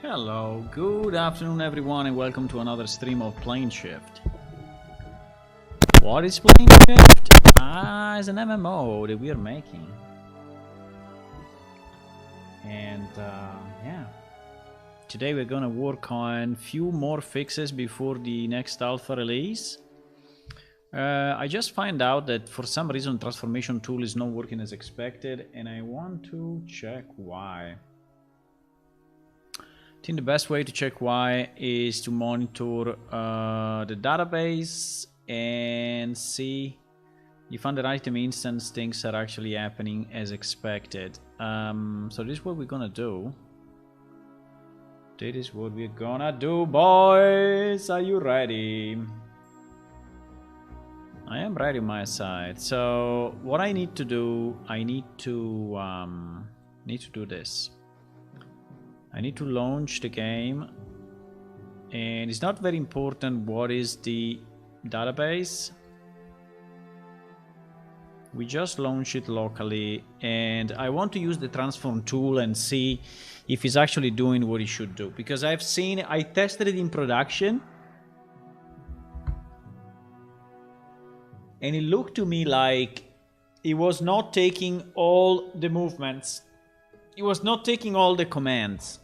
Hello, good afternoon everyone, and welcome to another stream of Plane Shift. What is Plane Shift? It's an MMO that we are making. And yeah, today we're gonna work on few more fixes before the next alpha release. I just find out that for some reason transformation tool is not working as expected, and I want to check why. I think the best way to check why is to monitor the database and see if under item instance things are actually happening as expected. So this is what we're gonna do. That is what we're gonna do, boys. Are you ready? I am ready on my side. So what I need to do, I need to do this. I need to launch the game, and it's not very important what is the database. We just launch it locally, and I want to use the transform tool and see if it's actually doing what it should do, because I tested it in production and it looked to me like it was not taking all the movements, it was not taking all the commands.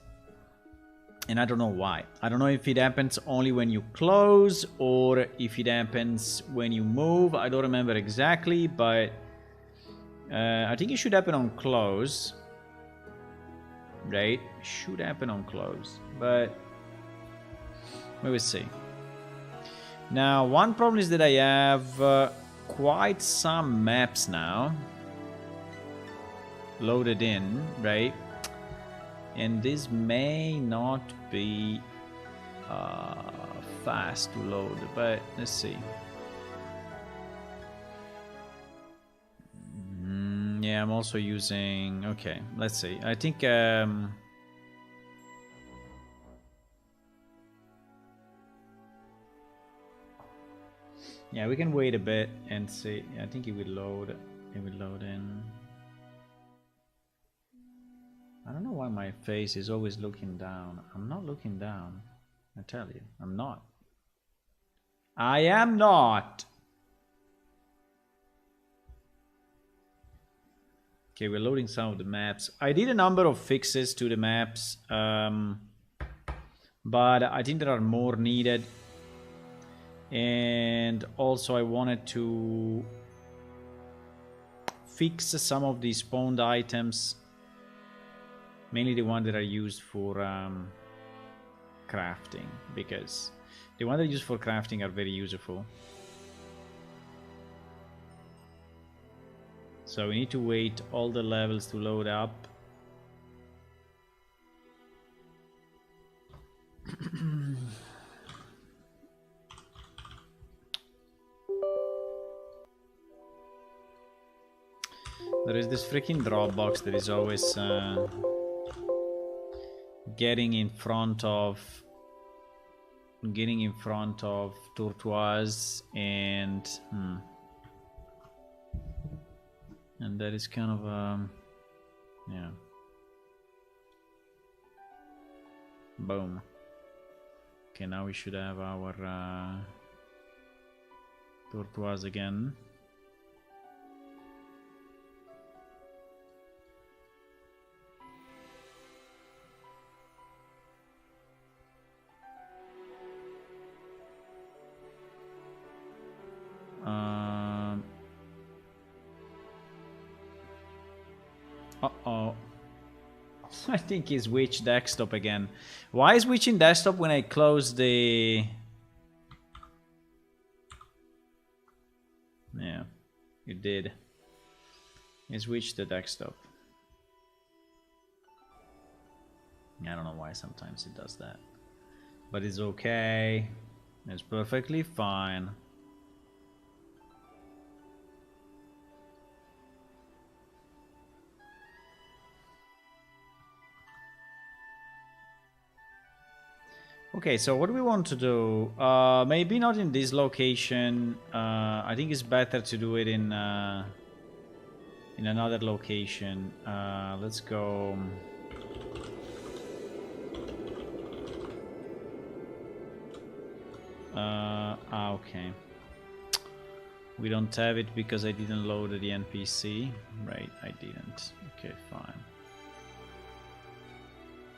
And I don't know why. I don't know if it happens only when you close or if it happens when you move. I don't remember exactly, but I think it should happen on close. Right? It should happen on close. But we will see. Now, one problem is that I have quite some maps now loaded in, right? And this may not be fast to load, but let's see. Yeah, I'm also using... Okay, let's see. I think... Yeah, we can wait a bit and see. I think it will load. It will load in. I don't know why my face is always looking down. I'm not looking down. I tell you, I'm not. I am not. Okay, we're loading some of the maps. I did a number of fixes to the maps, but I think there are more needed. And also I wanted to fix some of the spawned items, mainly the ones that are used for crafting, because the ones that are used for crafting are very useful. So we need to wait all the levels to load up. There is this freaking Dropbox that is always getting in front of Turquoise, and that is kind of yeah. Boom. Okay, now we should have our Turquoise again. Uh-oh. I think he switched desktop again. Why is switching desktop when I close the It did. It switched the desktop. I don't know why sometimes it does that. But it's okay. It's perfectly fine. Okay, so what do we want to do? Maybe not in this location. I think it's better to do it in another location. Let's go. Okay. We don't have it because I didn't load the NPC. Right, I didn't. Okay, fine.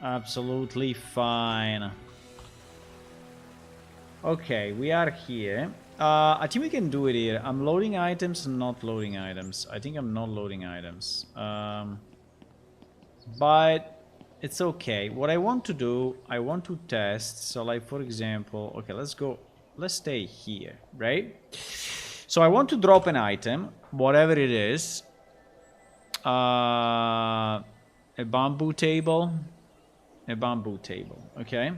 Absolutely fine. Okay, we are here. I think we can do it here. I'm loading items and not loading items. I think I'm not loading items. But it's okay. What I want to do, I want to test. So like, for example, okay, let's go. Let's stay here, right? So I want to drop an item, whatever it is. A bamboo table. A bamboo table, okay?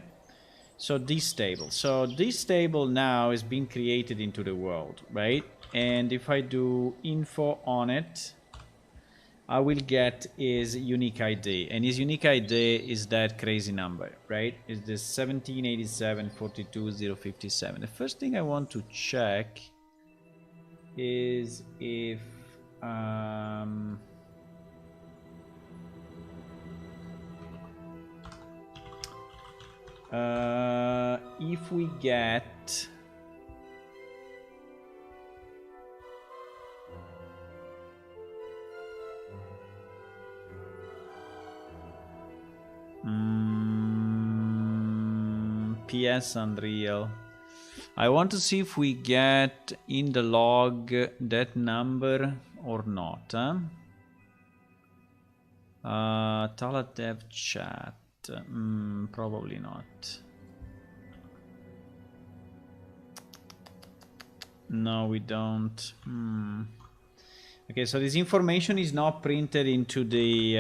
So this table now is being created into the world, right? And if I do info on it, I will get his unique ID, and his unique ID is that crazy number, right? Is this 1787-42-057. The first thing I want to check is if if we get PS Unreal. I want to see if we get in the log that number or not. Huh? Taladev chat. Probably not. No, we don't. Okay, so this information is not printed into the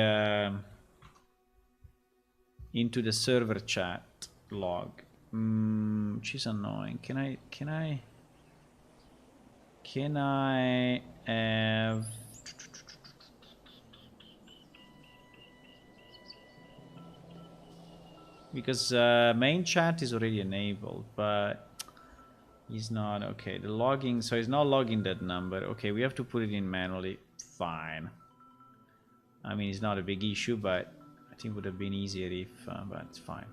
server chat log, which is annoying. Can I have? Because main chat is already enabled, but he's not. Okay, the logging, so he's not logging that number. Okay, we have to put it in manually. Fine. I mean, it's not a big issue, but I think it would have been easier if, but it's fine.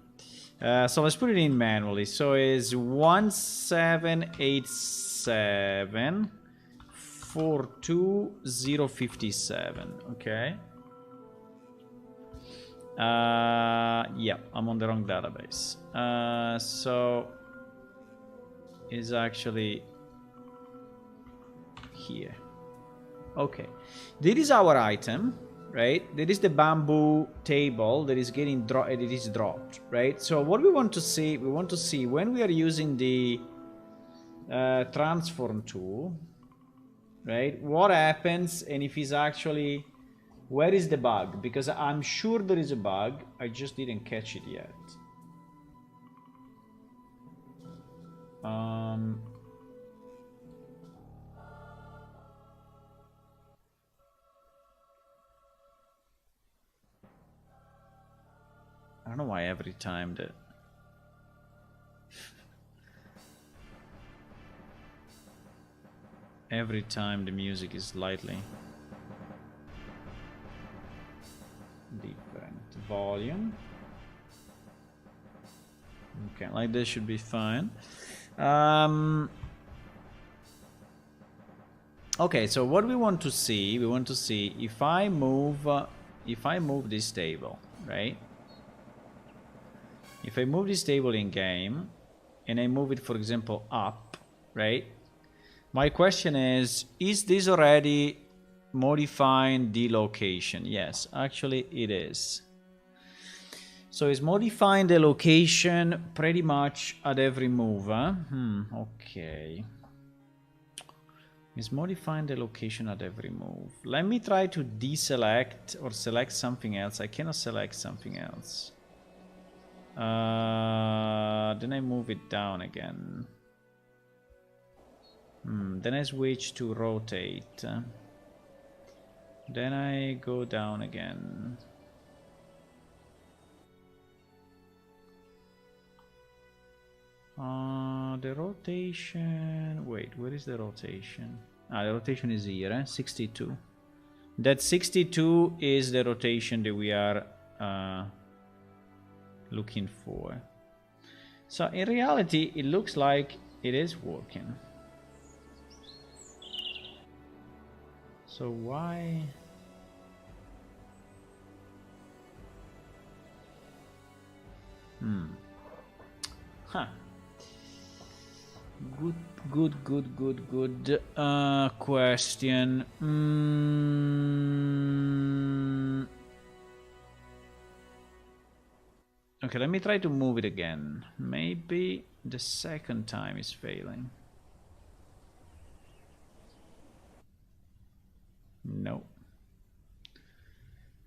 So let's put it in manually. So it's 1787 42057. Okay. Yeah, I'm on the wrong database. So is actually here. Okay, this is our item, right? That is the bamboo table that is getting dropped, right? So what we want to see, when we are using the transform tool, right? What happens, and if it's actually, where is the bug? Because I'm sure there is a bug, I just didn't catch it yet. I don't know why every time the music is slightly different. Volume. Okay, like this should be fine. Okay, so what we want to see, if I move this table, right? If I move this table in game and I move it, for example, up, right? My question is this already modifying the location? Yes, actually it is. So it's modifying the location pretty much at every move, huh? Okay. Is modifying the location at every move. Let me try to deselect or select something else. I cannot select something else. Then I move it down again. Then I switch to rotate. Then I go down again. The rotation... Wait, where is the rotation? The rotation is here, 62. That 62 is the rotation that we are looking for. So in reality, it looks like it is working. So why... Huh. Good question. Okay, let me try to move it again. Maybe the second time is failing. No.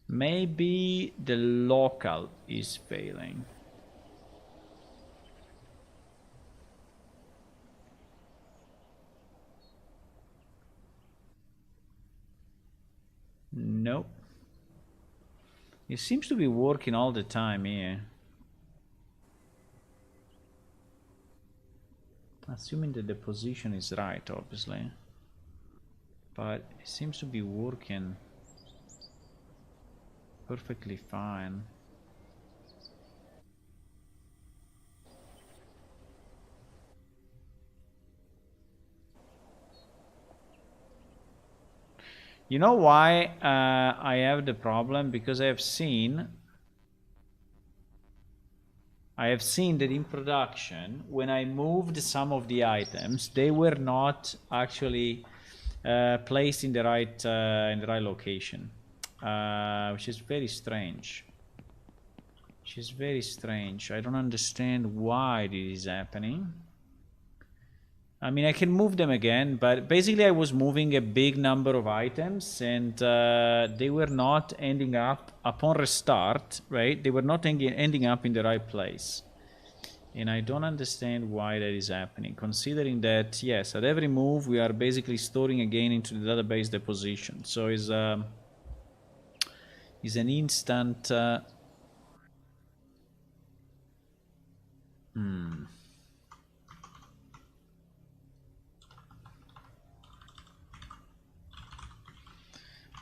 Maybe the local is failing. Nope. It seems to be working all the time here. Assuming that the position is right, obviously. But it seems to be working perfectly fine. You know why I have the problem? Because I have seen that in production, when I moved some of the items, they were not actually placed in the right location, which is very strange. I don't understand why this is happening. I mean, I can move them again, but basically I was moving a big number of items and they were not ending up, upon restart, right? They were not ending up in the right place. And I don't understand why that is happening, considering that, yes, at every move we are basically storing again into the database the position. So it's an instant...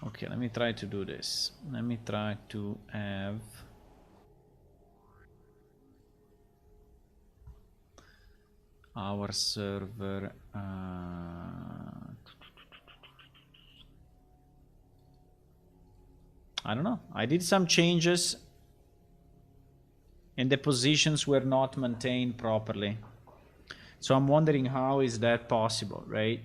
Okay, let me try to do this. Let me try to have... our server... I don't know. I did some changes and the positions were not maintained properly. So I'm wondering how is that possible, right?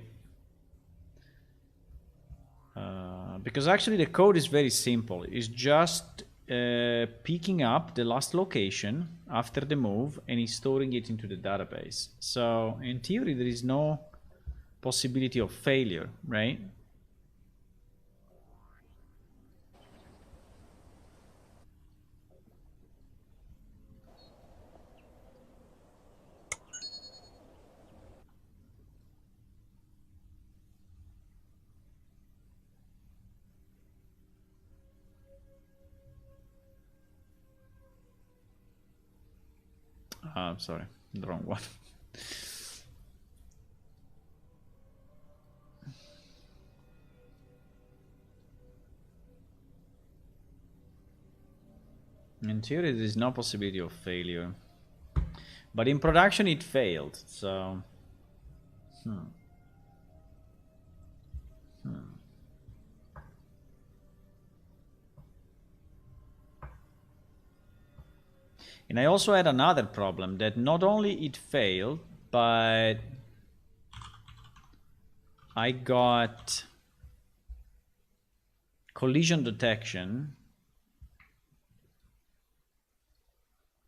Because actually the code is very simple. It's just picking up the last location after the move and is storing it into the database. So in theory there is no possibility of failure, right? I'm sorry, the wrong one. In theory, there is no possibility of failure. But in production, it failed, so... And I also had another problem, that not only it failed, but I got collision detection.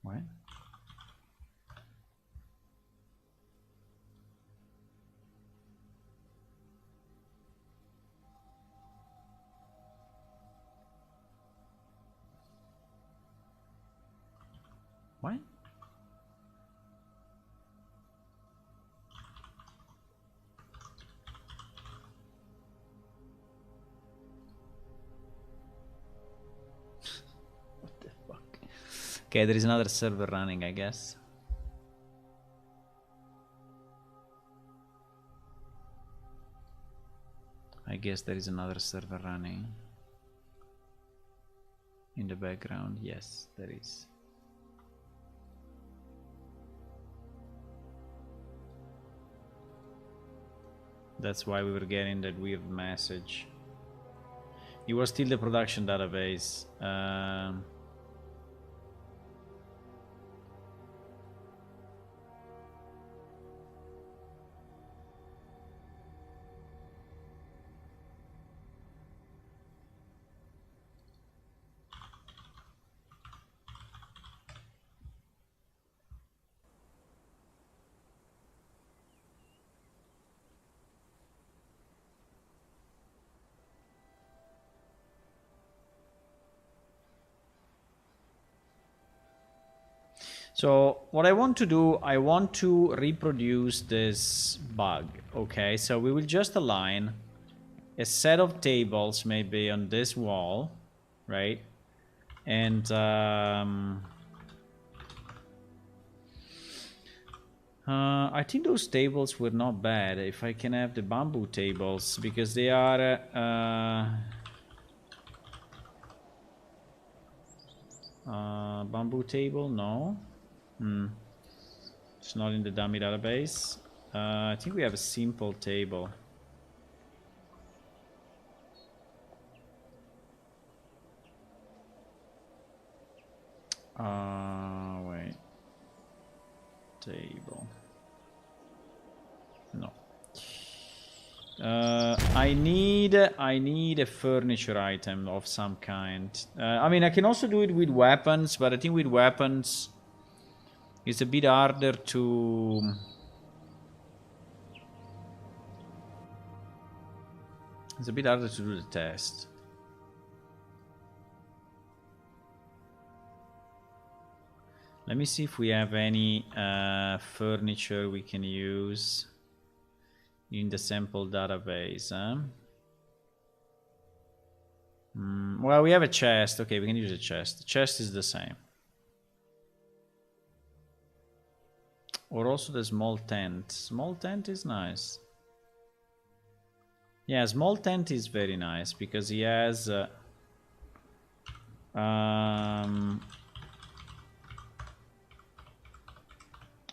What? What? What the fuck? Okay, there is another server running, I guess. I guess there is another server running in the background. Yes, there is. That's why we were getting that weird message. It was still the production database. So what I want to do, I want to reproduce this bug, okay? So we will just align a set of tables maybe on this wall, right? And I think those tables were not bad. If I can have the bamboo tables, because they are bamboo table, no. It's not in the dummy database. I think we have a simple table. Wait. Table. No. I need a furniture item of some kind. I mean, I can also do it with weapons, but I think with weapons it's a bit harder to... It's a bit harder to do the test. Let me see if we have any furniture we can use in the sample database. Well, we have a chest. Okay, we can use a chest. The chest is the same. Or also the small tent. Small tent is nice. Yeah, small tent is very nice because he has...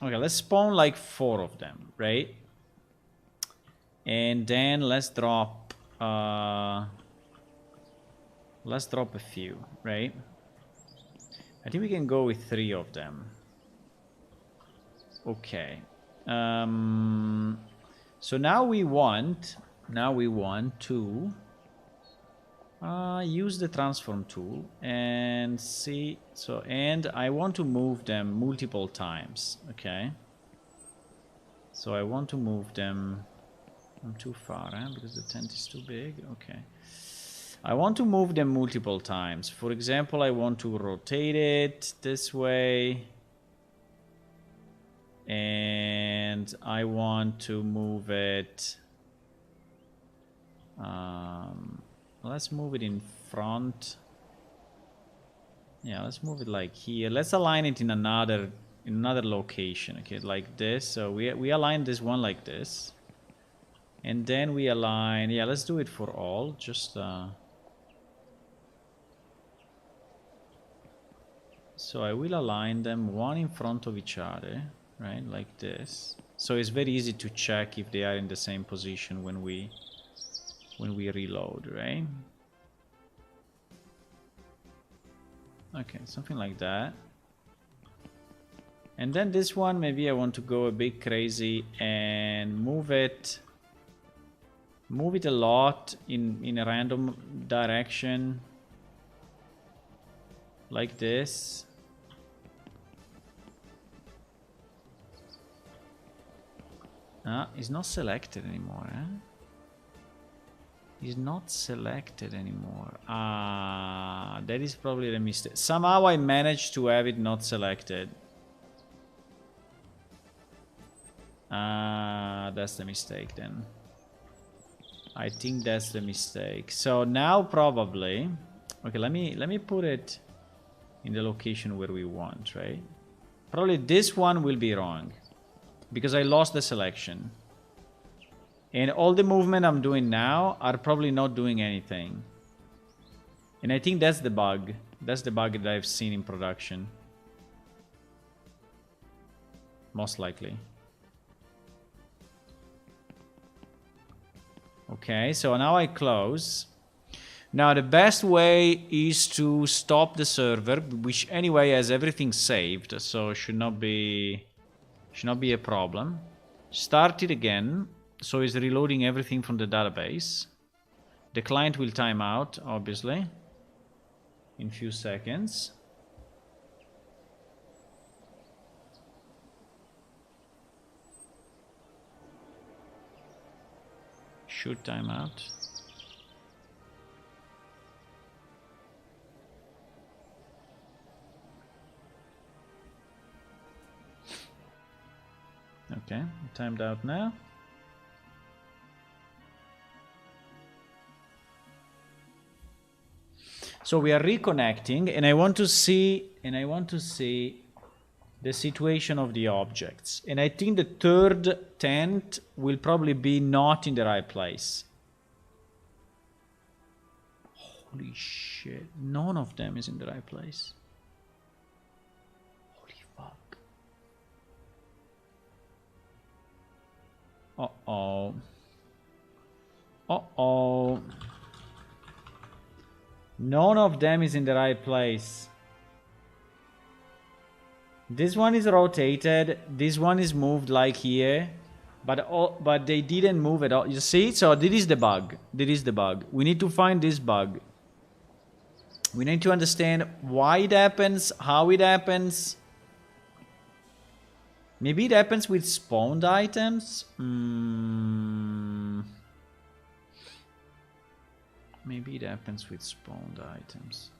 Okay, let's spawn like 4 of them, right? And then let's drop a few, right? I think we can go with 3 of them. Okay. So now we want to use the transform tool and see. So, and I want to move them multiple times. Okay. So I want to move them. I'm too far, because the tent is too big. Okay. I want to move them multiple times. For example, I want to rotate it this way. And I want to move it... let's move it in front. Yeah, let's move it like here. Let's align it in another location. Okay, like this. So we align this one like this. And then we align... Yeah, let's do it for all. Just... So I will align them one in front of each other. Right, like this. So it's very easy to check if they are in the same position when we reload, right? Okay, something like that. And then this one, maybe I want to go a bit crazy and move it a lot in a random direction, like this. It's not selected anymore, is not selected anymore. Ah, that is probably the mistake. Somehow I managed to have it not selected. Ah, that's the mistake then. I think that's the mistake. So now probably, okay, let me put it in the location where we want, right? Probably this one will be wrong because I lost the selection. And all the movement I'm doing now are probably not doing anything. And I think that's the bug. That's the bug that I've seen in production. Most likely. Okay, so now I close. Now the best way is to stop the server, which anyway has everything saved, so should not be a problem. Start it again, so it's reloading everything from the database. The client will time out, obviously, in a few seconds. Should time out. Okay, timed out now. So we are reconnecting, and I want to see the situation of the objects. And I think the third tent will probably be not in the right place. Holy shit, none of them is in the right place. Holy fuck. Uh-oh. Uh-oh. None of them is in the right place. This one is rotated. This one is moved like here. But they didn't move at all. You see? So this is the bug. This is the bug. We need to find this bug. We need to understand why it happens, how it happens. Maybe it happens with spawned items. Maybe it happens with spawned items.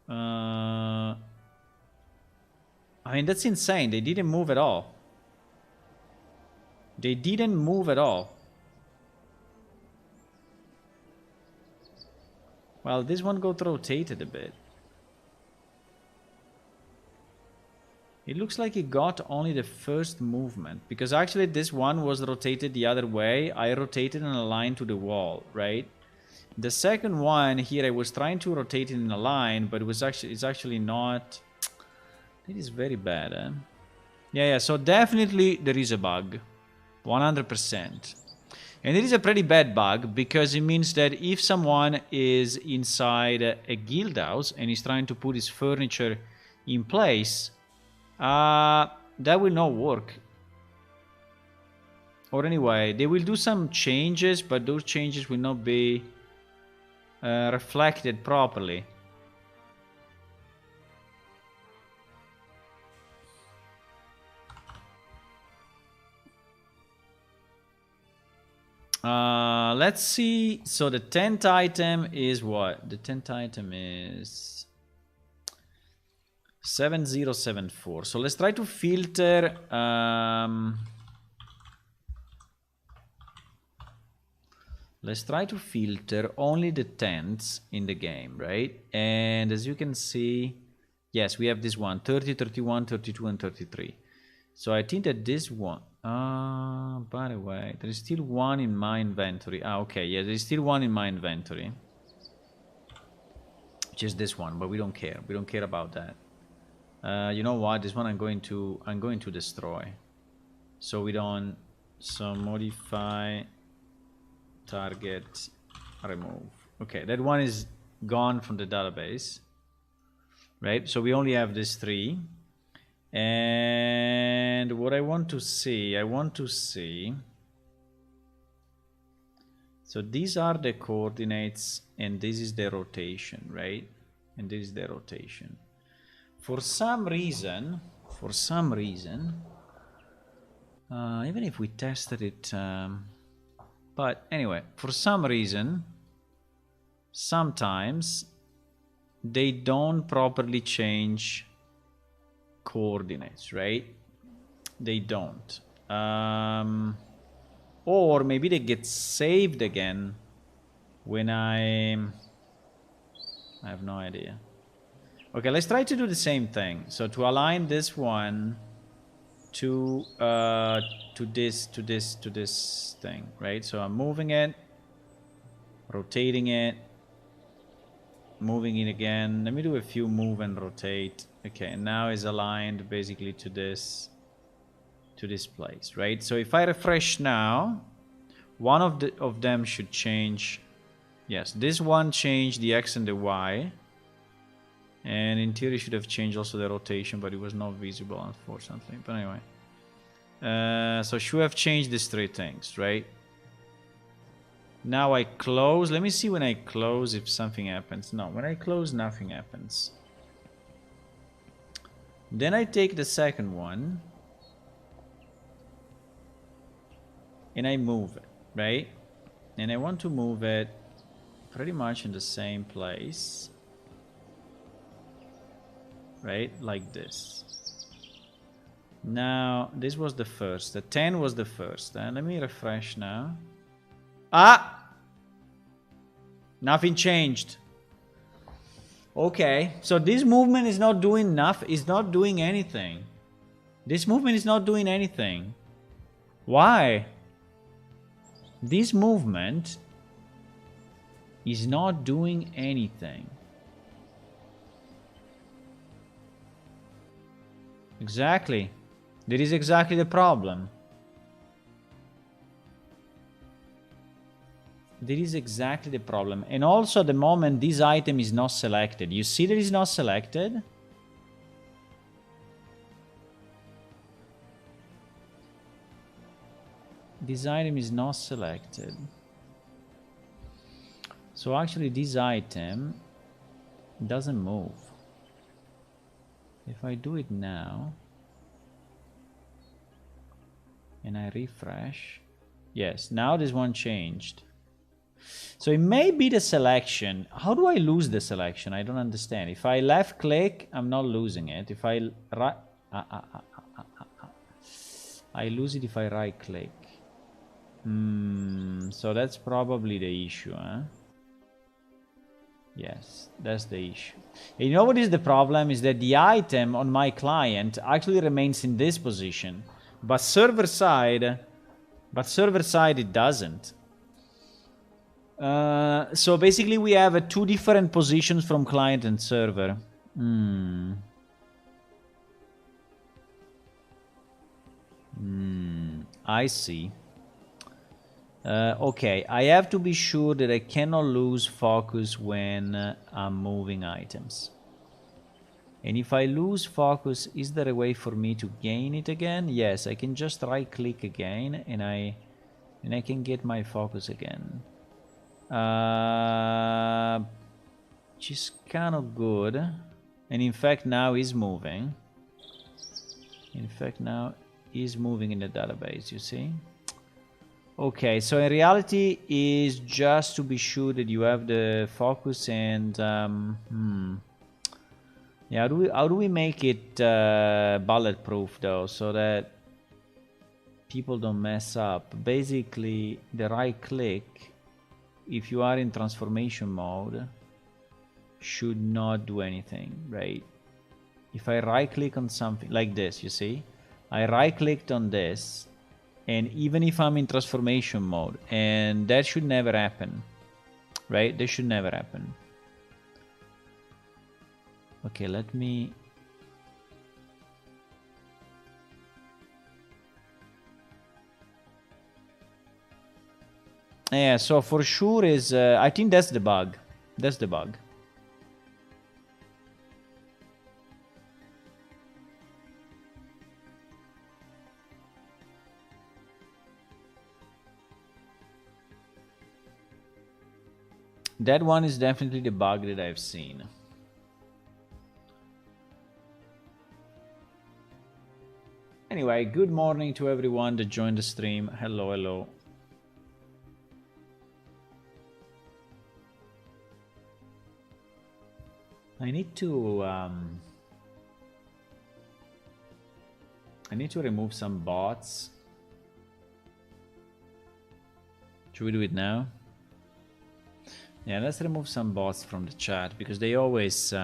I mean, that's insane. They didn't move at all. They didn't move at all. Well, this one got rotated a bit. It looks like it got only the first movement, because actually this one was rotated the other way. I rotated and aligned to the wall, right? The second one here, I was trying to rotate it in a line, but it's actually not. It is very bad, eh? Yeah, so definitely there is a bug. 100%. And it is a pretty bad bug, because it means that if someone is inside a guild house and is trying to put his furniture in place, that will not work. Or anyway, they will do some changes, but those changes will not be reflected properly. Let's see. So the 10th item is what? The 10th item is 7074. So let's try to filter. Let's try to filter only the 10ths in the game, right? And as you can see, yes, we have this one, 30, 31, 32, and 33. So I think that this one, by the way, there is still one in my inventory. Okay, yeah, there is still one in my inventory. Which is this one, but we don't care. We don't care about that. You know what? This one I'm going to destroy. So we don't, so modify, target, remove. Okay, that one is gone from the database. Right, so we only have these three. And what I want to see, so these are the coordinates and this is the rotation, right? And this is the rotation. For some reason, even if we tested it, by But anyway, for some reason, sometimes they don't properly change coordinates, right? They don't. Or maybe they get saved again when I have no idea. Okay, let's try to do the same thing. So to align this one to this thing, right? So I'm moving it, rotating it, moving it again. Let me do a few move and rotate. Okay, and now it's aligned basically to this place, right? So if I refresh now, one of them should change. Yes, this one changed the X and the Y. And in theory should have changed also the rotation, but it was not visible, unfortunately. But anyway. So should have changed these three things, right? Now I close. Let me see when I close if something happens. No, when I close, nothing happens. Then I take the second one. And I move it, right? And I want to move it pretty much in the same place. Right? Like this. Now, this was the first. The 10 was the first. Let me refresh now. Ah! Nothing changed. Okay. So this movement is not doing nothing. It's not doing anything. This movement is not doing anything. Why? This movement is not doing anything. Exactly. That is exactly the problem. That is exactly the problem. And also at the moment this item is not selected. You see that it's not selected? This item is not selected. So actually this item doesn't move. If I do it now and I refresh, yes, now this one changed. So it may be the selection. How do I lose the selection? I don't understand. If I left click, I'm not losing it. If I right, I lose it if I right click. So that's probably the issue, huh? Yes, that's the issue. And you know what is the problem? Is that the item on my client actually remains in this position, but server side it doesn't. So basically we have two different positions from client and server. I see. Okay, I have to be sure that I cannot lose focus when I'm moving items. And if I lose focus, is there a way for me to gain it again? Yes, I can just right click again and I can get my focus again. Which is kind of good. And in fact now is moving. In fact now is moving in the database, you see? Okay, so in reality is just to be sure that you have the focus and yeah, how do we make it bulletproof though, so that people don't mess up? Basically, the right click, if you are in transformation mode, should not do anything, right? If I right click on something like this, you see, I right clicked on this. And even if I'm in transformation mode, and that should never happen, right? That should never happen. Okay, let me... Yeah, so for sure is... I think that's the bug. That's the bug. That one is definitely the bug that I've seen. Anyway, good morning to everyone that joined the stream. Hello, hello. I need to remove some bots. Should we do it now? Yeah, let's remove some bots from the chat because they always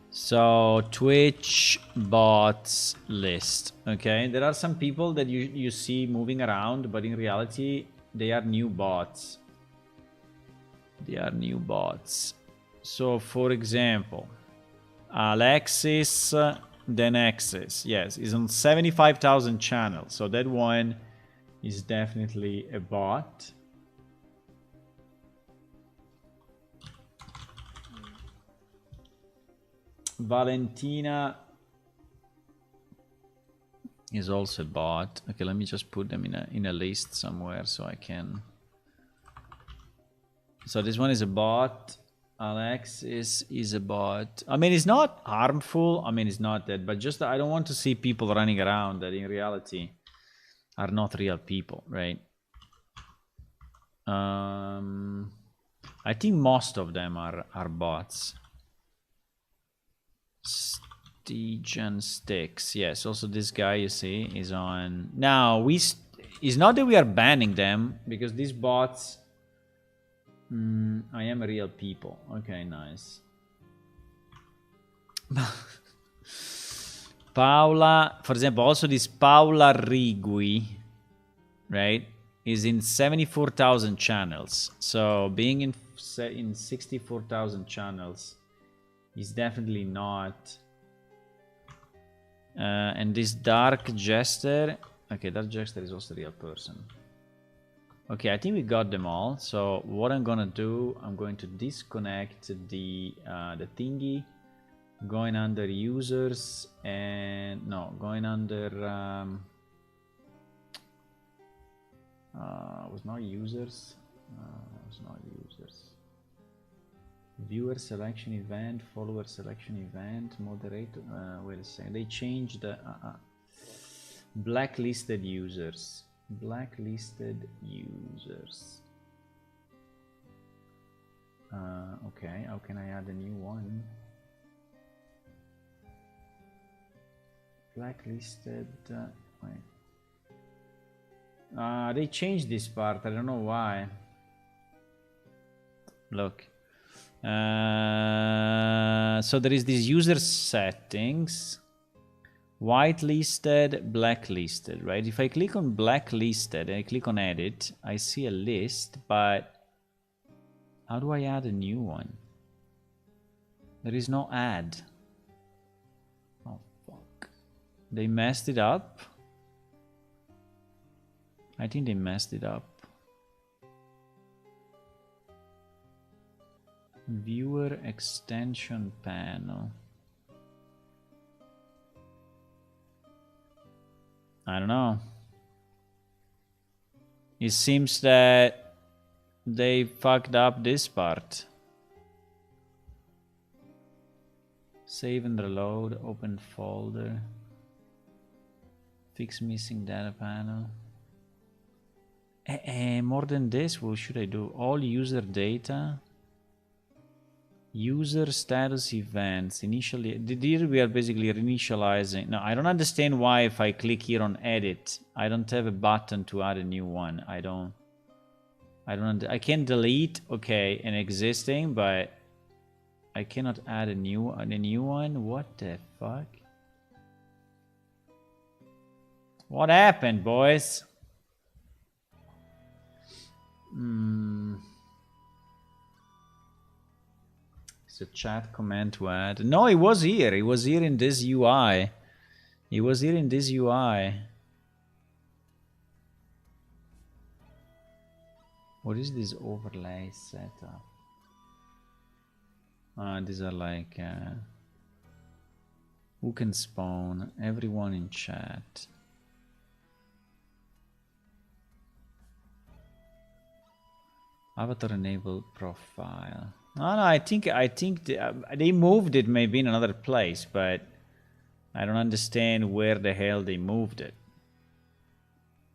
so Twitch bots list. Okay, there are some people that you see moving around, but in reality they are new bots. They are new bots. So for example, Alexis Denexis, yes, is on 75,000 channels. So that one is definitely a bot. Valentina is also a bot. Okay, let me just put them in a list somewhere so I can. So this one is a bot. Alexis is a bot. I mean, it's not harmful. I mean, it's not that, but just I don't want to see people running around that in reality are not real people, right? I think most of them are bots. Stygian Sticks. Yes, also this guy you see is on. Now, it's not that we are banning them because these bots. I am a real people. Okay, nice. Paula, for example, also this Paula Rigui, right, is in 74,000 channels. So being in 64,000 channels is definitely not. And this Dark Jester, okay, Dark Jester is also a real person. Okay, I think we got them all. So what I'm gonna do, I'm going to disconnect the thingy, going under users and no, going under was not users. Was not users. Viewer selection event, follower selection event, moderator. Wait a second. They changed the blacklisted users. Blacklisted users. Okay, how can I add a new one? Blacklisted. Wait. They changed this part. I don't know why. Look. So there is these user settings. Whitelisted, blacklisted, right? If I click on blacklisted and I click on edit, I see a list, but how do I add a new one? There is no add. Oh, fuck. They messed it up. I think they messed it up. Viewer extension panel. I don't know. It seems that they fucked up this part. Save and reload, open folder. Fix missing data panel. More than this, what should I do? All user data. User status events. Initially, here we are basically reinitializing. No, I don't understand why if I click here on edit, I don't have a button to add a new one. I can delete, okay, an existing, but I cannot add a new one. What the fuck? What happened, boys? It's a chat comment to add. No, it was here. It was here in this UI. It was here in this UI. What is this overlay setup? These are like who can spawn? Everyone in chat. Avatar enable profile. No, I think they moved it maybe in another place, but I don't understand where the hell they moved it.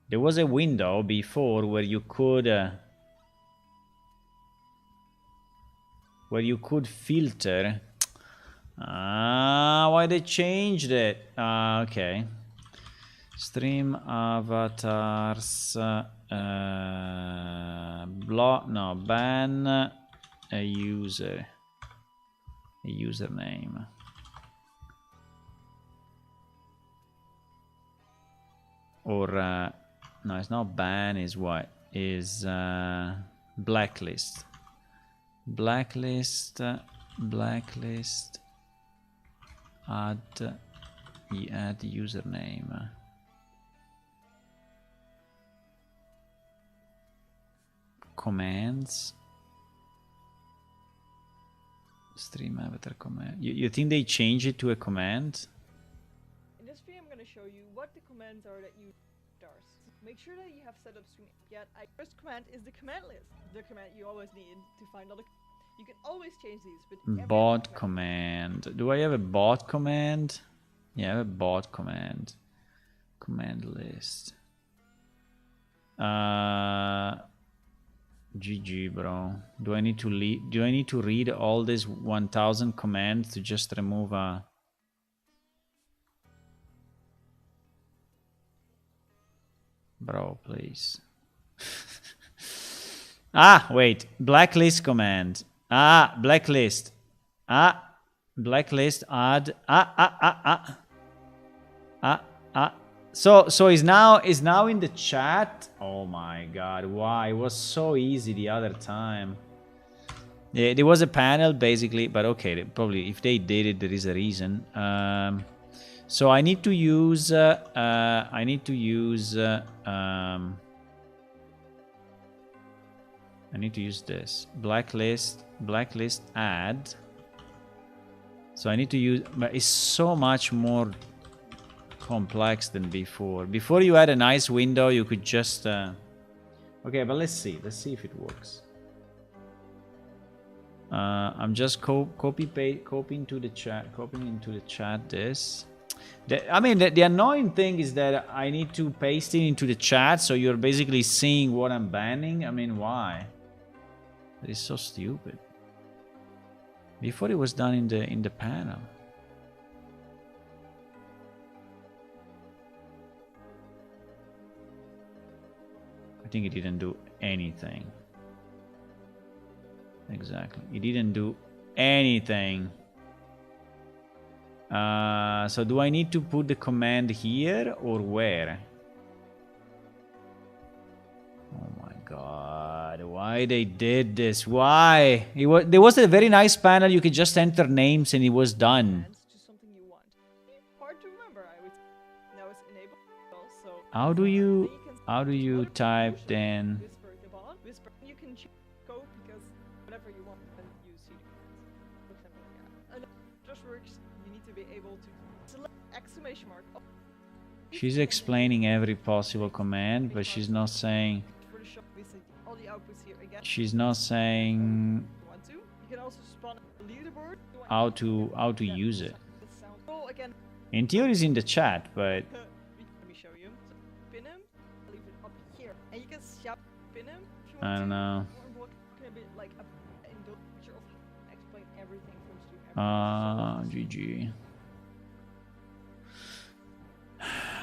There was a window before where you could where you could filter. Why they changed it? Okay. Stream avatars. Block. No, ban a user. A username. Or no, it's not ban. Is what is blacklist. Blacklist. Blacklist. Add username. Commands. Stream avatar command. You think they change it to a command? In this video, I'm going to show you what the commands are that you stars. Make sure that you have set up stream. First command is the command list. The command you always need to find all the. You can always change these, but bot command. Do I have a bot command? Yeah, I have a bot command. Command list. GG, bro. Do I need to read all these 1000 commands to just remove a? Bro, please. Wait. Blacklist command. Blacklist. Blacklist add. So is now in the chat. Oh my god, why? It was so easy the other time. Yeah, there was a panel basically, but okay, probably if they did it, there is a reason. So I need to use this blacklist add. So I need to use, but it's so much more complex than before. Before you had a nice window, you could just okay, but let's see if it works. I'm just copying into the chat this. I mean, the annoying thing is that I need to paste it into the chat, so you're basically seeing what I'm banning. I mean, why? That is so stupid. Before it was done in the panel. I think it didn't do anything. Exactly, it didn't do anything. So do I need to put the command here or where? Oh my god, why they did this? Why? There was a very nice panel, you could just enter names and it was done. Hard to remember. Now it's enabled. So how do you type then? Whisper. You can go because whatever you want and use CD commands. And it just works. You need to be able to select exclamation mark. She's explaining every possible command, but she's not saying. She's not saying how to use it. In theory, it's in the chat, but. Let me show you. So pin him. Leave it up here, and you can pin him if you want. I don't know. Like in the picture of explain everything from stream. GG.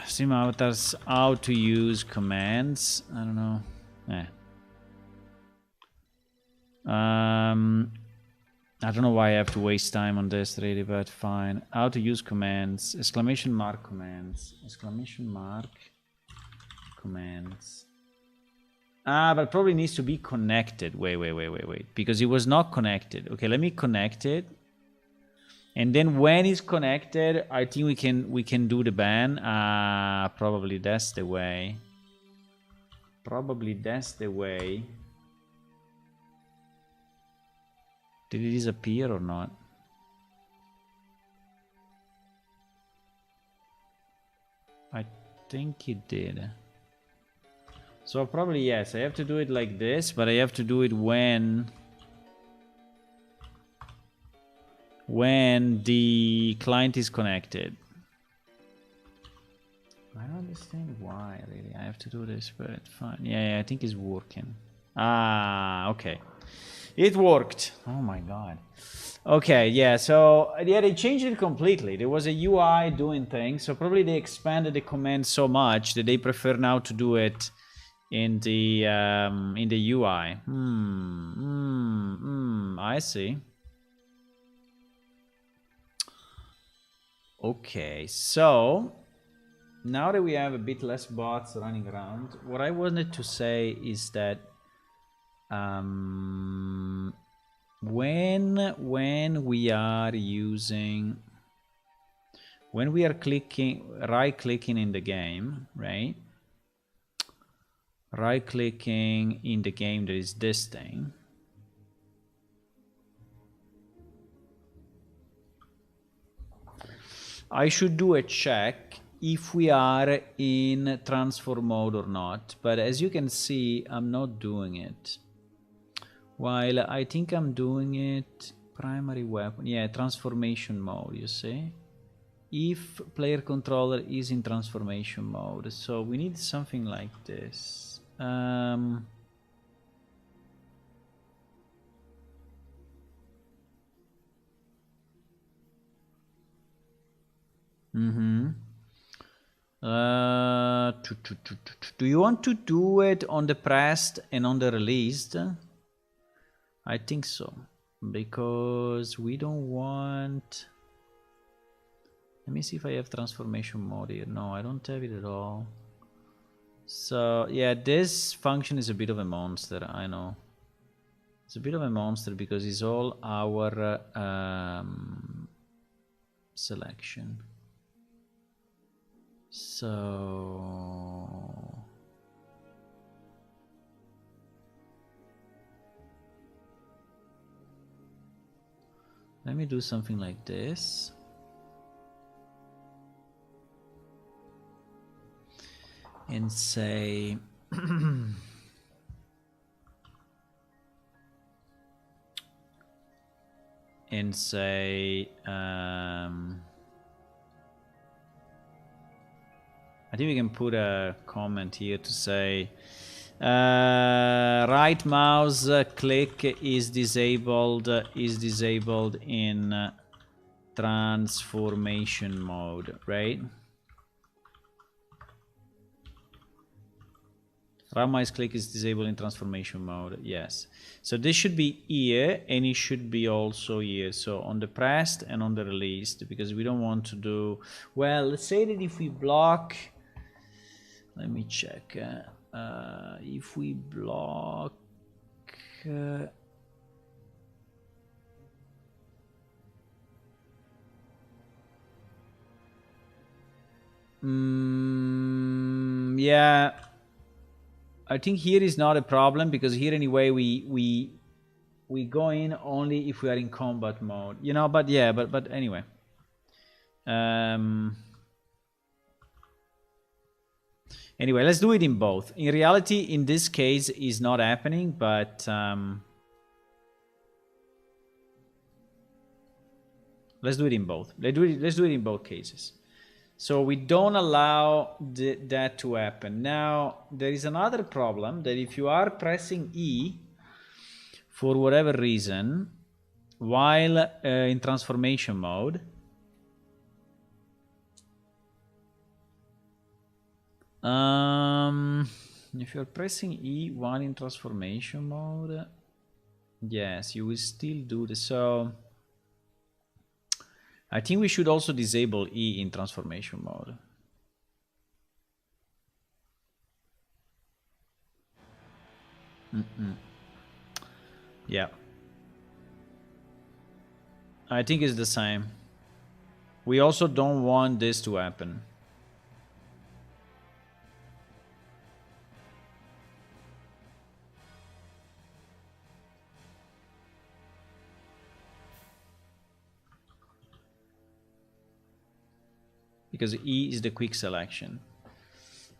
Sim avatars, how to use commands. I don't know. I don't know why I have to waste time on this really, but fine. How to use commands. Exclamation mark commands. Exclamation mark commands. But probably needs to be connected. Wait. Because it was not connected. Okay, let me connect it. And then when it's connected, I think we can do the ban. Probably that's the way. Did it disappear or not? I think it did. So probably yes, I have to do it like this, but I have to do it when the client is connected. I don't understand why really I have to do this, but fine. Yeah, I think it's working. Okay. It worked. Oh my god. Okay, yeah, so yeah, they changed it completely. There was a UI doing things, so probably they expanded the command so much that they prefer now to do it in the UI. I see. Okay, so now that we have a bit less bots running around, what I wanted to say is that when we are using, when we are right clicking in the game, right? Right clicking in the game, there is this thing. I should do a check if we are in transfer mode or not, but as you can see, I'm not doing it. While I think I'm doing it primary weapon, yeah, transformation mode, you see? If player controller is in transformation mode, so we need something like this. Do you want to do it on the pressed and on the released? I think so, because we don't want... Let me see if I have transformation mode here. No, I don't have it at all. So yeah, this function is a bit of a monster, I know. It's a bit of a monster because it's all our selection. So let me do something like this. And say and say I think we can put a comment here to say right mouse click is disabled in transformation mode, right? Right mouse click is disabled in transformation mode, yes. So this should be here, and it should be also here. So on the pressed and on the released, because we don't want to do... Well, let's say that if we block... Let me check. If we block... yeah, I think here is not a problem, because here anyway we go in only if we are in combat mode, you know. But yeah, but anyway, anyway, let's do it in both. In reality, in this case, is not happening, but let's do it in both. Let's do it in both cases. So we don't allow that to happen. Now, there is another problem, that if you are pressing E for whatever reason while in transformation mode, if you're pressing E while in transformation mode, yes, you will still do this. So I think we should also disable E in transformation mode. Yeah. I think it's the same. We also don't want this to happen. Because E is the quick selection.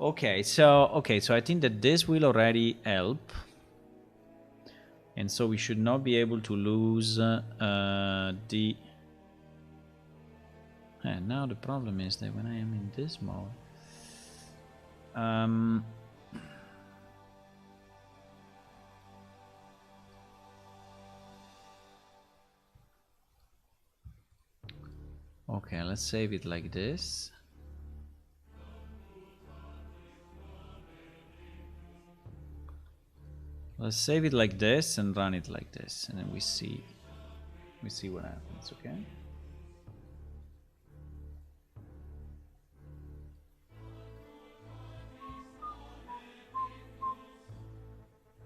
Okay, so I think that this will already help. And so we should not be able to lose the... And now the problem is that when I am in this mode... Okay, let's save it like this. Let's save it like this and run it like this, and then we see what happens. Okay.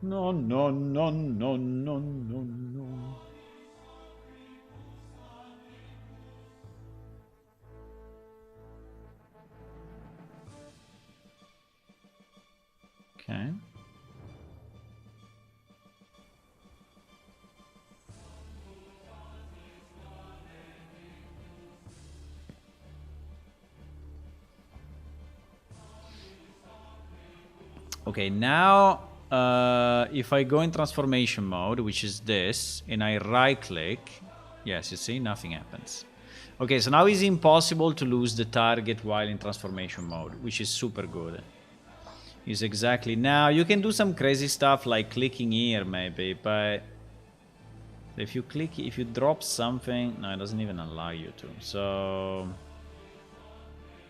No, no, no, no, no, no, no. Okay. Okay, now if I go in transformation mode, which is this, and I right click, yes, you see, nothing happens. Okay, so now it's impossible to lose the target while in transformation mode, which is super good. Is exactly. Now you can do some crazy stuff like clicking here maybe, but if you click, if you drop something, no, it doesn't even allow you to. So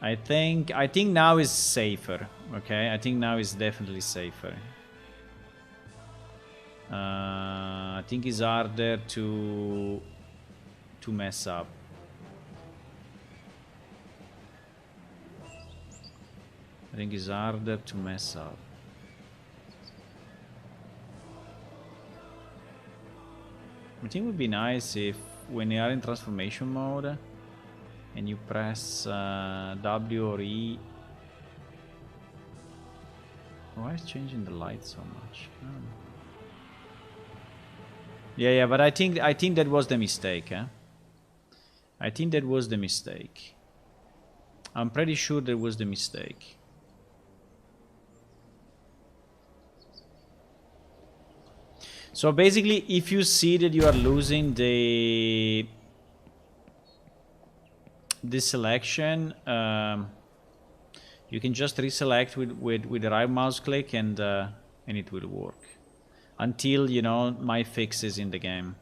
I think now is safer. Okay, I think now is definitely safer. I think it's harder to mess up. I think it's harder to mess up. I think it would be nice if when you are in transformation mode and you press W or E. Why is changing the light so much? Oh. Yeah, but I think that was the mistake, eh? I think that was the mistake. I'm pretty sure that was the mistake. So basically, if you see that you are losing the selection, you can just reselect with the right mouse click and it will work. Until, you know, my fix is in the game.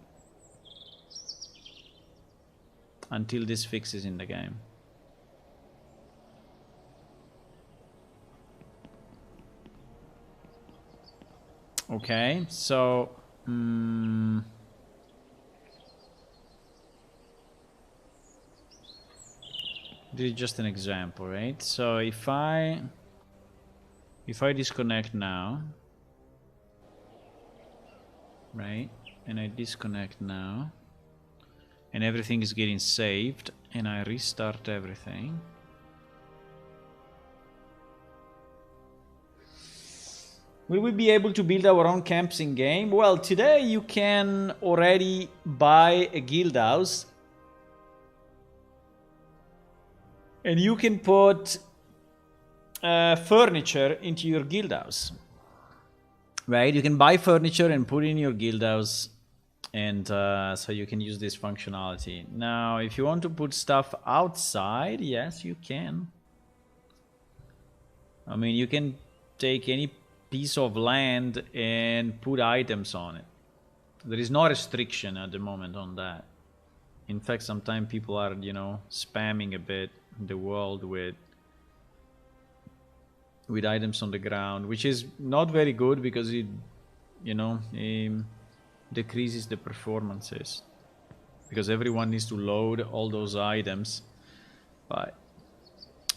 Until this fix is in the game. Okay, so this is just an example, right? So if I disconnect now, right, and I disconnect now, and everything is getting saved, and I restart everything. Will we be able to build our own camps in game? Well, today you can already buy a guild house. And you can put furniture into your guild house. Right? You can buy furniture and put in your guild house. And so you can use this functionality. Now, if you want to put stuff outside, yes, you can. I mean, you can take any piece of land and put items on it. There is no restriction at the moment on that. In fact, sometimes people are, you know, spamming a bit the world with items on the ground, which is not very good because it, you know, decreases the performances because everyone needs to load all those items. But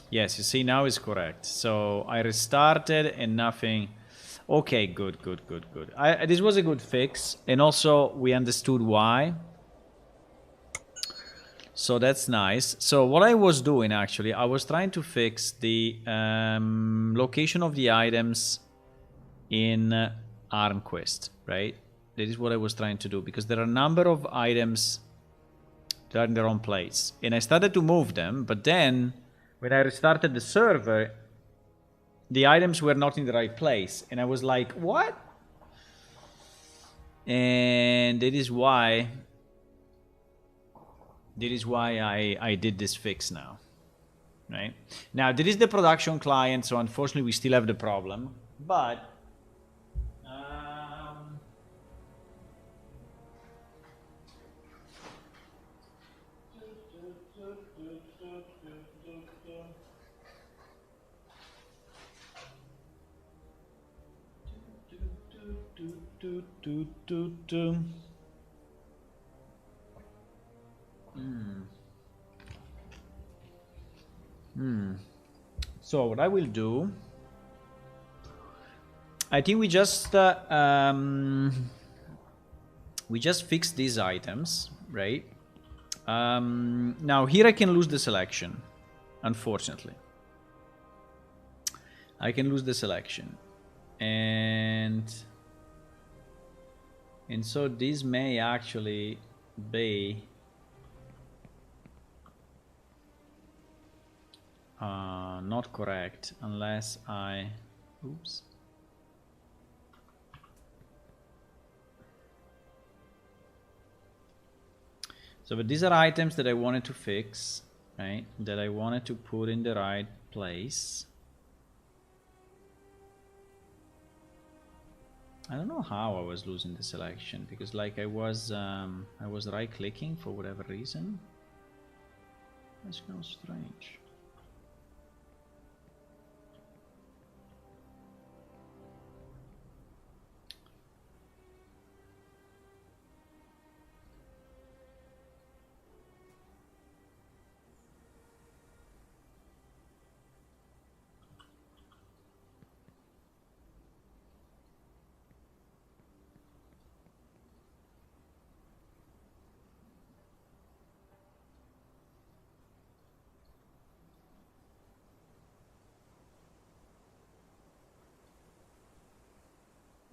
yes, you see, now is correct. So I restarted and nothing. Okay, good. This was a good fix, and also we understood why. So that's nice. So what I was doing, actually, I was trying to fix the location of the items in ArmQuest, right? That is what I was trying to do, because there are a number of items that are in their own place. And I started to move them, but then when I restarted the server, the items were not in the right place. And I was like, what? And that is why I did this fix now. Right? Now, this is the production client, so unfortunately we still have the problem. But So what I will do, I think we just fix these items, right? Now here I can lose the selection, unfortunately. I can lose the selection, and so this may actually be not correct unless I, oops. So, but these are items that I wanted to fix, right? That I wanted to put in the right place. I don't know how I was losing the selection, because like I was right clicking for whatever reason. That's kind of strange.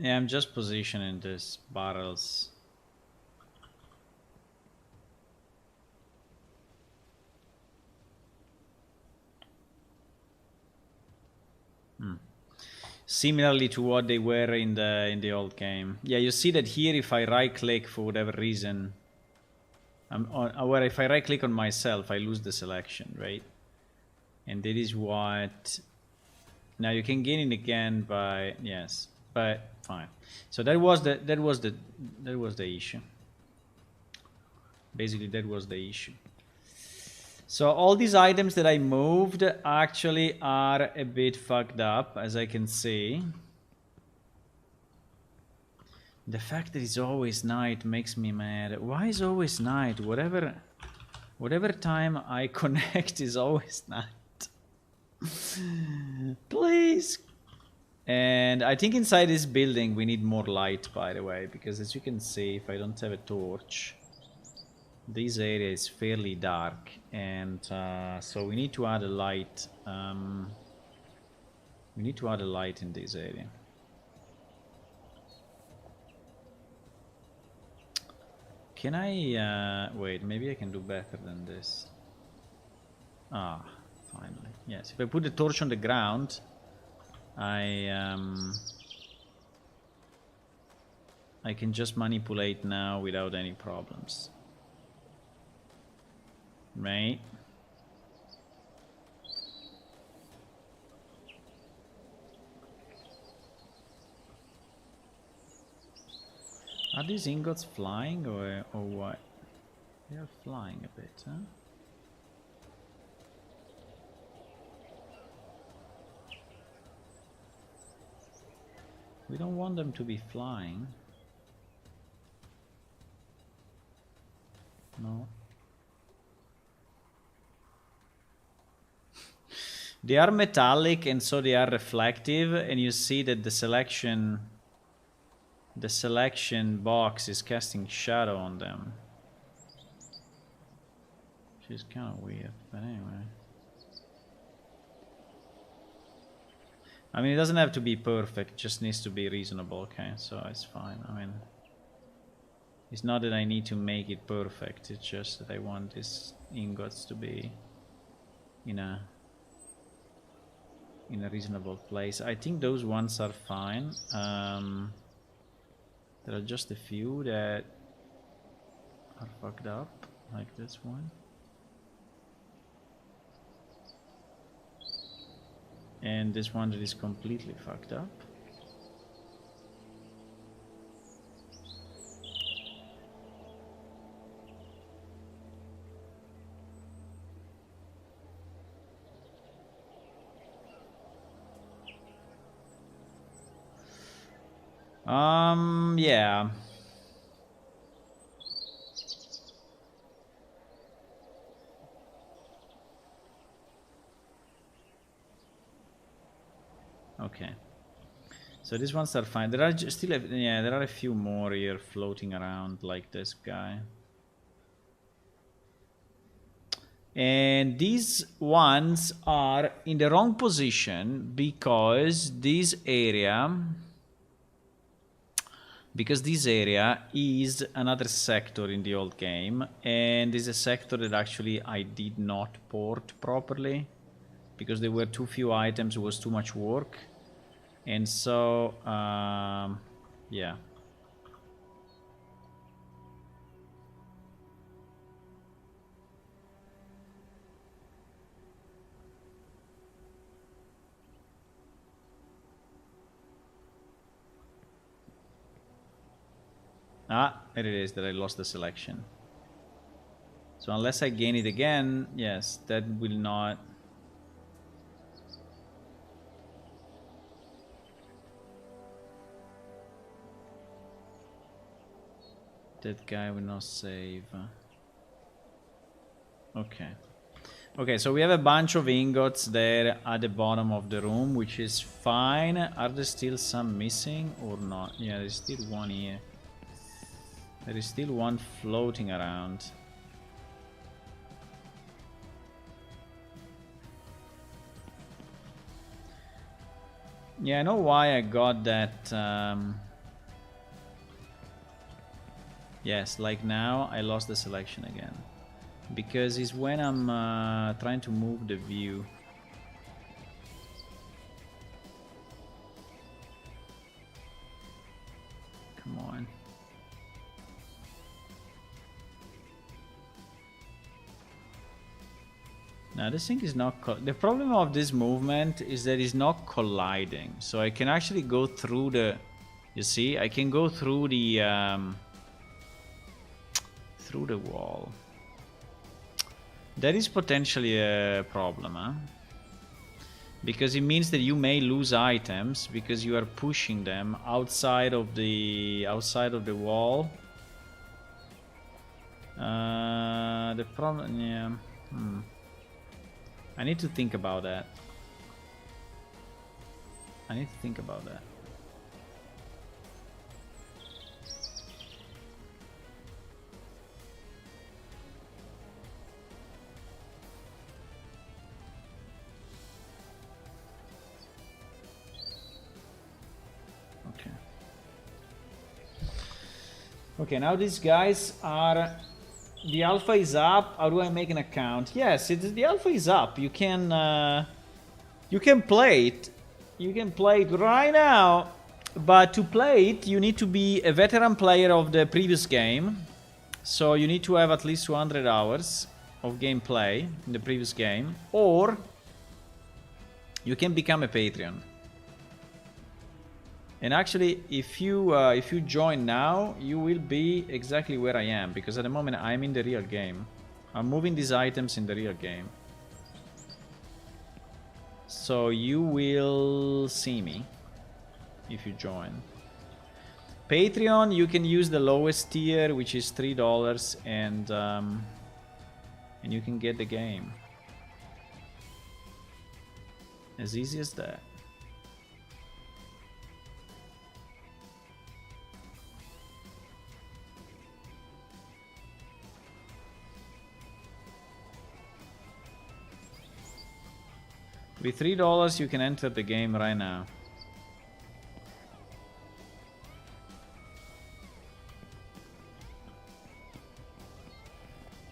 Yeah, I'm just positioning these barrels. Similarly to what they were in the old game. Yeah, you see that here if I right click for whatever reason, where if I right click on myself, I lose the selection, right? And that is what. Now you can gain it again by, yes, but fine. So that was the issue. Basically, that was the issue. So all these items that I moved actually are a bit fucked up, as I can see. The fact that it's always night makes me mad. Why is always night? Whatever time I connect is always night. Please. And I think inside this building we need more light, by the way, because as you can see, if I don't have a torch, this area is fairly dark, and so we need to add a light. We need to add a light in this area. Can I wait, maybe I can do better than this. Ah, finally. Yes, if I put the torch on the ground, I can just manipulate now without any problems. Right? Are these ingots flying or what? They are flying a bit, huh? We don't want them to be flying. No. They are metallic and so they are reflective, and you see that the selection box is casting shadow on them. Which is kind of weird, but anyway. I mean, it doesn't have to be perfect, it just needs to be reasonable, okay? So it's fine. I mean, it's not that I need to make it perfect, it's just that I want these ingots to be in a reasonable place. I think those ones are fine. There are just a few that are fucked up, like this one. And this one that is completely fucked up. Yeah. Okay. So these ones are fine. There are still, yeah, there are a few more here floating around, like this guy. And these ones are in the wrong position because this area is another sector in the old game, and is a sector that actually I did not port properly because there were too few items, it was too much work. And so yeah. Ah, there it is that I lost the selection. So unless I gain it again, yes, that will not. That guy will not save. Okay. Okay, so we have a bunch of ingots there at the bottom of the room, which is fine. Are there still some missing or not? Yeah, there's still one here. There is still one floating around. Yeah, I know why I got that. Yes, like now I lost the selection again. Because it's when I'm trying to move the view. Come on. Now this thing is not... The problem of this movement is that it's not colliding. So I can actually go through the... You see? I can go through the... through the wall. That is potentially a problem, huh? Because it means that you may lose items because you are pushing them outside of the wall. The problem, yeah. I need to think about that. I need to think about that. Okay, now these guys are... The alpha is up. How do I make an account? Yes, the alpha is up. You can play it. You can play it right now. But to play it, you need to be a veteran player of the previous game. So you need to have at least 200 hours of gameplay in the previous game. Or you can become a Patreon. And actually, if you join now, you will be exactly where I am, because at the moment I'm in the real game. I'm moving these items in the real game. So you will see me if you join. Patreon, you can use the lowest tier, which is $3, and you can get the game. As easy as that. With $3, you can enter the game right now.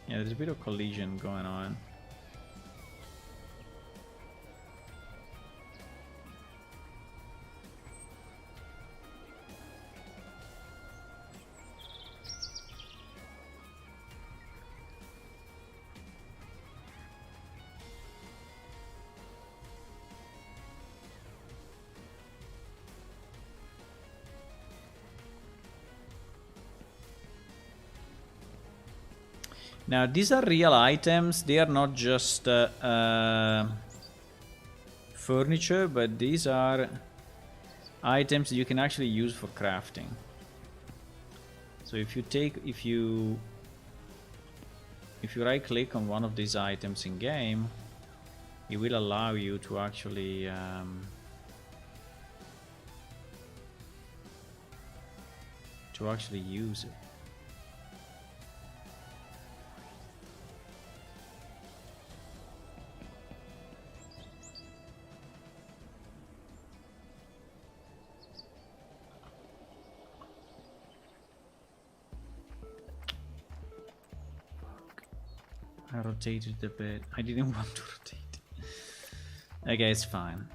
Yeah, there's a bit of collision going on. Now these are real items, they are not just furniture, but these are items that you can actually use for crafting. So if you right click on one of these items in game, it will allow you to actually use it. I rotated a bit. I didn't want to rotate. Okay, it's fine.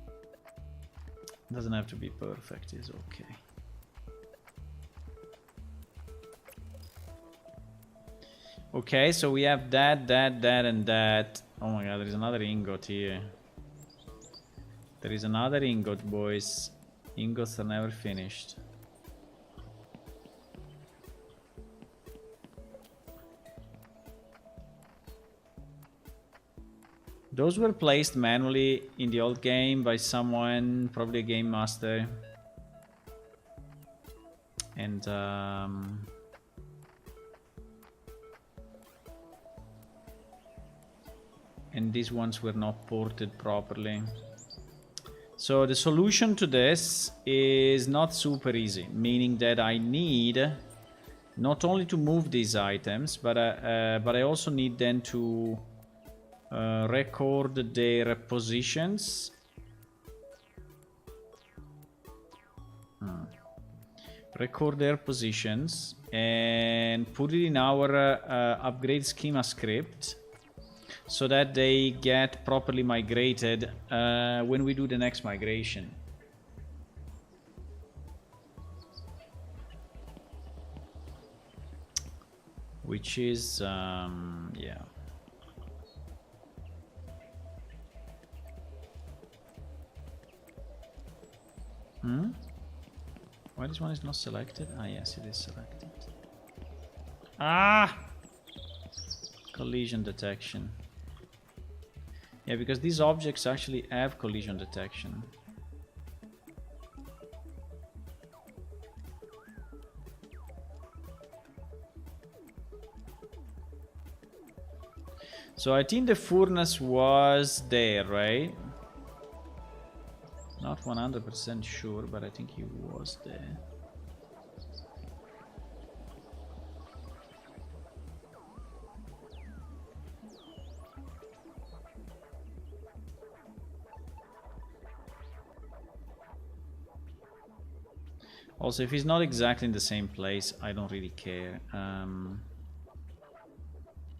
Doesn't have to be perfect, it's okay. Okay, so we have that, and that. Oh my god, there is another ingot here. There is another ingot, boys. Ingots are never finished. Those were placed manually in the old game by someone, probably a game master. And these ones were not ported properly. So the solution to this is not super easy, meaning that I need not only to move these items, but I also need then to record their positions. Record their positions and put it in our upgrade schema script so that they get properly migrated when we do the next migration. Which is, yeah. Why this one is not selected? Ah, yes, it is selected. Ah! Collision detection. Yeah, because these objects actually have collision detection. So I think the furnace was there, right? Not 100% sure, but I think he was there. Also, if he's not exactly in the same place, I don't really care.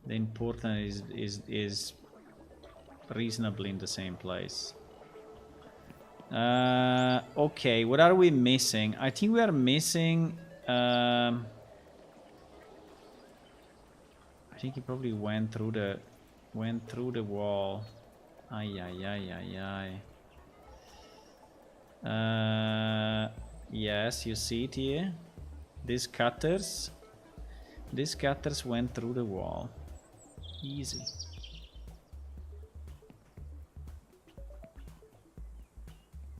The important is reasonably in the same place. Okay, what are we missing? I think we are missing. I think he probably went through the wall. Ay ay ay ay ay. Yes, you see it here. These cutters went through the wall. Easy.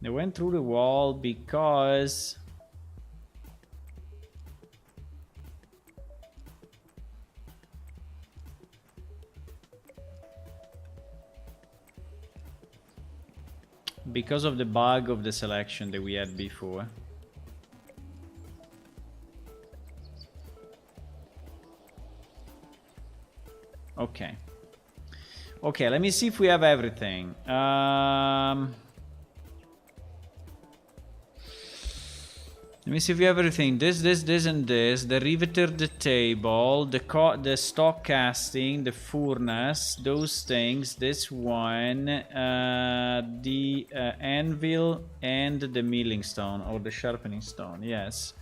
They went through the wall because of the bug of the selection that we had before. Okay. Okay, let me see if we have everything. Let me see if we have everything. This, and this. The riveter, the table, the stock casting, the furnace, those things. This one, the anvil, and the milling stone or the sharpening stone. Yes,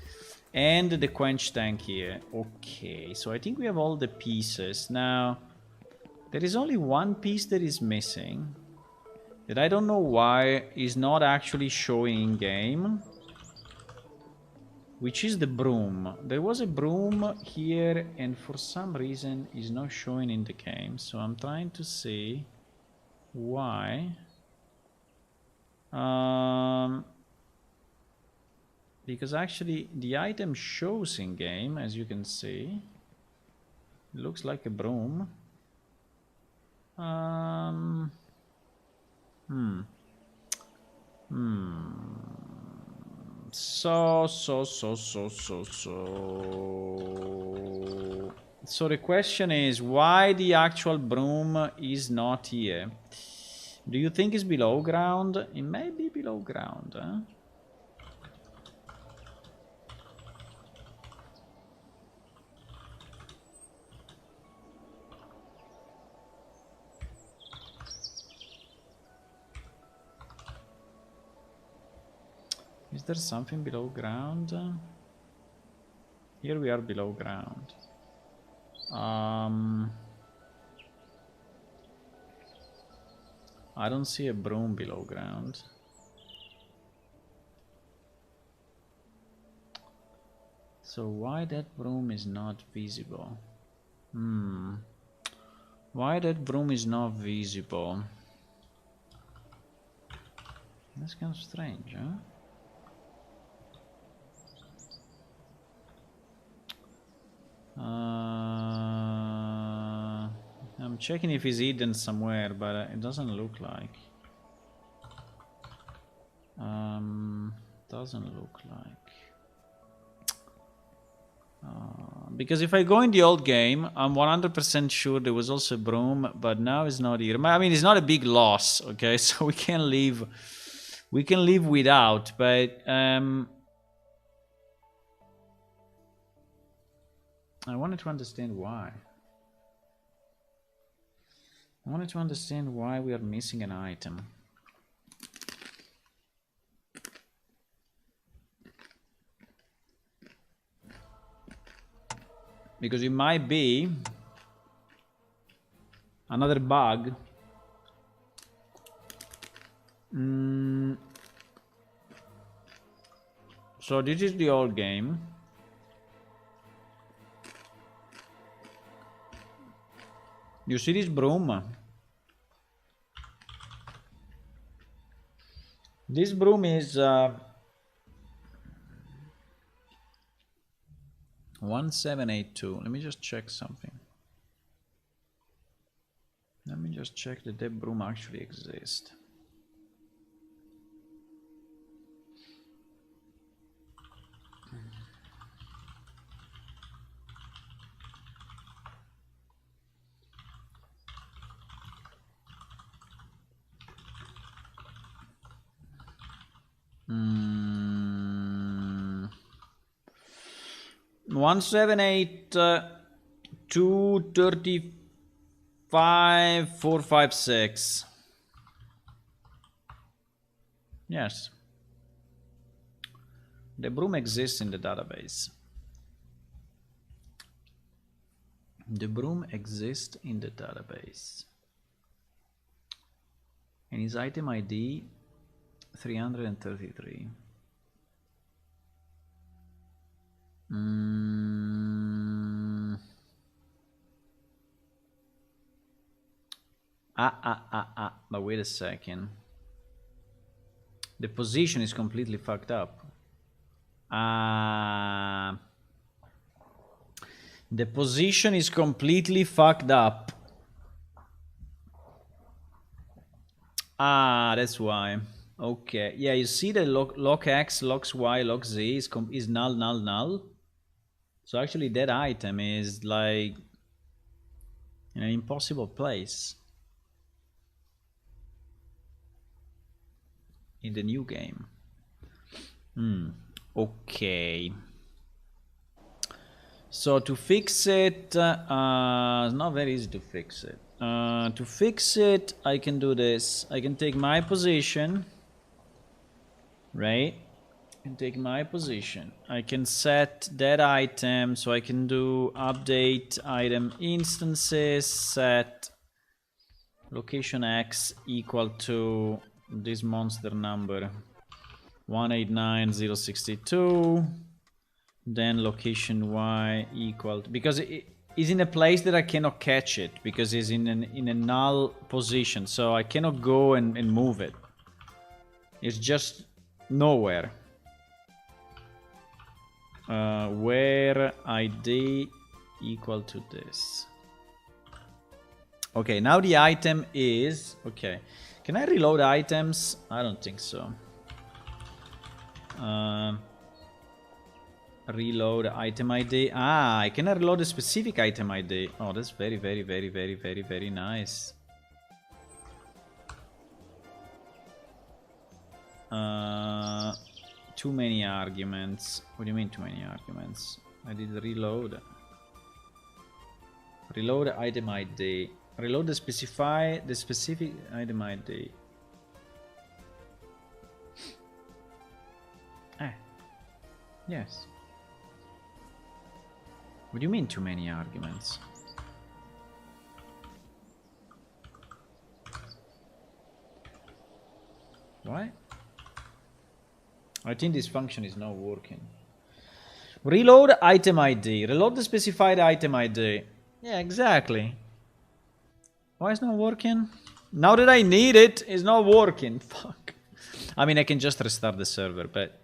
and the quench tank here. Okay, so I think we have all the pieces now. There is only one piece that is missing. That I don't know why is not actually showing in game. Which is the broom. There was a broom here and for some reason is not showing in the game. So I'm trying to see why. because actually the item shows in game, as you can see. It looks like a broom. So the question is why the actual broom is not here. Do you think it's below ground? It may be below ground, huh? Is there something below ground? Here we are below ground. I don't see a broom below ground. So why that broom is not visible? Why that broom is not visible? That's kind of strange, huh? I'm checking if he's hidden somewhere, but it doesn't look like. Doesn't look like. Because if I go in the old game, I'm 100% sure there was also a broom, but now it's not here. I mean, it's not a big loss, okay? So we can live without, but I wanted to understand why. I wanted to understand why we are missing an item. Because it might be another bug. So this is the old game. You see this broom? This broom is 1782. Let me just check something. Let me just check that that broom actually exists. Hmm. 178 235 456. Yes. The broom exists in the database. The broom exists in the database. And his item ID 333. But wait a second. The position is completely fucked up. The position is completely fucked up. That's why. Okay, yeah, you see the lock X, lock Y, lock Z is null, null, null. So actually that item is like in an impossible place in the new game. Okay. So to fix it, it's not very easy to fix it. To fix it, I can do this. I can take my position, right? I can take my position. I can set that item, so I can do update item instances, set location X equal to this monster number 189062. Then location Y equal to, because it is in a place that I cannot catch it because it's in a null position, so I cannot go and move it. It's just nowhere. where ID equal to this. Okay, now the item is... Okay, can I reload items? I don't think so. Reload item ID. Ah, I cannot reload a specific item ID. Oh, that's very, very, very, very, very, very nice. Too many arguments. What do you mean too many arguments? I did reload. Reload item ID. Reload the specific item ID. Ah. Yes. What do you mean too many arguments? Why? I think this function is not working. Reload item ID. Reload the specified item ID. Yeah, exactly. Why is it not working? Now that I need it, it's not working. Fuck. I mean, I can just restart the server, but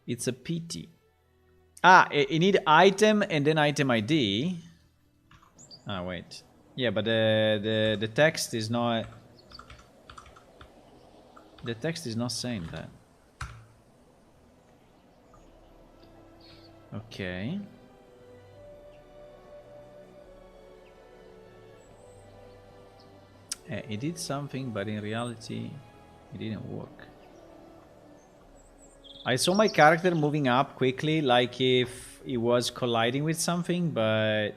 it's a pity. Ah, you need item and then item ID. Ah, wait. Yeah, but the text is not... The text is not saying that. Okay. It did something, but in reality, it didn't work. I saw my character moving up quickly, like if he was colliding with something, but...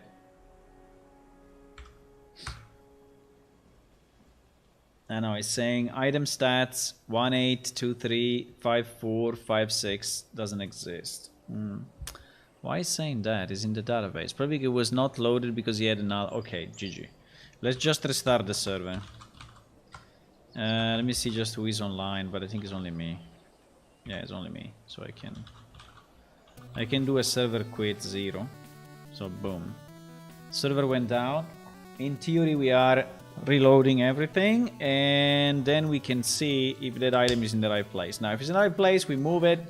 I know, it's saying item stats 18235456 doesn't exist. Why is saying that? It's in the database. Probably it was not loaded because he had another... Okay, GG. Let's just restart the server. Let me see just who is online, but I think it's only me. Yeah, it's only me, so I can do a server quit 0. So boom. Server went down. In theory we are reloading everything, and then we can see if that item is in the right place. Now if it's in the right place, we move it.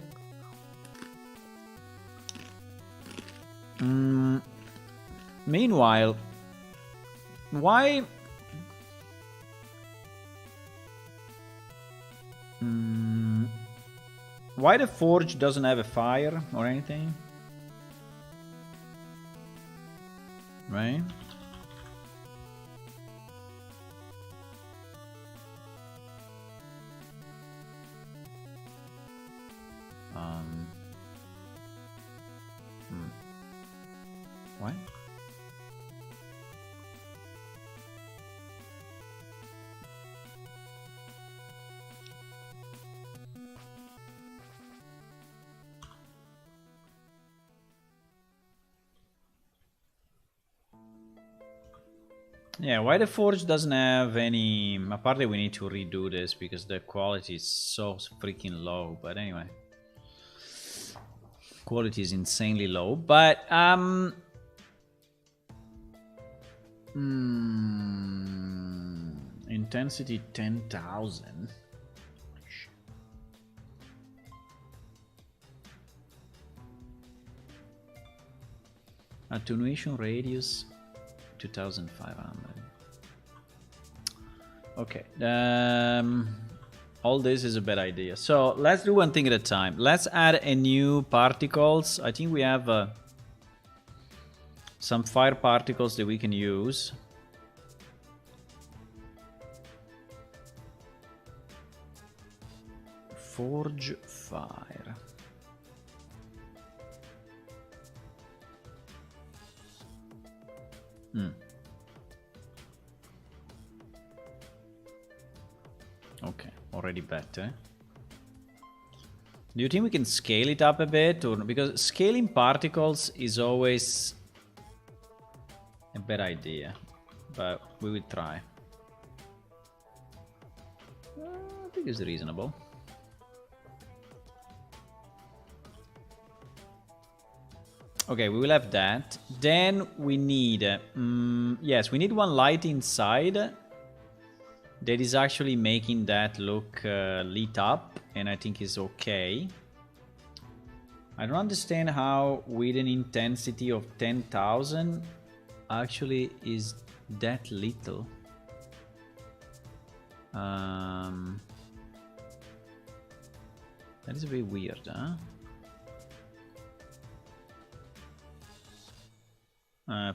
Meanwhile, why... Why the forge doesn't have a fire or anything? Right? What? Yeah, why the forge doesn't have any... Apparently we need to redo this because the quality is so freaking low, but anyway. Quality is insanely low, but intensity 10,000. Attenuation radius 2,500. Okay. All this is a bad idea. So let's do one thing at a time. Let's add a new particles. I think we have some fire particles that we can use. Forge fire. Okay, already better. Do you think we can scale it up a bit? Or because scaling particles is always a bad idea, but we will try. I think it's reasonable. Okay, we will have that. Then we need... yes, we need one light inside that is actually making that look lit up, and I think is okay. I don't understand how with an intensity of 10,000 actually is that little. That is a bit weird, huh?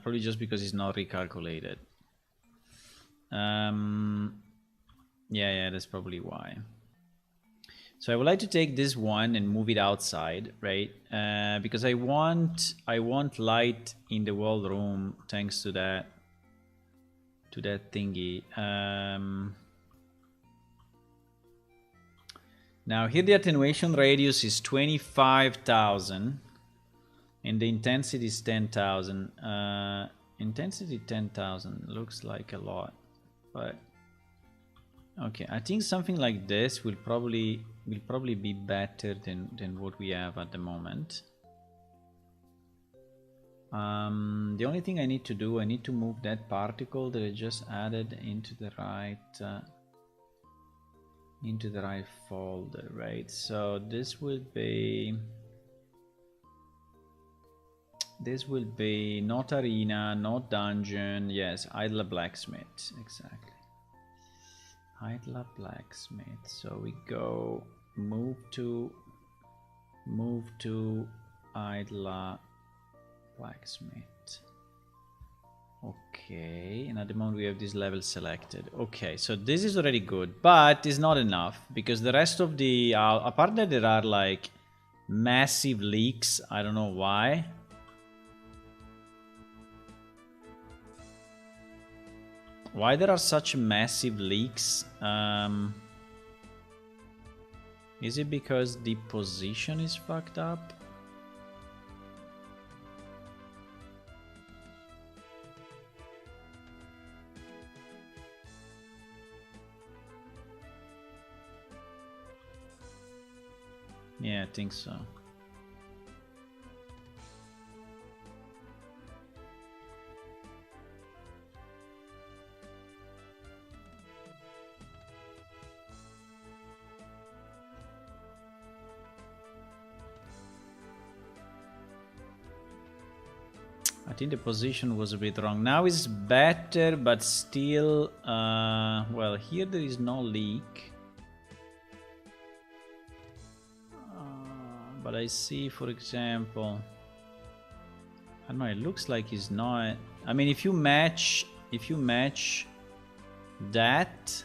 Probably just because it's not recalculated. Yeah, that's probably why. So I would like to take this one and move it outside, right? Because I want light in the wall room thanks to that thingy. Now here the attenuation radius is 25,000 and the intensity is 10,000. Intensity 10,000 looks like a lot, but okay, I think something like this will probably be better than what we have at the moment. The only thing I need to do, I need to move that particle that I just added into the right folder, right? So this will be not arena, not dungeon. Yes, idler blacksmith, exactly. Idler blacksmith. So we go move to idler blacksmith. Okay, and at the moment we have this level selected. Okay, so this is already good, but it's not enough because the rest of the apart that there are like massive leaks. I don't know why. Why there are such massive leaks? Is it because the position is fucked up? Yeah, I think so. I think the position was a bit wrong. Now it's better, but still, well, here there is no leak. But I see, for example, I don't know, it looks like it's not. I mean, if you match that,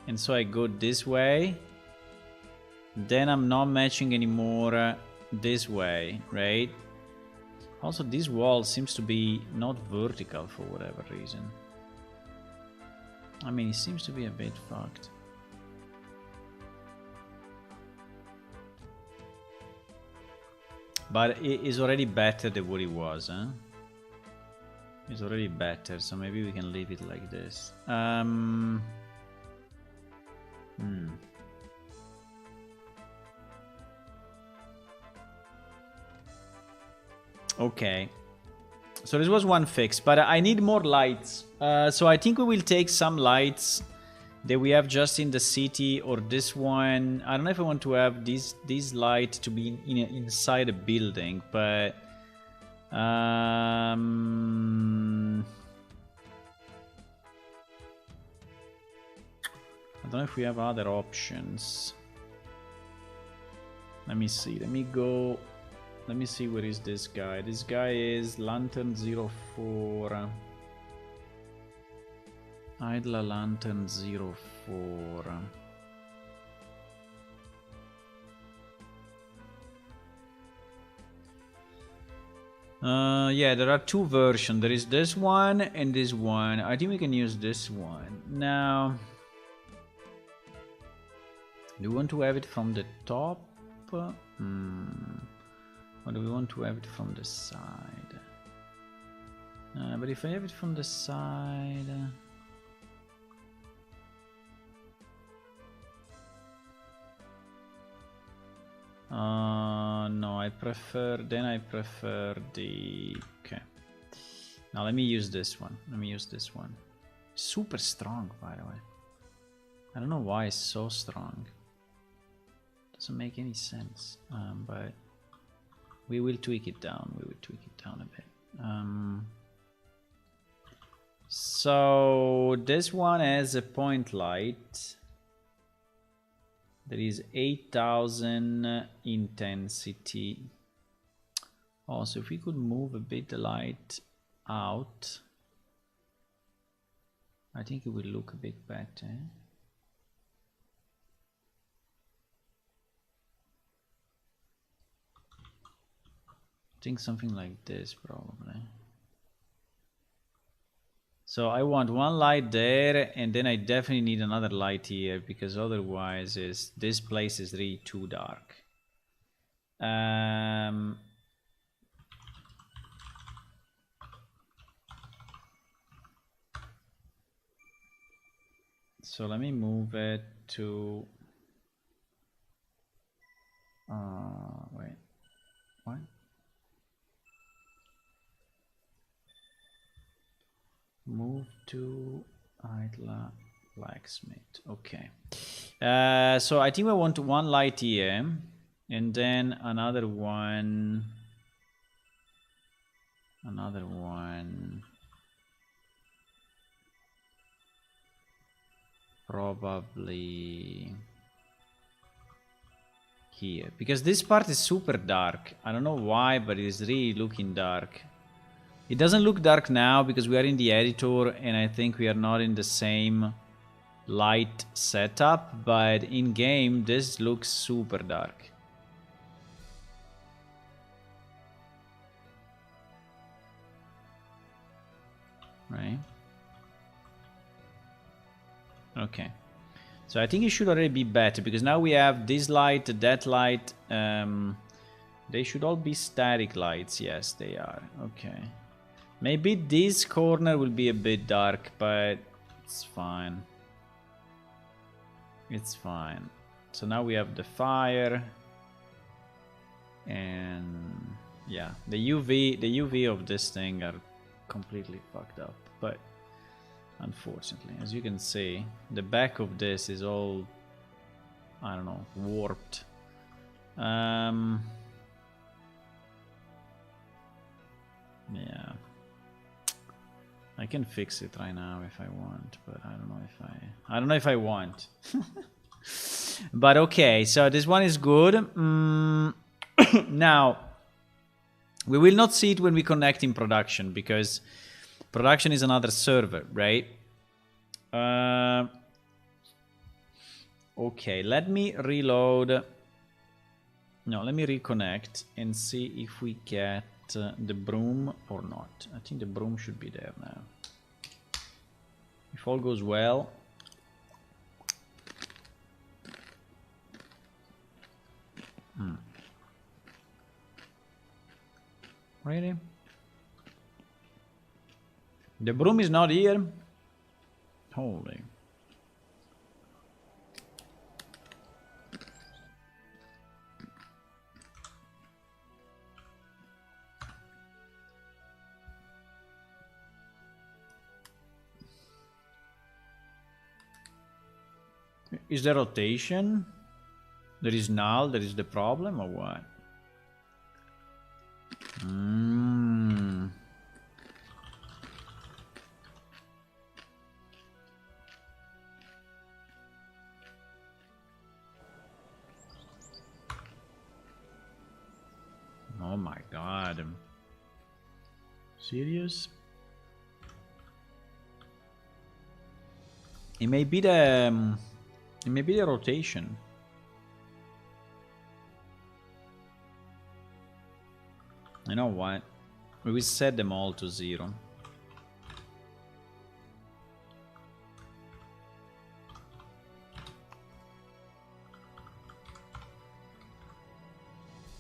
and so I go this way, then I'm not matching anymore this way, right? Also, this wall seems to be not vertical for whatever reason. I mean, it seems to be a bit fucked. But it is already better than what it was, huh? It's already better, so maybe we can leave it like this. Okay. So this was one fix, but I need more lights. So I think we will take some lights that we have just in the city, or this one. I don't know if I want to have this light to be inside a building, but I don't know if we have other options. Let me see. Let me see, where is this guy? This guy is Lantern 04. Idler Lantern 04. Yeah, there are two versions. There is this one and this one. I think we can use this one. Now, do we want to have it from the top? Or do we want to have it from the side? But if I have it from the side... no, I prefer the... Okay. Now let me use this one. Super strong, by the way. I don't know why it's so strong. Doesn't make any sense, but... We will tweak it down. We will tweak it down a bit. So this one has a point light. There is 8,000 intensity. Also, if we could move a bit the light out, I think it will look a bit better. I think something like this probably. So I want one light there, and then I definitely need another light here, because otherwise this place is really too dark. So let me move it to wait, what? Move to Idla Blacksmith. Okay. So I think we want one light here, and then another one. Probably here, because this part is super dark. I don't know why, but it is really looking dark. It doesn't look dark now because we are in the editor, and I think we are not in the same light setup, but in game this looks super dark. Right? Okay. So I think it should already be better, because now we have this light, that light. They should all be static lights. Yes, they are. Okay. Maybe this corner will be a bit dark, but it's fine. It's fine. So now we have the fire. And yeah, the UV of this thing are completely fucked up. But unfortunately, as you can see, the back of this is all, I don't know, warped. Yeah. I can fix it right now if I want, but I don't know if I want. But okay, so this one is good. Now, we will not see it when we connect in production, because production is another server, right? Okay, let me reload. No, let me reconnect and see if we get the broom or not. I think the broom should be there now. If all goes well. Really? The broom is not here? Holy. Is there rotation? There is null, there is the problem, or what? Oh my god. Serious? It may be the rotation. You know what? We will set them all to 0.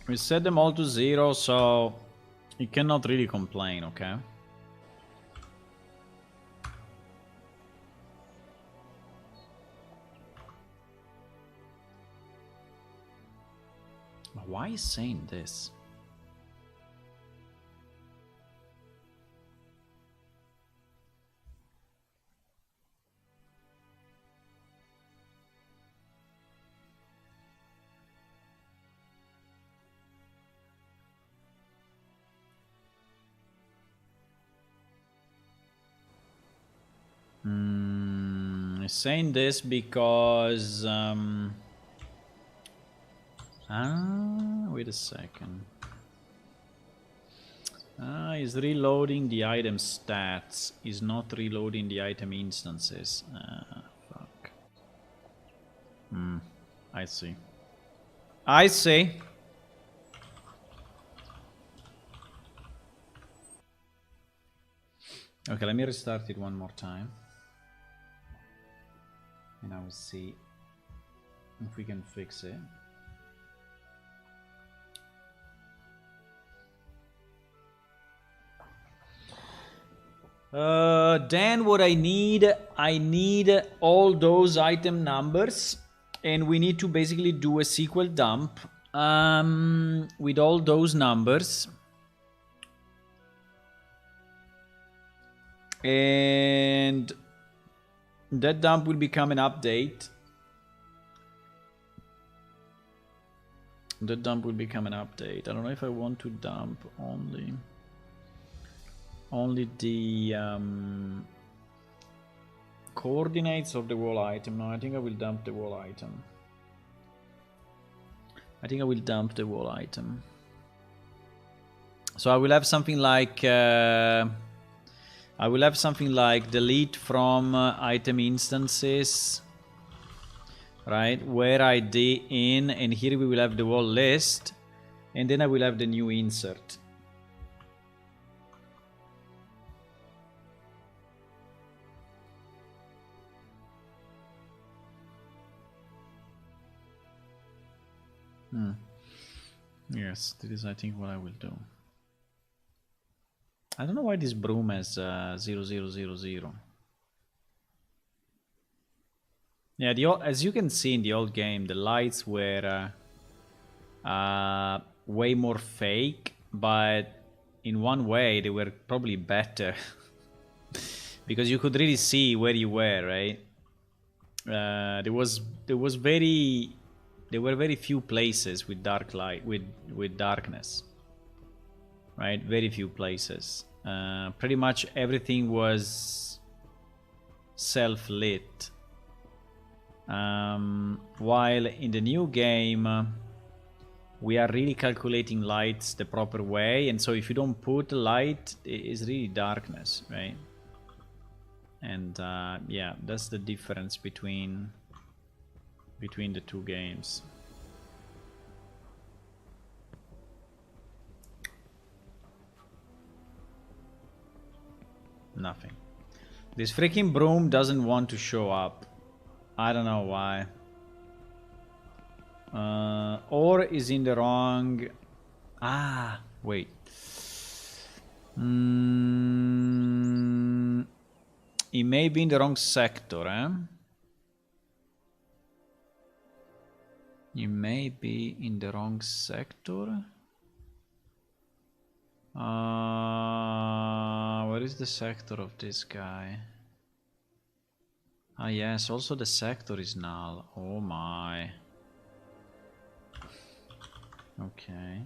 We set them all to 0, so you cannot really complain, okay? Why is saying this? I'm saying this because wait a second. Is reloading the item stats. Is not reloading the item instances. Fuck. I see. I see. Okay, let me restart it one more time. And I will see if we can fix it. Then what I need all those item numbers, and we need to basically do a SQL dump with all those numbers. And that dump will become an update. That dump will become an update. I don't know if I want to dump only the coordinates of the wall item. No, I think I will dump the wall item. I think I will dump the wall item. So I will have something like delete from item instances, right? Where ID in, and here we will have the wall list, and then I will have the new insert. Yes, this is I think what I will do. I don't know why this broom has 0000. Yeah, as you can see in the old game, the lights were way more fake, but in one way they were probably better because you could really see where you were, right? There were very few places with dark light with darkness, right? Very few places. Pretty much everything was self-lit. While in the new game, we are really calculating lights the proper way, and so if you don't put light, it's really darkness, right? And yeah, that's the difference between the two games. Nothing. This freaking broom doesn't want to show up. I don't know why. Or is in the wrong... Ah, wait. It may be in the wrong sector, eh? You may be in the wrong sector. Where is the sector of this guy? Ah yes, also the sector is null. Oh my. Okay.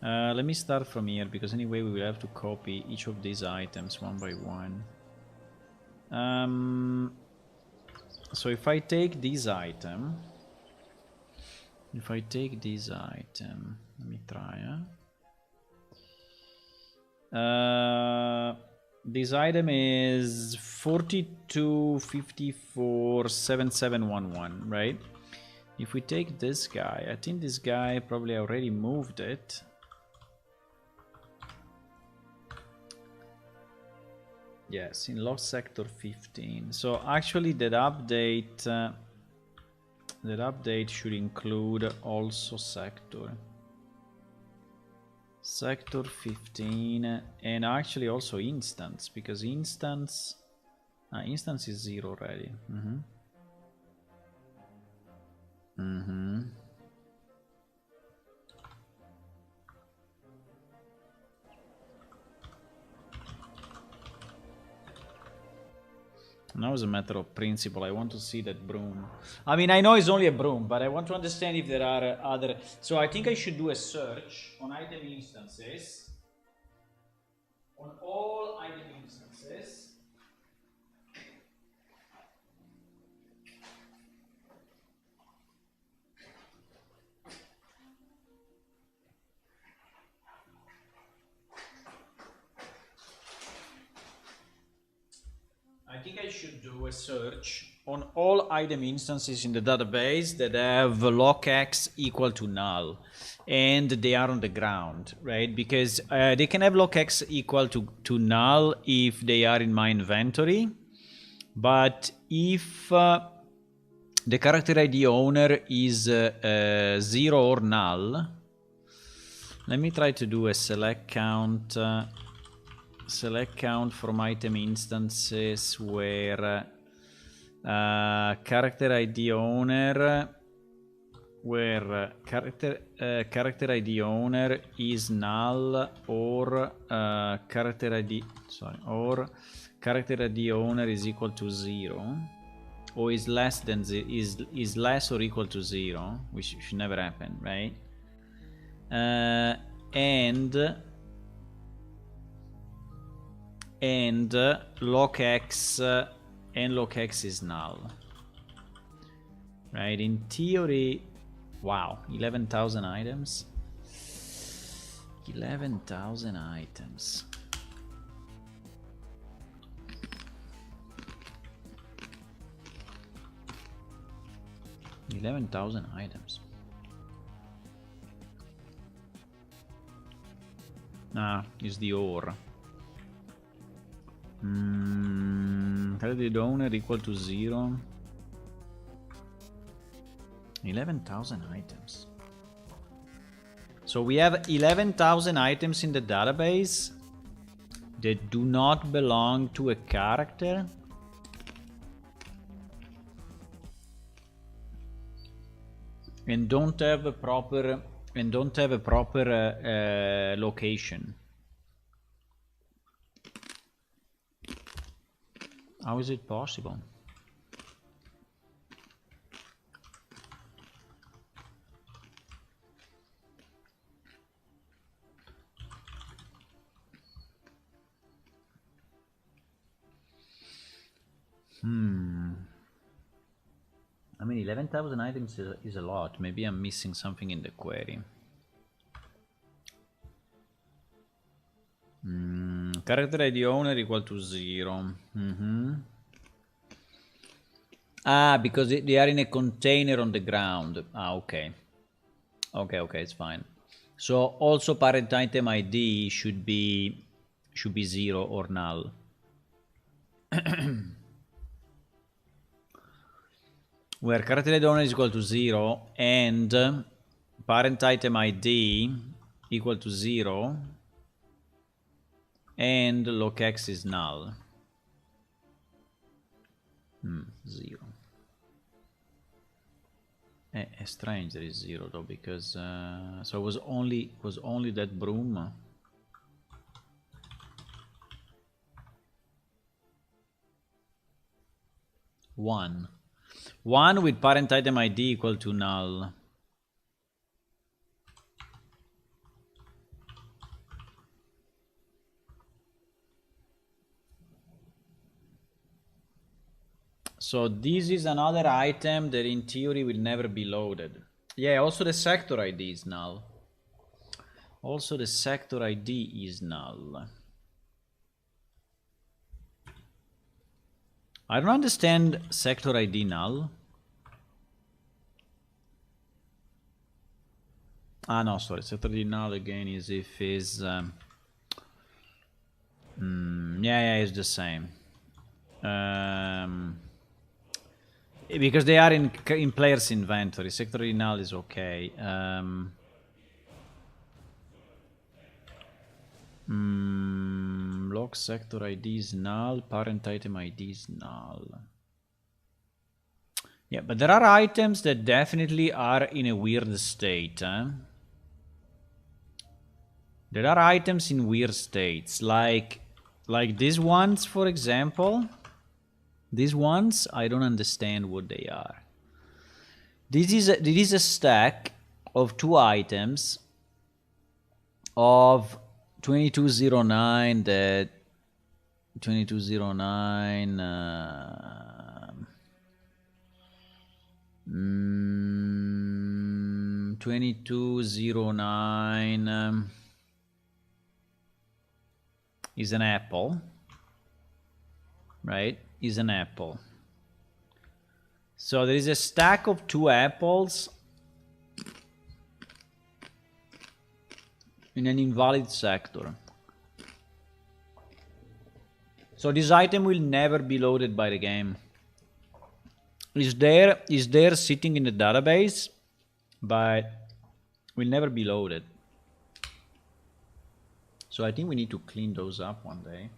Let me start from here, because anyway we will have to copy each of these items one by one. So if I take this item... let me try, this item is 42547711, right? If we take this guy, I think this guy probably already moved it. Yes, in lost sector 15. So actually that update should include also sector 15, and actually also instance, because instance is 0 already. Now it's a matter of principle. I want to see that broom. I mean, I know it's only a broom, but I want to understand if there are other... So I think I should do a search on item instances. On all item instances. I should do a search on all item instances in the database that have locX equal to null and they are on the ground, right? Because they can have locX equal to null if they are in my inventory, but if the character ID owner is 0 or null, let me try to do a select count from item instances where character ID owner character ID owner is null or character ID owner is equal to 0 or is less than is less or equal to 0, which should never happen, right? And locX and locX is null, right? In theory, wow, 11,000 items. 11,000 items. Ah, is the ore. Credit owner equal to 0. 11,000 items. So we have 11,000 items in the database that do not belong to a character. And don't have a proper location. How is it possible? I mean, 11,000 items is a lot. Maybe I'm missing something in the query. Character ID owner equal to 0. Ah, because they are in a container on the ground. Ah, okay. Okay, it's fine. So also parent item ID should be 0 or null. Where character ID owner is equal to 0 and parent item ID equal to 0 and locX is null. 0. It's strange there is 0 though, because so it was only that broom. One with parent item ID equal to null. So this is another item that in theory will never be loaded. Yeah, also the sector ID is null. I don't understand sector ID null. Ah, no, sorry. Sector ID null again is if is... yeah, it's the same. Because they are in player's inventory. Sector ID null is okay. Log sector ID is null. Parent item ID is null. Yeah, but there are items that definitely are in a weird state. There are items in weird states, like these ones, for example. These ones, I don't understand what they are. This is a stack of 2 items of 2209 that 2209 2209 is an apple, right? is an apple. So there is a stack of 2 apples in an invalid sector. So this item will never be loaded by the game. Is there sitting in the database, but will never be loaded. So I think we need to clean those up one day.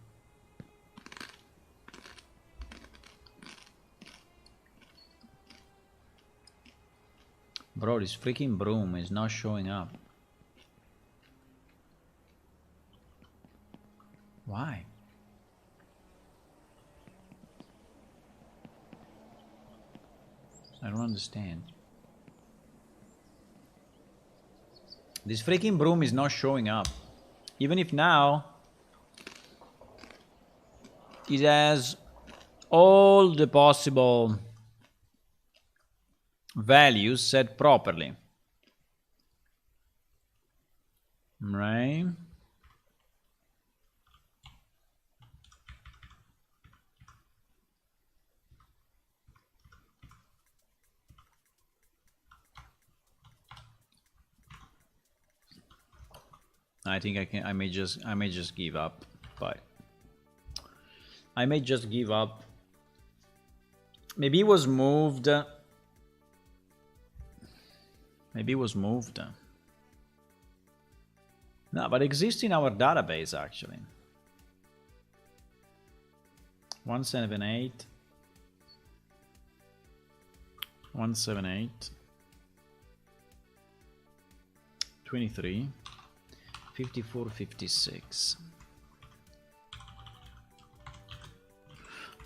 Bro, this freaking broom is not showing up. Why? I don't understand. This freaking broom is not showing up. Even if now it has all the possible values set properly. Right? I think I may just give up, but I may just give up. Maybe it was moved. Maybe it was moved. No, but it exists in our database actually. 178 178 23 54 56.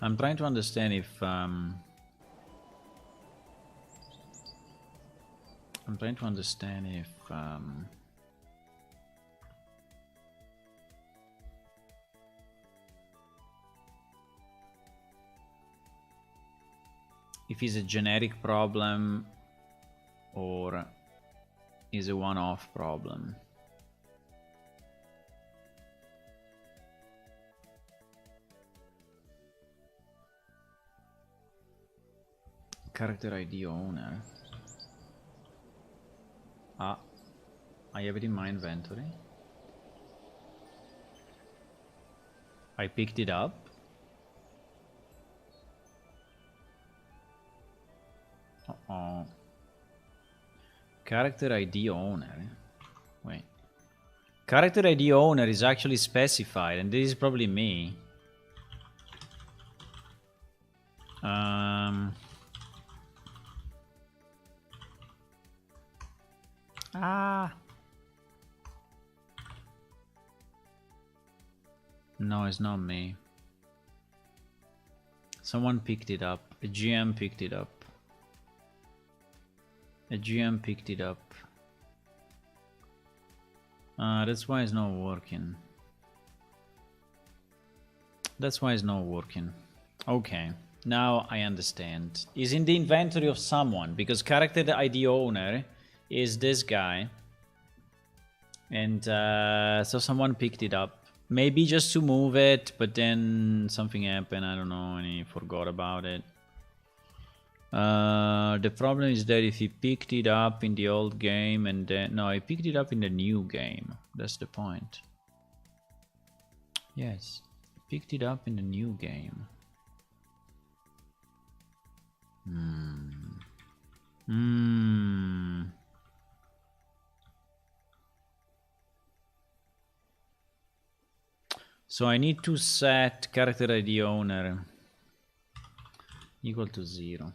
I'm trying to understand if if it's a generic problem or is a one-off problem. Character ID owner. Ah, I have it in my inventory. I picked it up. Uh-oh. Character ID owner. Wait. Character ID owner is actually specified, and this is probably me. No, it's not me. Someone picked it up. A GM picked it up. A GM picked it up. That's why it's not working. That's why it's not working. Okay, now I understand. It's in the inventory of someone, because character ID owner is this guy. And so someone picked it up. Maybe just to move it, but then something happened, I don't know, and he forgot about it. The problem is that if he picked it up in the old game and then... No, he picked it up in the new game. That's the point. Yes, he picked it up in the new game. So I need to set character ID owner equal to 0.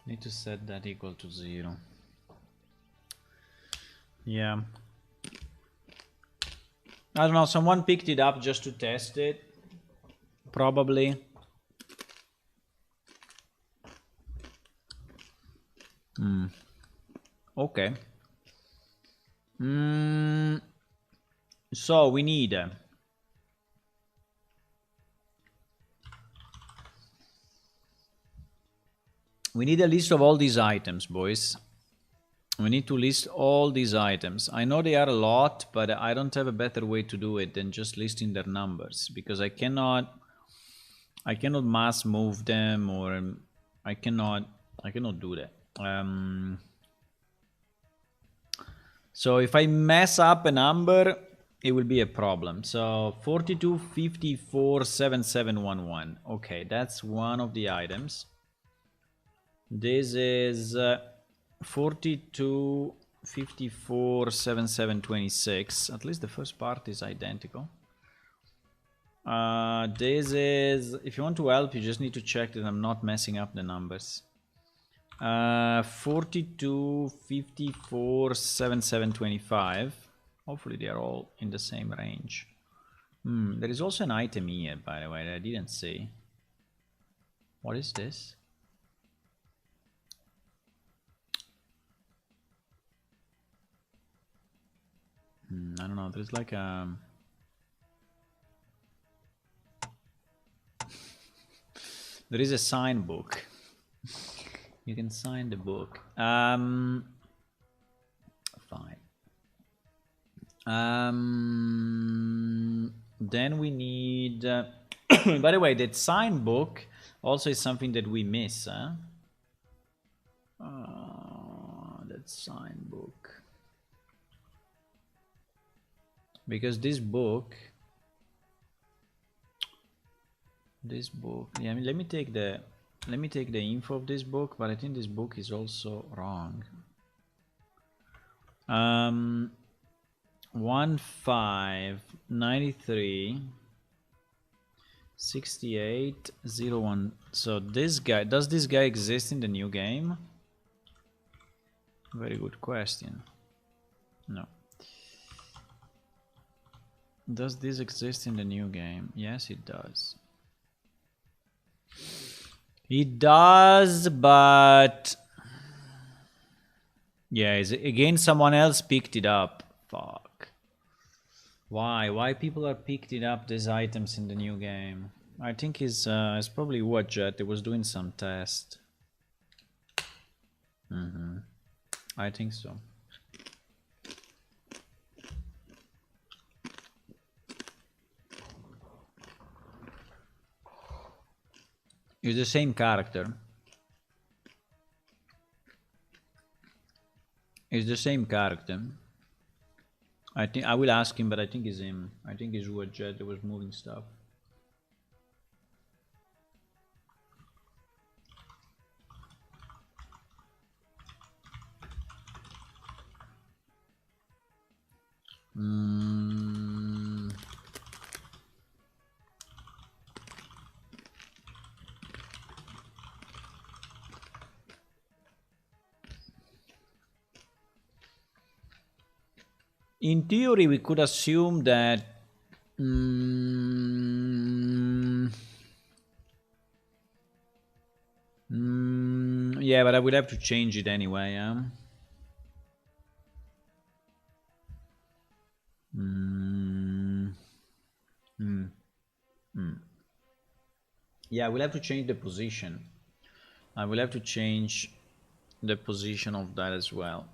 Need to set that equal to 0. Yeah. I don't know, someone picked it up just to test it. Probably. Okay. So we need We need a list of all these items, boys. We need to list all these items. I know they are a lot, but I don't have a better way to do it than just listing their numbers, because I cannot mass move them, or I cannot do that. So if I mess up a number, it will be a problem. So 42, 54, 7711. Okay, that's one of the items. This is 42, 54, 7726. At least the first part is identical. This is, if you want to help, you just need to check that I'm not messing up the numbers. 42, 54, 7725. Hopefully they are all in the same range. There is also an item here, by the way, that I didn't see. What is this? I don't know, there's like a... There is a sign book. You can sign the book. Fine. Then we need... by the way, that sign book also is something that we miss, huh? That sign book. Because this book... yeah, I mean, let me take the info of this book, but I think this book is also wrong. 1593 6801. So this guy, does this guy exist in the new game? Very good question. No. Does this exist in the new game? Yes, it does. It does, but yeah, again someone else picked it up. Fuck. Why people are picked it up, these items in the new game? I think it's probably Wadjet. It was doing some test. I think so. It's the same character. It's the same character. I think I will ask him, but I think it's him. I think it's Wadjet that was moving stuff. In theory, we could assume that yeah, but I would have to change it anyway, yeah? Yeah, I will have to change the position. I will have to change the position of that as well.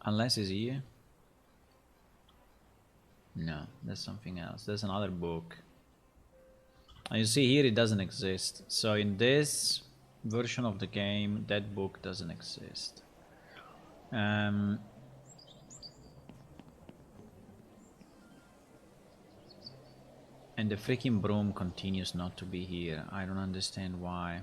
Unless it's here. No, that's something else. There's another book. And you see here it doesn't exist. So in this version of the game, that book doesn't exist. And the freaking broom continues not to be here. I don't understand why.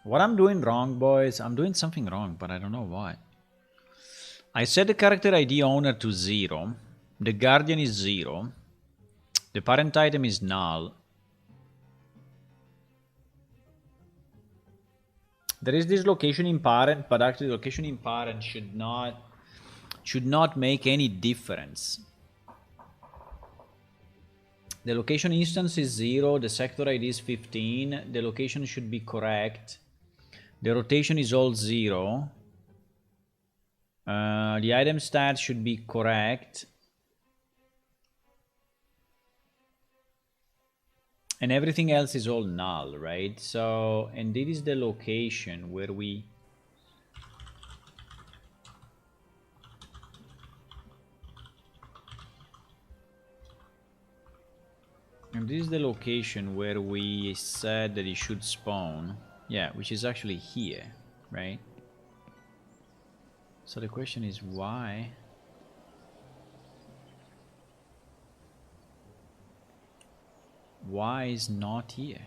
What I'm doing wrong, boys? I'm doing something wrong, but I don't know why. I set the character ID owner to 0. The guardian is 0. The parent item is null. There is this location in parent, but actually location in parent should not make any difference. The location instance is 0, the sector ID is 15, the location should be correct. The rotation is all 0. The item stat should be correct. And everything else is all null, right? So, and this is the location where we... And this is the location where we said that it should spawn. Yeah, which is actually here, right? So the question is why? Why is not here?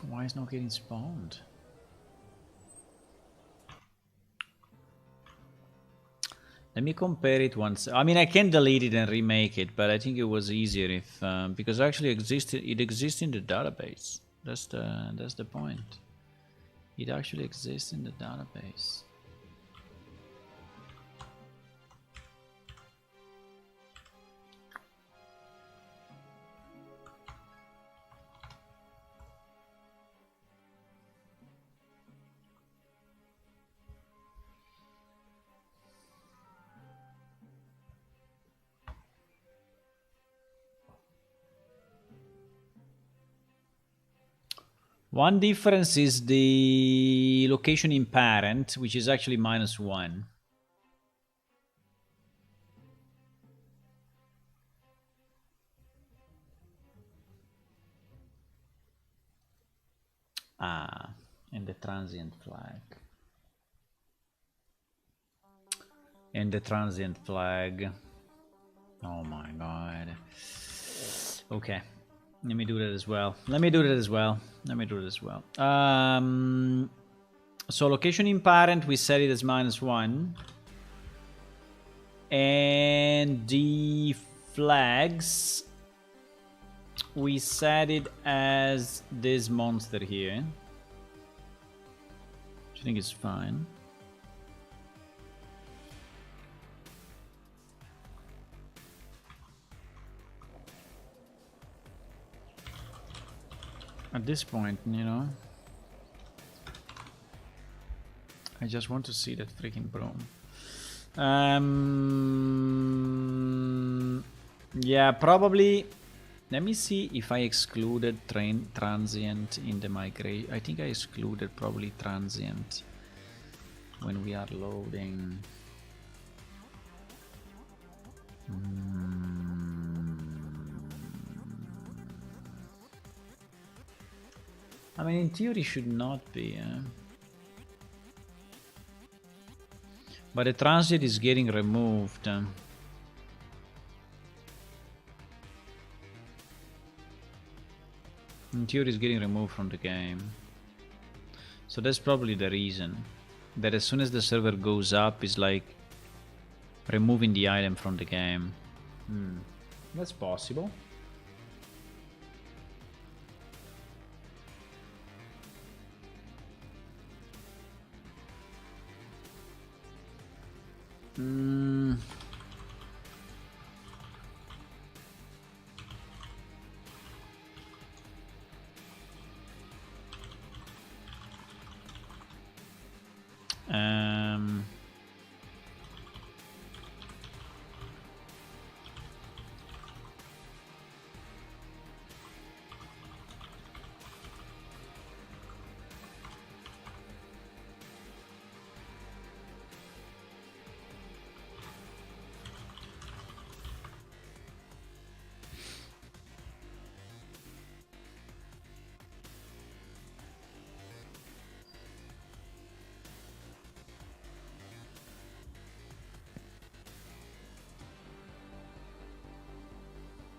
Why is not getting spawned? Let me compare it once. I mean, I can delete it and remake it, but I think it was easier if because actually it exists in the database. That's the point. It actually exists in the database. One difference is the location in parent, which is actually -1. Ah, and the transient flag. And the transient flag. Oh my god. Okay. Let me do that as well. So location in parent, we set it as -1. And the flags, we set it as this monster here. Which I think is fine. At this point, you know, I just want to see that freaking broom. Yeah, probably. Let me see if I excluded transient in the migration. I think I excluded probably transient when we are loading. I mean, in theory, should not be. But the transit is getting removed. In theory, it's getting removed from the game. So that's probably the reason. That as soon as the server goes up, it's like removing the item from the game. That's possible.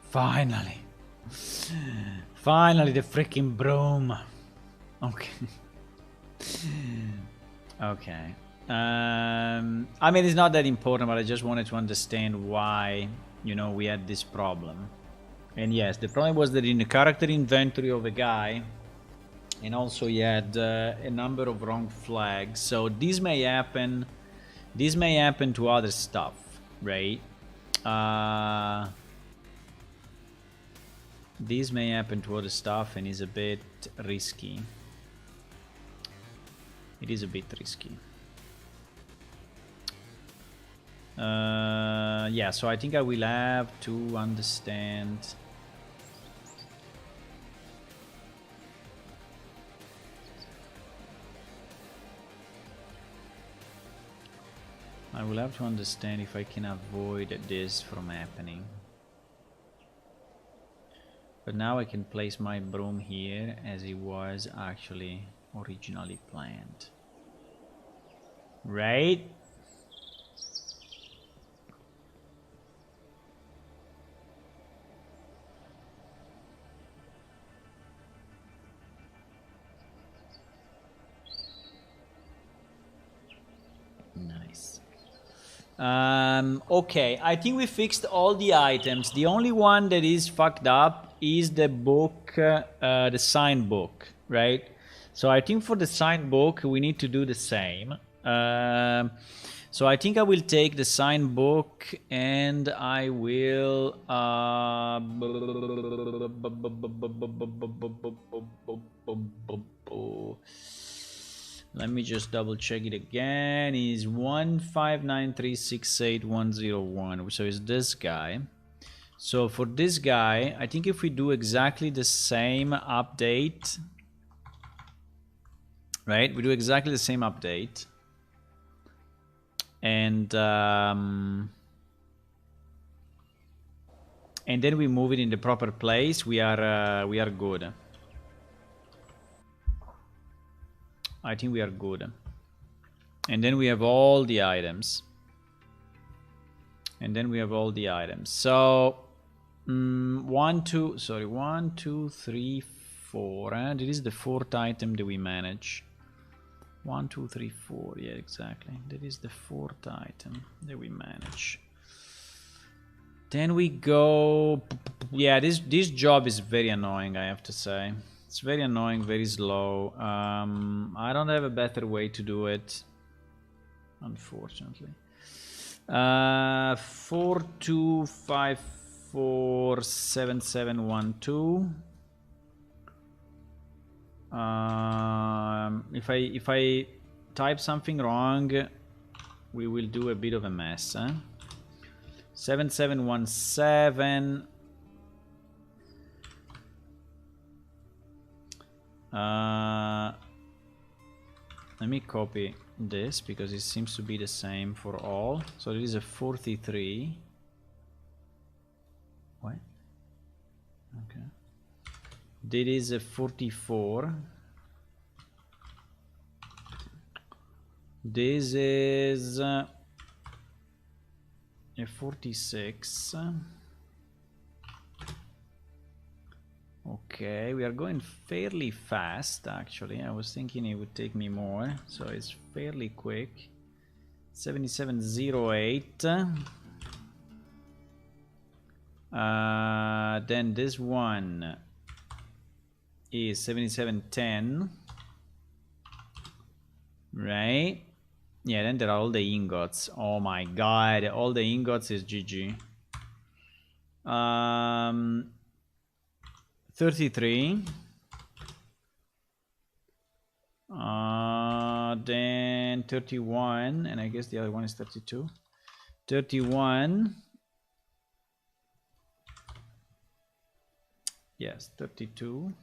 Finally. Finally, the freaking broom. Okay. Okay. I mean, it's not that important, but I just wanted to understand why, you know, we had this problem. And yes, the problem was that in the character inventory of a guy, and also he had a number of wrong flags. So this may happen to other stuff. right? This may happen to other stuff and is a bit risky. It is a bit risky. Yeah, so I think I will have to understand. I will have to understand if I can avoid this from happening. But now I can place my broom here as it was actually originally planned. Right? Nice. Okay, I think we fixed all the items. The only one that is fucked up is the book, the sign book, right? So I think for the sign book, we need to do the same. So I think I will take the sign book and I will... let me just double check it again. Is 159368101. So it's this guy. So for this guy, I think if we do exactly the same update, right? We do exactly the same update, and then we move it in the proper place. We are good. I think we are good. And then we have all the items. So 1, 2, 3, 4. This is the fourth item that we manage. 1, 2, 3, 4. Yeah, exactly. That is the fourth item that we manage. Then we go. Yeah, this job is very annoying, I have to say. It's very annoying, very slow. I don't have a better way to do it, unfortunately. 42547712. If I type something wrong, we will do a bit of a mess. 7717. Let me copy this because it seems to be the same for all. So it is a 43. What? Okay. This is a 44. This is a 46. Okay, we are going fairly fast actually. I was thinking it would take me more, so it's fairly quick. 7708. Then this one is 7710. Right? Yeah, then there are all the ingots. Oh my god, all the ingots is GG. 33. Then 31, and I guess the other one is 32. 31. Yes, 32.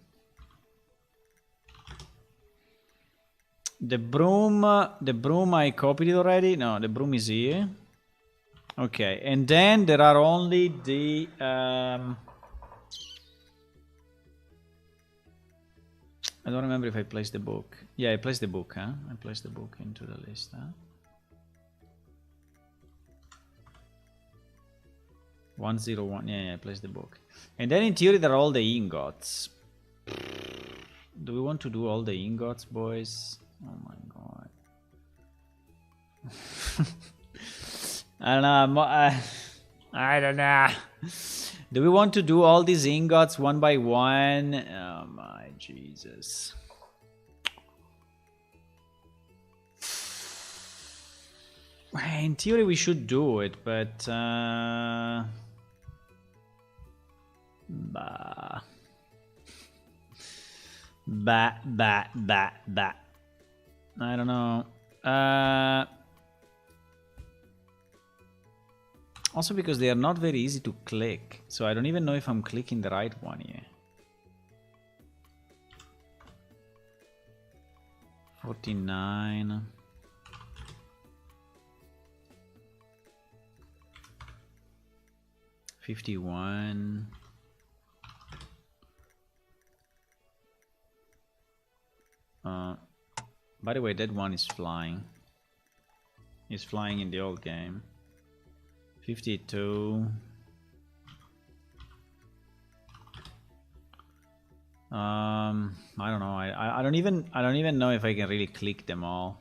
The broom I copied it already. No, the broom is here. Okay, and then there are only the I don't remember if I placed the book. Yeah, I placed the book, huh? I placed the book into the list, huh? 101. Yeah, I placed the book. And then in theory there are all the ingots. Do we want to do all the ingots, boys? Oh my god. I don't know. I don't know. Do we want to do all these ingots one by one? Oh my Jesus. In theory, we should do it, but bah. I don't know. Also because they are not very easy to click, so I don't even know if I'm clicking the right one here. 49. $51. By the way, that one is flying. It's flying in the old game. 52. I don't know. I don't even know if I can really click them all.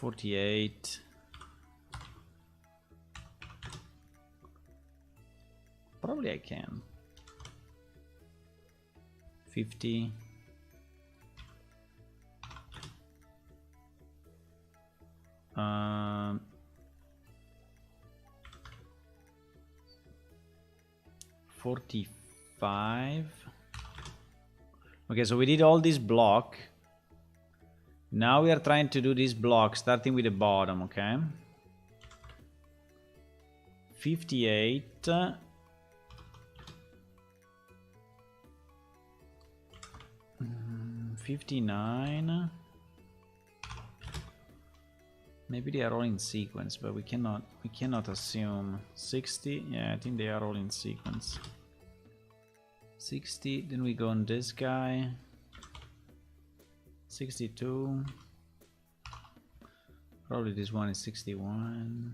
$48. Probably I can. 50. Um, 45. Okay, so we did all this block. Now we are trying to do this block, starting with the bottom, okay? 58. 59. Maybe they are all in sequence, but we cannot assume. 60. Yeah, I think they are all in sequence. 60. Then we go on this guy. 62. Probably this one is 61.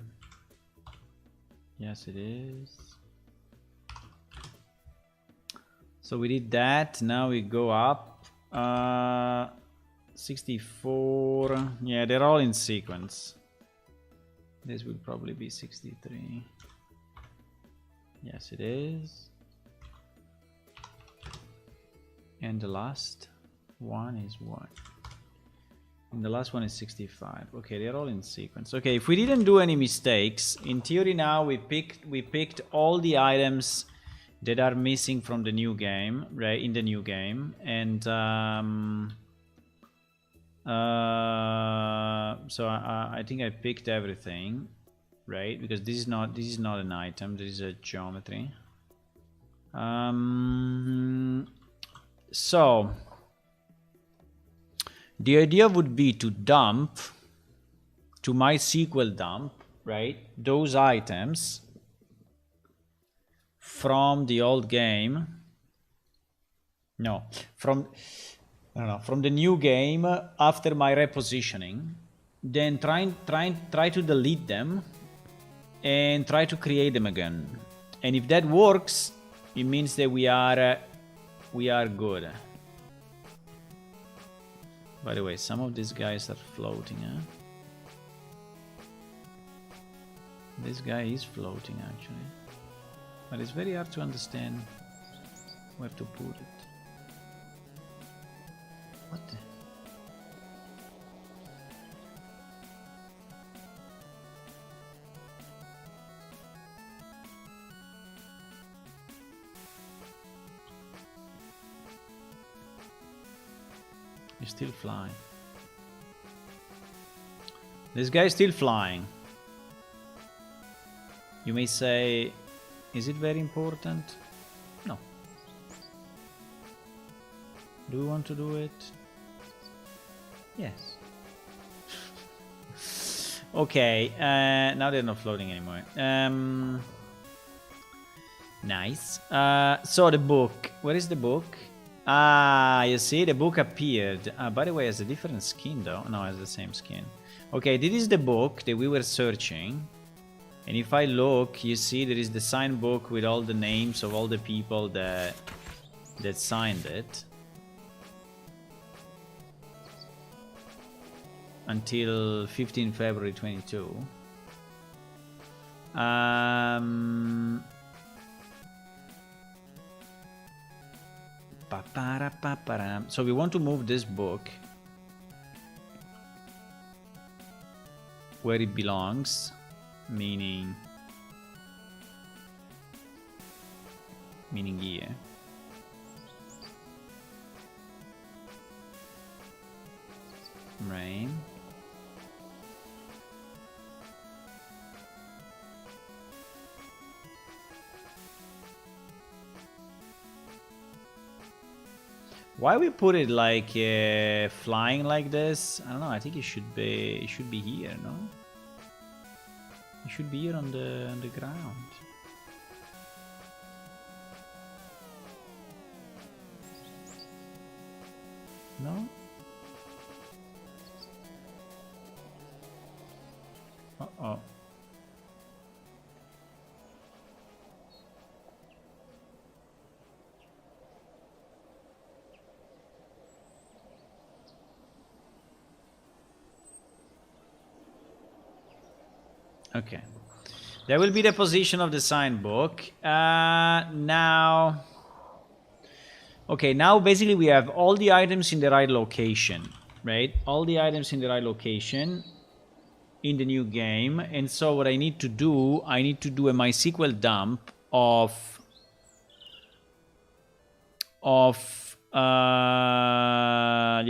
Yes, it is. So we did that. Now we go up. 64. Yeah, they're all in sequence. This will probably be 63. Yes, it is. And the last one is what? And the last one is 65. Okay, they're all in sequence. Okay, if we didn't do any mistakes, in theory now we picked all the items that are missing from the new game, right? In the new game, and so I think I picked everything, right? Because this is not an item. This is a geometry. So the idea would be to dump to MySQL dump, right? Those items from the old game. No, from the new game after my repositioning. Then try to delete them and try to create them again. And if that works, it means that we are good. By the way, some of these guys are floating, huh? This guy is floating actually. But it's very hard to understand where to put it. What the? He's still flying. This guy is still flying. You may say, is it very important? No. Do we want to do it? Yes. Okay, now they're not floating anymore. Nice. So the book. Where is the book? Ah, you see, the book appeared. By the way, it has a different skin though. No, it has the same skin. Okay, this is the book that we were searching. And if I look, you see there is the signed book with all the names of all the people that signed it. Until 15 February 22. So we want to move this book where it belongs, meaning here. Right. Why we put it like flying like this? I don't know. I think it should be here, no? It should be here on the ground. No? Uh-oh. Okay. That will be the position of the sign book. Now... Okay, now basically we have all the items in the right location, right? All the items in the right location in the new game. And so what I need to do a MySQL dump of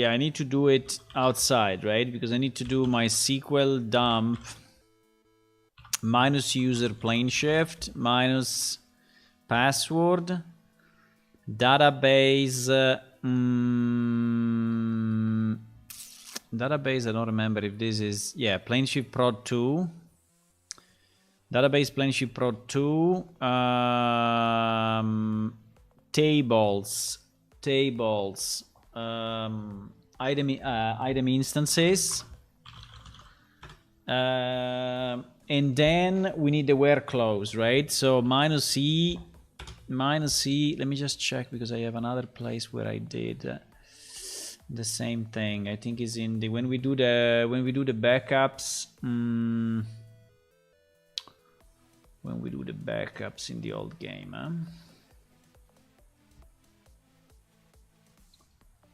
I need to do it outside, right? Because I need to do MySQL dump minus user plane shift minus password database database. I don't remember if this is plane shift prod 2 database plane shift prod 2 tables item instances and then we need the where clause, right? So minus E. Let me just check because I have another place where I did the same thing. I think is in the when we do the backups. When we do the backups in the old game.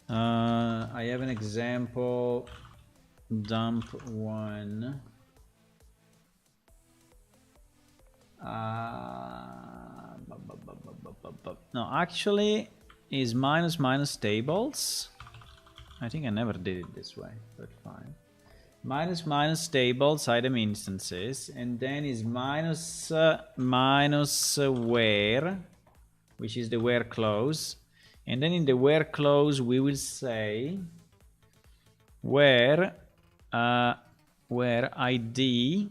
I have an example. Dump 1. No, actually is minus tables. I think I never did it this way, but fine. Minus tables item instances, and then is minus where, which is the where clause, and then in the where clause we will say where ID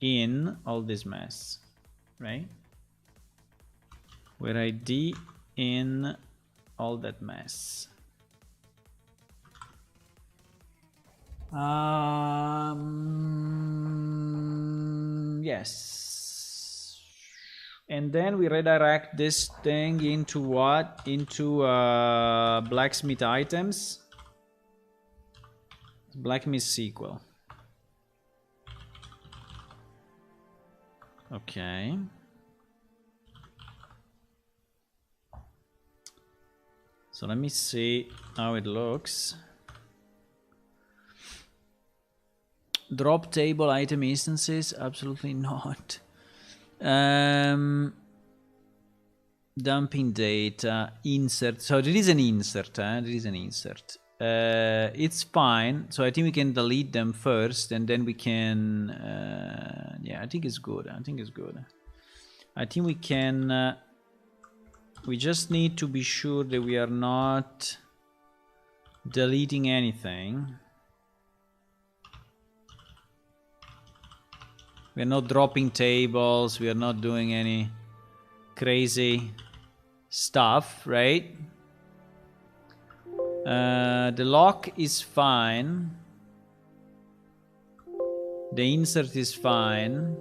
in all this mess, right? Where ID in all that mess. Yes. And then we redirect this thing into what? Into blacksmith items. Blacksmith SQL. Okay. So let me see how it looks. Drop table item instances? Absolutely not. Dumping data, insert. So there is an insert. There is an insert. It's fine. So I think we can delete them first, and then we can. I think it's good. I think we can. We just need to be sure that we are not deleting anything. We are not dropping tables. We are not doing any crazy stuff, right? The lock is fine. The insert is fine.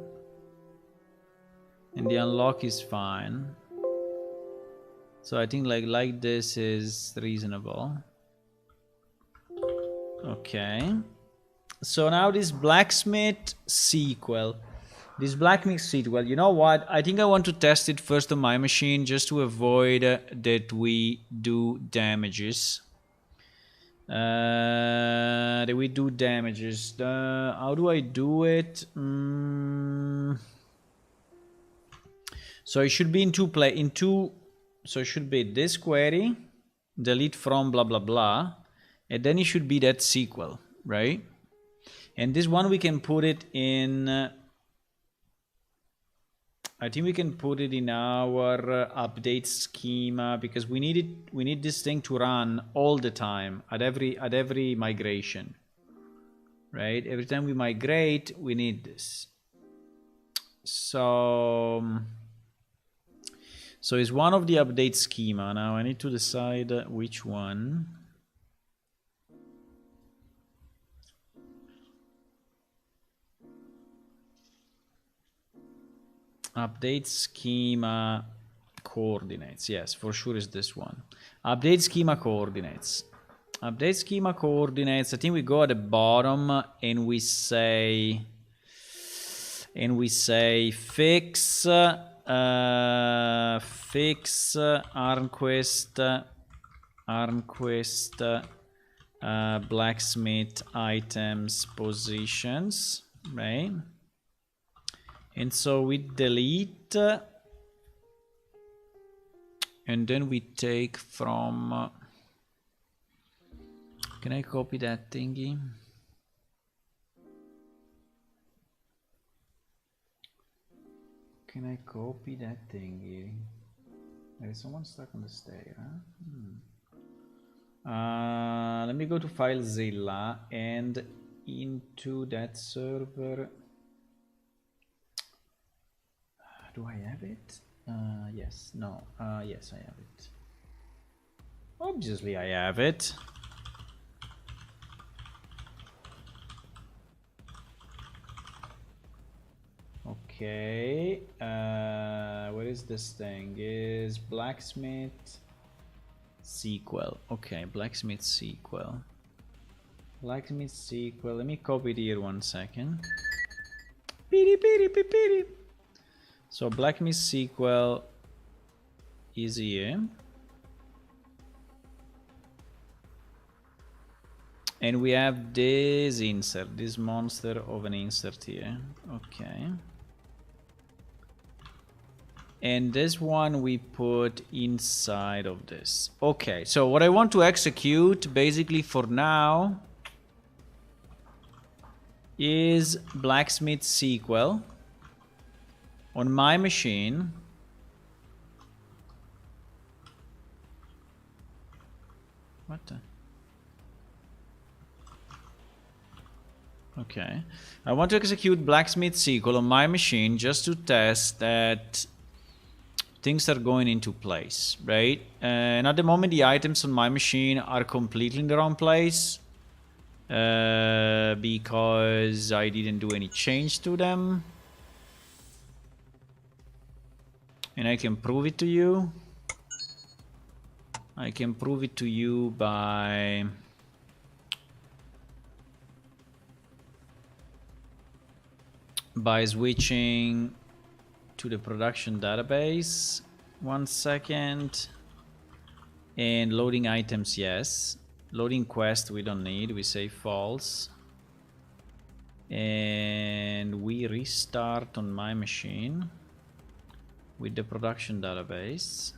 And the unlock is fine. So I think like this is reasonable. Okay. So now this blacksmith SQL. This black mix seed, well, you know what? I think I want to test it first on my machine just to avoid that we do damages. That we do damages. How do I do it? So it should be in two. So it should be this query, delete from blah blah blah, and then it should be that SQL, right? And this one we can put it in. I think we can put it in our update schema because we need it. We need this thing to run all the time at every migration, right? Every time we migrate, we need this. So it's one of the update schema. Now I need to decide which one. Update schema coordinates. Yes, for sure is this one. Update schema coordinates. Update schema coordinates. I think we go at the bottom and we say fix Armquest blacksmith items positions, right? And so we delete and then we take from can I copy that thingy? Can I copy that thingy? There is someone stuck on the stair, huh? Let me go to FileZilla and into that server. Do I have it? Yes. No. Yes, I have it. Obviously, I have it. Okay. What is this thing? Is blacksmith SQL. Okay, blacksmith SQL. Blacksmith SQL. Let me copy it here 1 second. So blacksmith SQL is here. And we have this insert, this monster of an insert here. Okay. And this one we put inside of this. Okay, so what I want to execute basically for now is blacksmith SQL on my machine. What the? Okay. I want to execute blacksmith SQL on my machine just to test that things are going into place, right? And at the moment, the items on my machine are completely in the wrong place because I didn't do any change to them. And I can prove it to you. I can prove it to you by switching to the production database. 1 second. And loading items, yes. Loading quest we don't need, we say false. And we restart on my machine with the production database.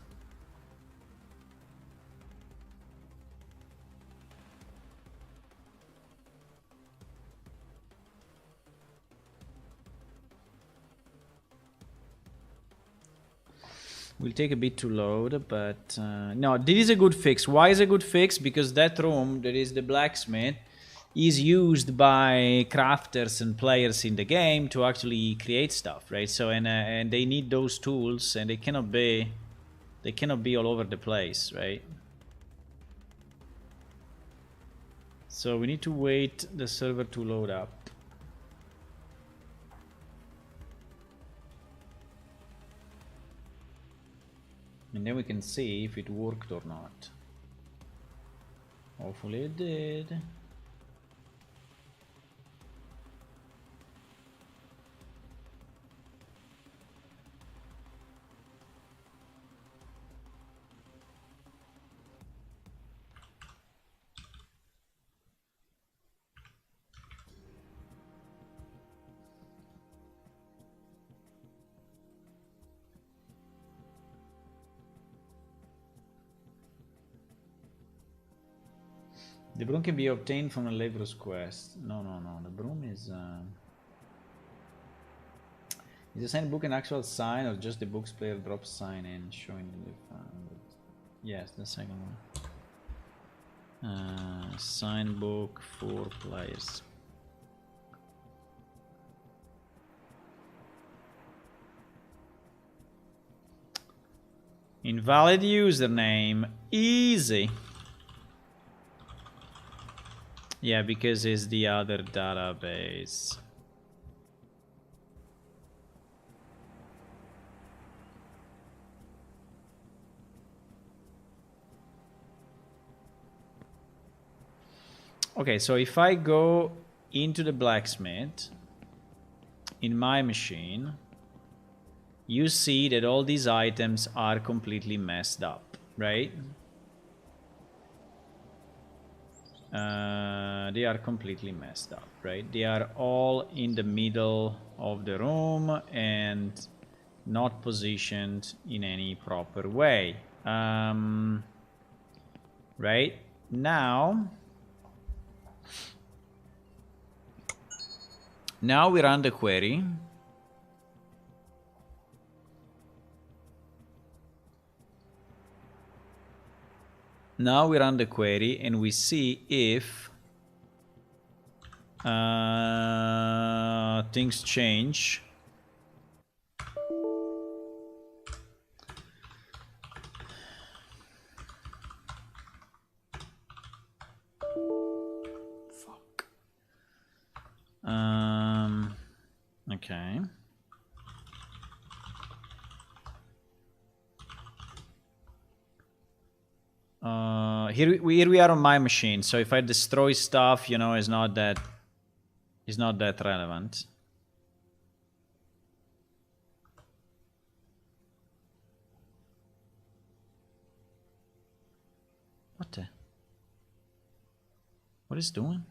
Will take a bit to load, but no, this is a good fix. Why is a good fix? Because that room, that is the blacksmith, is used by crafters and players in the game to actually create stuff, right? So and they need those tools, and they cannot be all over the place, right? So we need to wait the server to load up. And then we can see if it worked or not. Hopefully it did. The broom can be obtained from a laborer's quest. No. The broom is... Is the sign book an actual sign or just the book's player drops sign in showing the found? Yes, the second one. Sign book for players. Invalid username. Easy. Yeah, because it's the other database. Okay, so if I go into the blacksmith in my machine, you see that all these items are completely messed up, right? They are completely messed up, right? They are all in the middle of the room and not positioned in any proper way. Right? Now we run the query. Now we run the query and we see if things change. Fuck. Okay. Here we are on my machine. So if I destroy stuff, you know, is not that relevant. What is doing?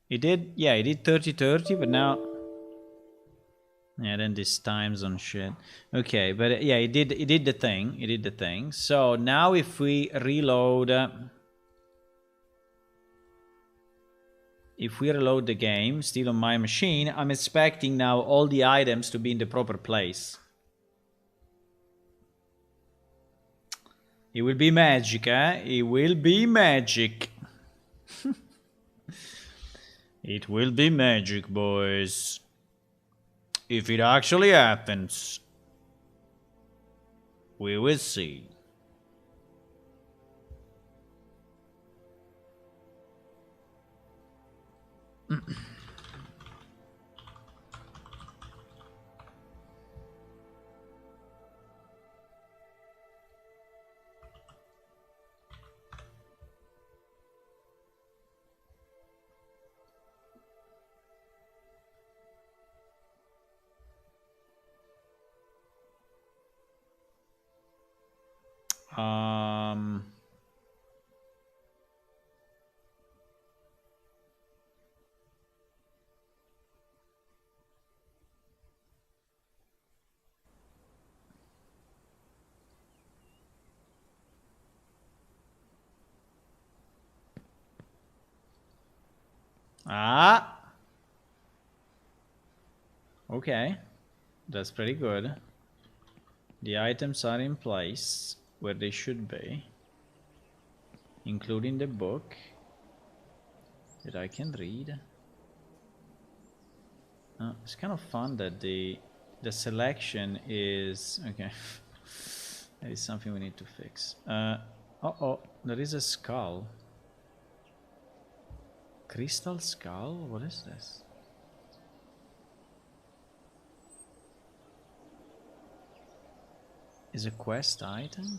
It did, yeah, it did 30-30, but now, yeah, then this time zone shit. Okay, but yeah, it did the thing. So now if we reload, the game, still on my machine, I'm expecting now all the items to be in the proper place. It will be magic, eh? It will be magic. It will be magic, boys. If it actually happens, we will see. Okay, that's pretty good. The items are in place where they should be, including the book that I can read. It's kind of fun that the selection is okay. That is something we need to fix. Uh-oh, there is a skull. Crystal skull? What is this? Is a quest item?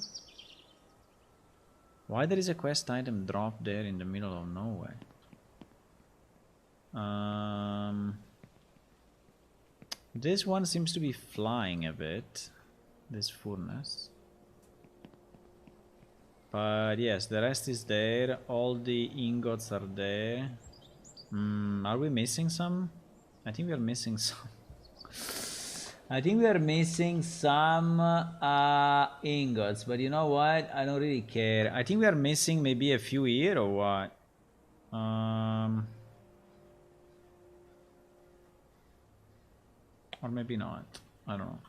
Why there is a quest item dropped there in the middle of nowhere? This one seems to be flying a bit. This furnace. But yes, the rest is there. All the ingots are there. Are we missing some? I think we are missing some. I think we are missing some ingots, but you know what? I don't really care. I think we are missing maybe a few here or what? Or maybe not. I don't know.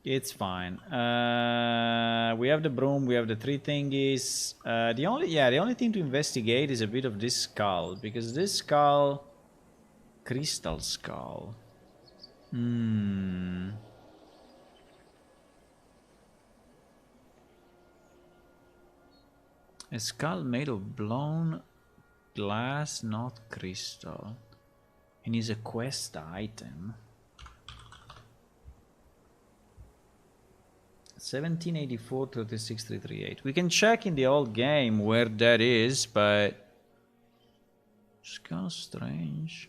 It's fine. We have the broom. We have the three thingies. The only thing to investigate is a bit of this skull, because this skull, crystal skull. A skull made of blown glass, not crystal, and is a quest item. 1784 36338. We can check in the old game where that is, but it's kind of strange.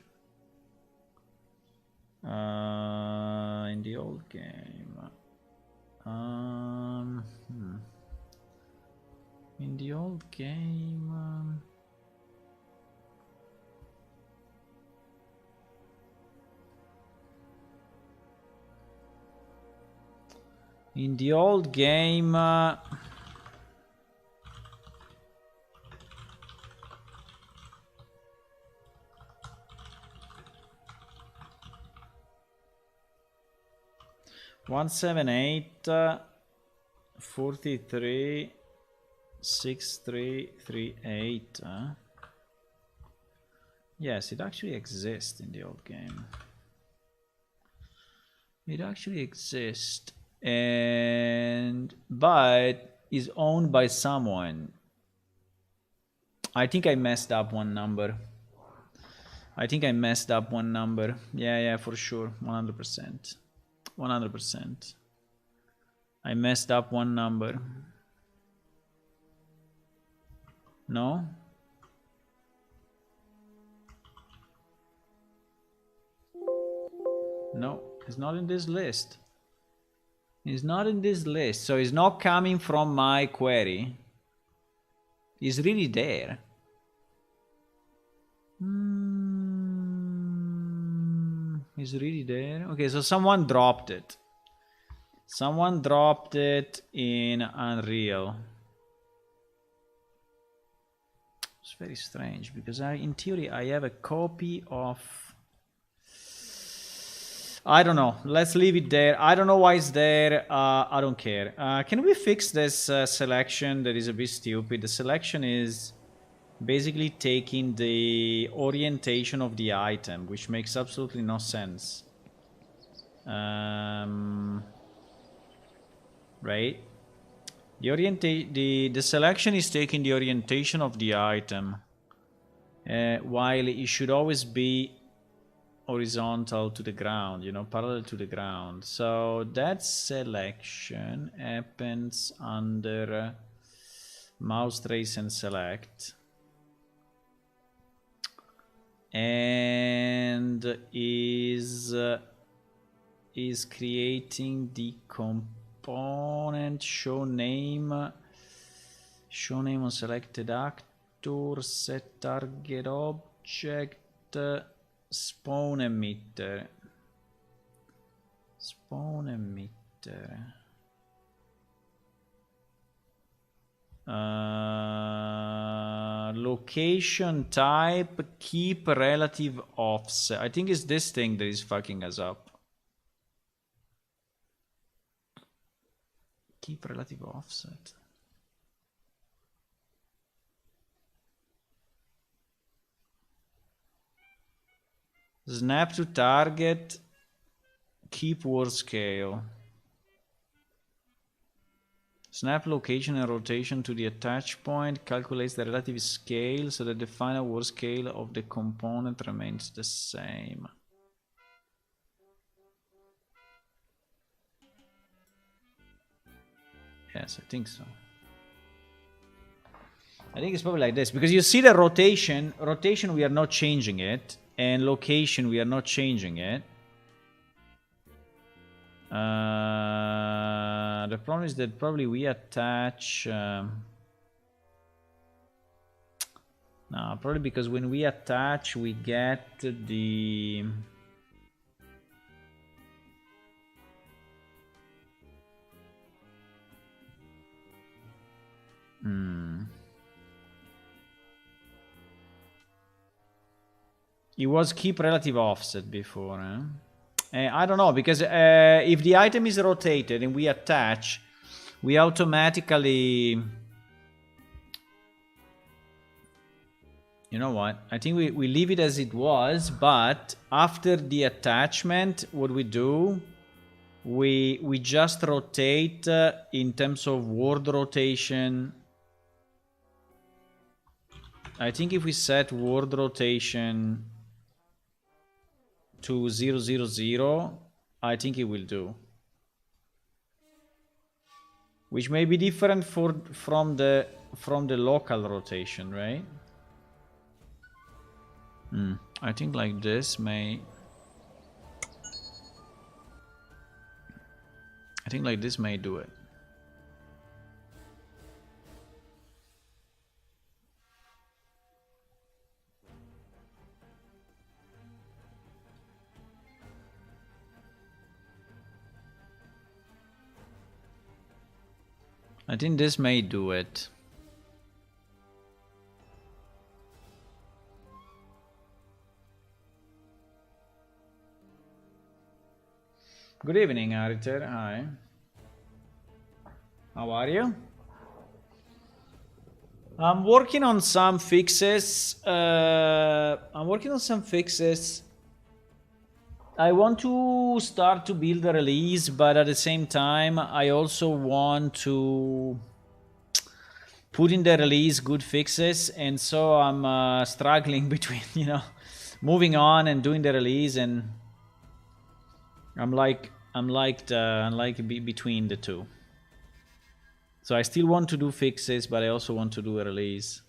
In the old game. In the old game. In the old game. 178 43 6338. Yes, it actually exists in the old game. It actually exists, but is owned by someone. I think I messed up one number. Yeah, for sure. 100%. 100%. I messed up one number. No? No, it's not in this list. It's not in this list, so it's not coming from my query. It's really there. It's really there. Okay, so someone dropped it. Someone dropped it in Unreal. It's very strange because in theory, I have a copy of. I don't know. Let's leave it there. I don't know why it's there. I don't care. Can we fix this selection that is a bit stupid? The selection is basically taking the orientation of the item, which makes absolutely no sense. Right? The selection is taking the orientation of the item, while it should always be horizontal to the ground, you know, parallel to the ground. So that selection happens under mouse trace and select, and is creating the component show name on selected actor, set target object, spawn emitter. Location type, keep relative offset. I think it's this thing that is fucking us up. Keep relative offset. Snap to target, keep word scale. Snap location and rotation to the attach point, calculates the relative scale so that the final word scale of the component remains the same. Yes, I think so. I think it's probably like this, because you see the rotation we are not changing it, and location we are not changing it. The problem is that probably we attach no, probably because when we attach we get the It was keep relative offset before, I don't know, because if the item is rotated and we attach, we automatically... You know what? I think we leave it as it was, but after the attachment, what we do, we just rotate in terms of word rotation. I think if we set word rotation to 000, I think it will do. Which may be different from the local rotation, right? I think like this may... I think like this may do it. I think this may do it. Good evening, Arthur. Hi. How are you? I'm working on some fixes. I want to start to build a release, but at the same time, I also want to put in the release good fixes, and so I'm struggling between, you know, moving on and doing the release, and I'm like between the two. So I still want to do fixes, but I also want to do a release.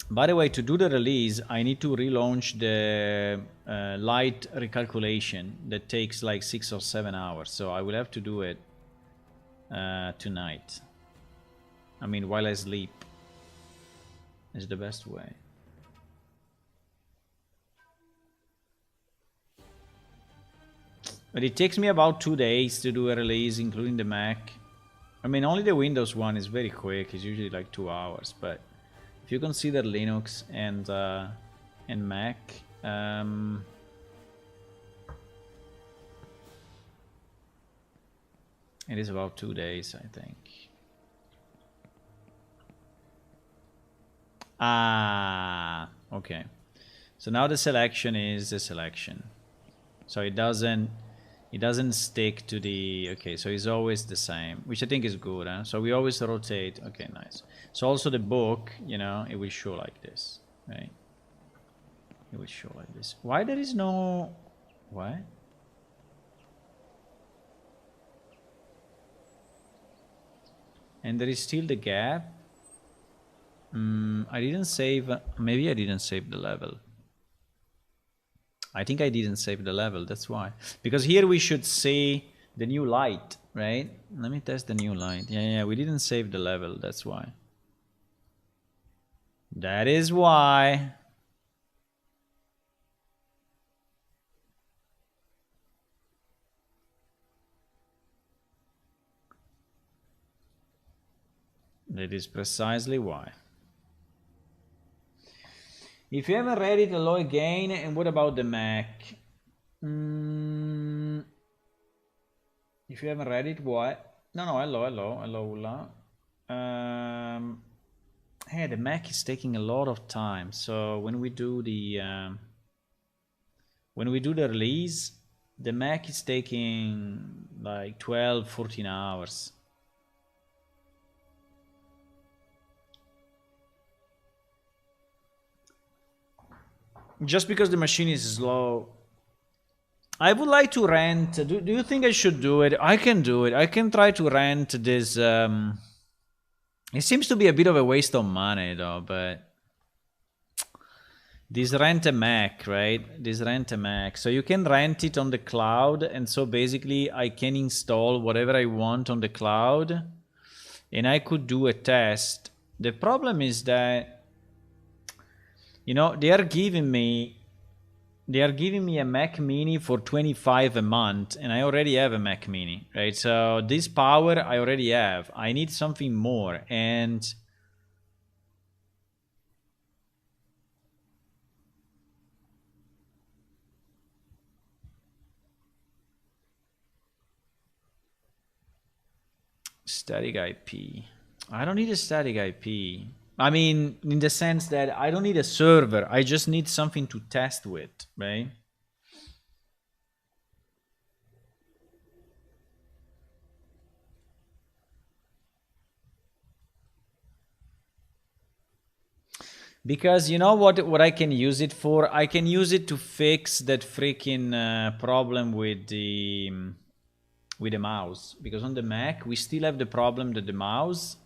By the way, to do the release, I need to relaunch the light recalculation that takes like 6 or 7 hours. So I will have to do it tonight. I mean, while I sleep is the best way. But it takes me about 2 days to do a release, including the Mac. I mean, only the Windows one is very quick. It's usually like 2 hours. But if you consider Linux and Mac, it is about 2 days, I think. Ah, okay. So now the selection is the selection. So it doesn't stick to the... Okay, so it's always the same, which I think is good, huh? So we always rotate. Okay, nice. So also the book, you know, it will show like this, right? It will show like this. Why there is no... What? And there is still the gap. I didn't save... Maybe I didn't save the level. I think I didn't save the level, that's why. Because here we should see the new light, right? Let me test the new light. Yeah, we didn't save the level, that's why. That is why. That is precisely why. If you haven't read it, hello again. And what about the Mac? If you haven't read it, what? No, hello, hey, the Mac is taking a lot of time. So when we do the release, the Mac is taking like 12, 14 hours. Just because the machine is slow. I would like to rent. Do you think I should do it? I can do it. I can try to rent this. It seems to be a bit of a waste of money though, but this rent a Mac, right? This rent a Mac. So you can rent it on the cloud, and so basically I can install whatever I want on the cloud, and I could do a test. The problem is that, you know, they are giving me a Mac Mini for $25 a month, and I already have a Mac Mini, right? So this power I already have. I need something more, and Static IP. I don't need a static IP. I mean, in the sense that I don't need a server. I just need something to test with, right? Because you know what I can use it for? I can use it to fix that freaking problem with the mouse. Because on the Mac, we still have the problem that the mouse,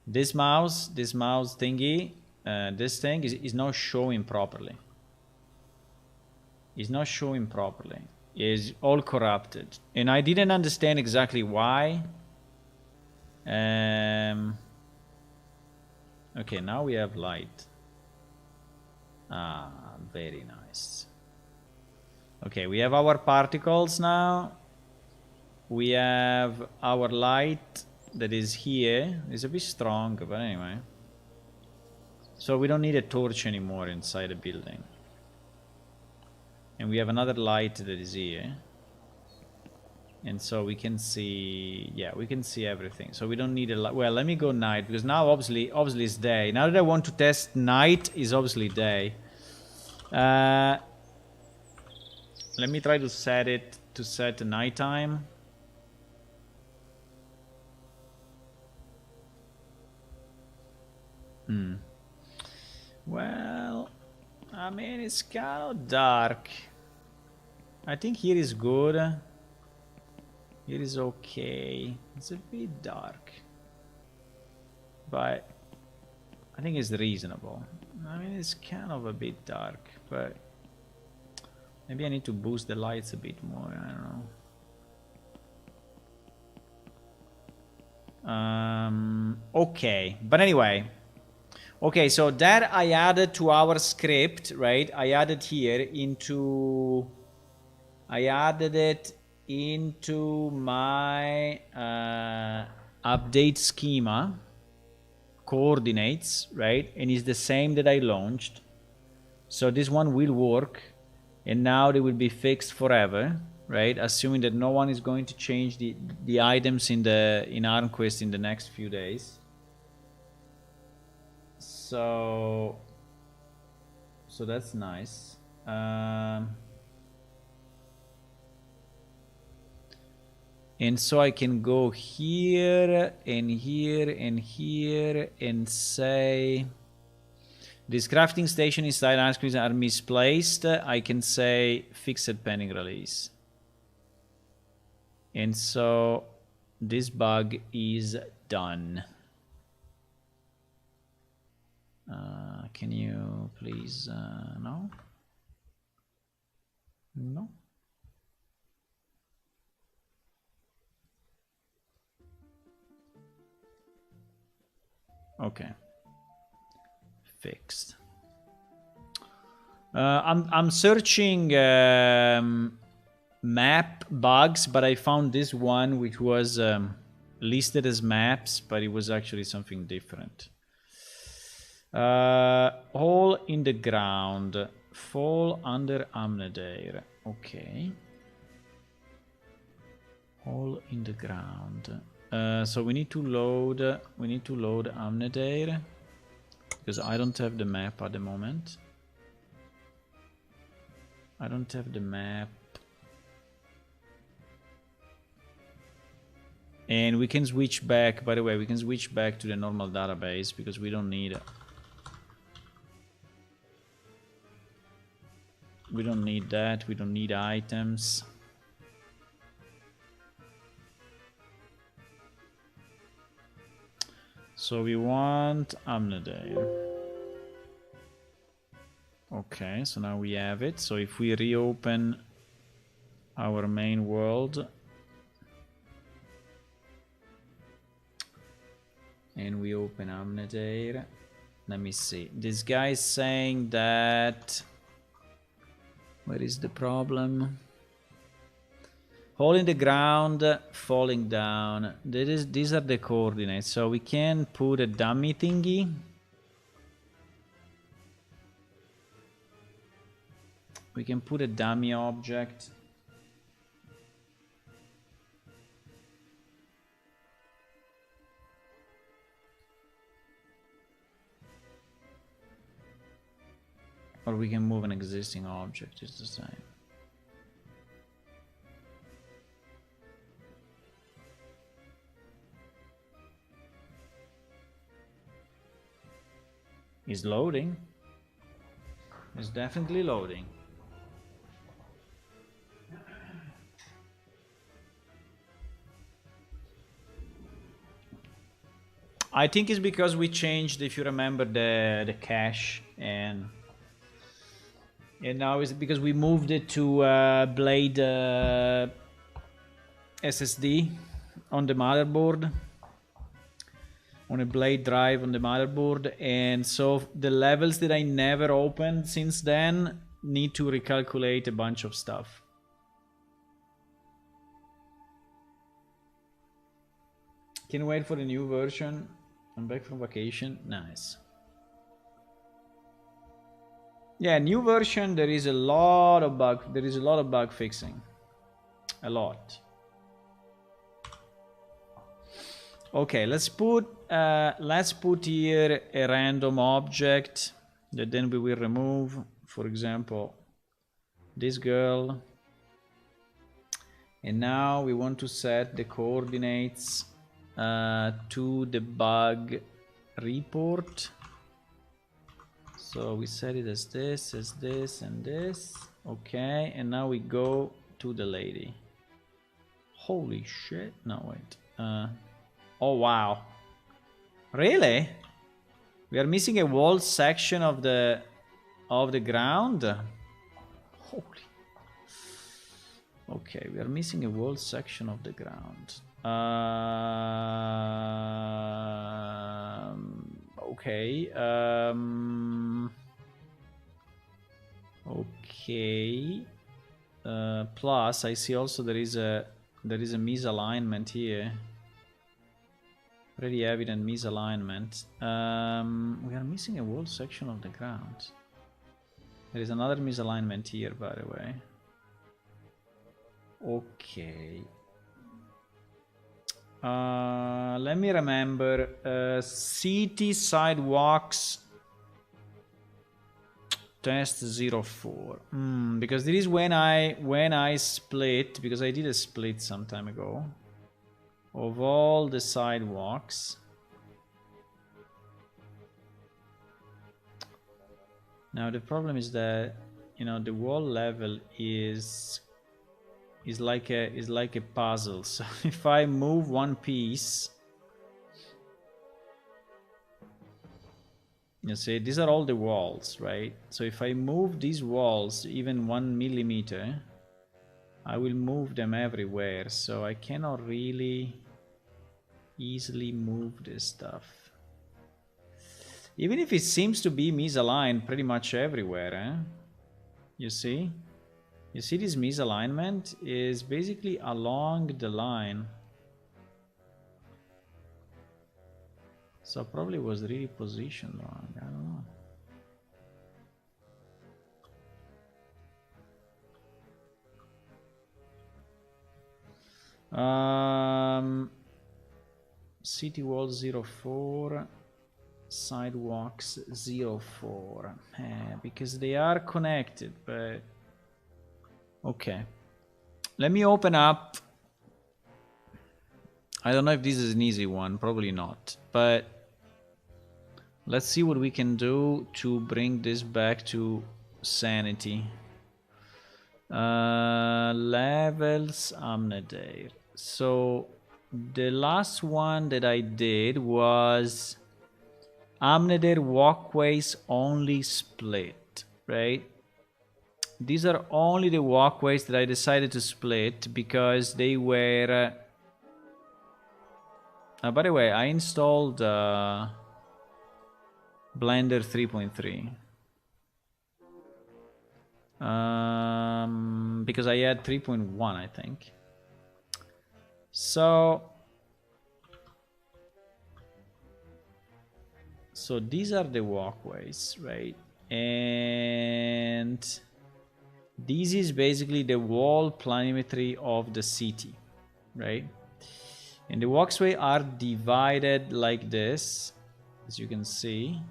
this mouse thingy, this thing is not showing properly. It's not showing properly. It's all corrupted. And I didn't understand exactly why. Okay, now we have light. Ah, very nice. Okay, we have our particles now. We have our light that is here. It's a bit strong, but anyway. So we don't need a torch anymore inside the building. And we have another light that is here. And so we can see, yeah, we can see everything. So we don't need a light. Well, let me go night, because now obviously it's day. Now that I want to test night, is obviously day. Let me try to set it to set nighttime. Well, I mean, it's kind of dark. I think here is good. Here is okay. It's a bit dark, but I think it's reasonable. I mean, it's kind of a bit dark, but maybe I need to boost the lights a bit more. I don't know. Okay, but anyway. Okay, so that I added to our script, right? I added here into... I added it into my update schema coordinates, right? And it's the same that I launched. So this one will work, and now they will be fixed forever, right? Assuming that no one is going to change the items in ArmQuest in the next few days. So that's nice. And so I can go here and here and here and say this crafting station inside ice creams are misplaced. I can say fix it pending release. And so this bug is done. Can you please no? No? Okay. Fixed. I'm searching map bugs, but I found this one which was listed as maps, but it was actually something different. Hole in the ground. Fall under Amnedair. Okay. Hole in the ground. So we need to load Amnedair, because I don't have the map at the moment. I don't have the map. And we can switch back, by the way, we can switch back to the normal database because we don't need that. We don't need items. So we want Amnedair. Okay, so now we have it. So if we reopen our main world and we open Amnedair, let me see. This guy is saying that... Where is the problem? Hole in the ground, falling down. These are the coordinates. So we can put a dummy thingy. We can put a dummy object. Or we can move an existing object, it's the same. It's loading. It's definitely loading. I think it's because we changed, if you remember, the cache, and now it's because we moved it to Blade SSD on the motherboard, on a Blade drive on the motherboard, and so the levels that I never opened since then need to recalculate a bunch of stuff. Can wait for the new version. I'm back from vacation. Nice. Yeah, new version. There is a lot of bug fixing. A lot. Okay, let's put here a random object that then we will remove. For example, this girl. And now we want to set the coordinates to the bug report. So we set it as this, and this. Okay, and now we go to the lady. Holy shit! No, wait. Oh wow! Really? We are missing a wall section of the ground. Holy. Okay, we are missing a wall section of the ground. Okay. Okay. Plus, I see also there is a misalignment here. Pretty evident misalignment. We are missing a wall section of the ground. There is another misalignment here, by the way. Okay. Let me remember. City sidewalks test 04. Because this is when I split, because I did a split some time ago of all the sidewalks. Now the problem is that, you know, the wall level is like a puzzle. So if I move one piece, you see, these are all the walls, right? So if I move these walls even 1 millimeter, I will move them everywhere. So I cannot really easily move this stuff. Even if it seems to be misaligned pretty much everywhere, eh? You see? You see, this misalignment is basically along the line. So probably was really positioned wrong. I don't know. City wall 04, sidewalks 04. Because they are connected, but okay. Let me open up. I don't know if this is an easy one, probably not, but let's see what we can do to bring this back to sanity. Levels Amnadair. So the last one that I did was Amnadair walkways only split, right? These are only the walkways that I decided to split because they were... by the way, I installed Blender 3.3. Because I had 3.1, I think. So these are the walkways, right? And this is basically the wall planimetry of the city, right? And the walkways are divided like this, as you can see.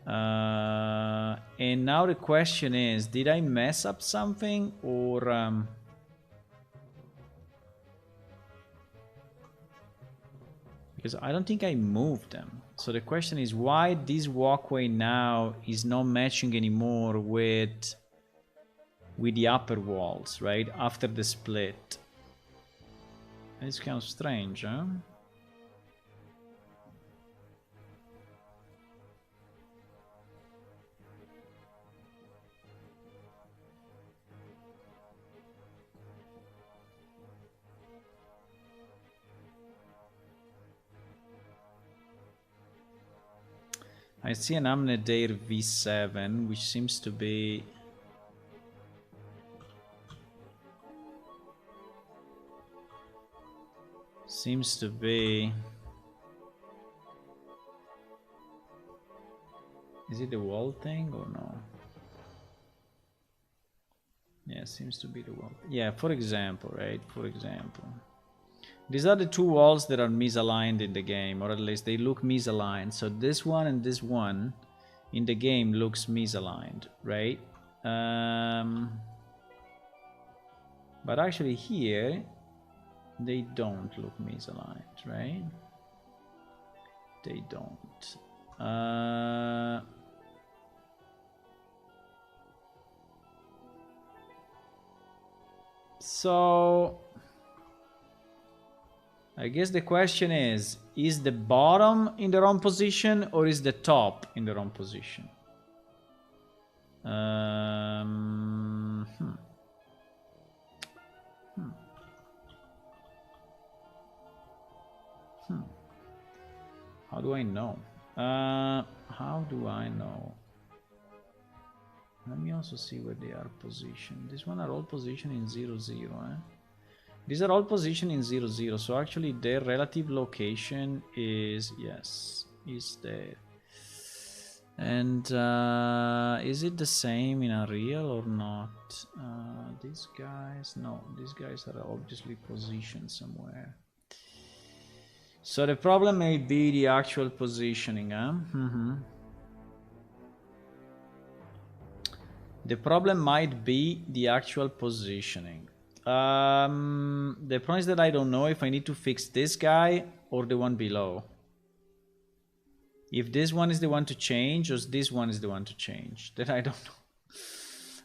And now the question is, did I mess up something, or because I don't think I moved them. So the question is why this walkway now is not matching anymore with the upper walls, right? After the split. It's kind of strange, huh? I see an Amnedair V7, which seems to be... Seems to be... Is it the wall thing or no? Yeah, seems to be the wall. Yeah, for example, right? For example. These are the two walls that are misaligned in the game, or at least they look misaligned. So this one and this one in the game looks misaligned, right? But actually here, they don't look misaligned, right? They don't. So I guess the question is the bottom in the wrong position or is the top in the wrong position? How do I know? How do I know? Let me also see where they are positioned. This one are all positioned in 0, 0, eh? These are all positioned in 0, 0, so actually their relative location is, yes, is there. And is it the same in Unreal or not? These guys, no, these guys are obviously positioned somewhere. So the problem may be the actual positioning, huh? The problem might be the actual positioning. The problem is that I don't know if I need to fix this guy or the one below. If this one is the one to change or this one is the one to change, that I don't know.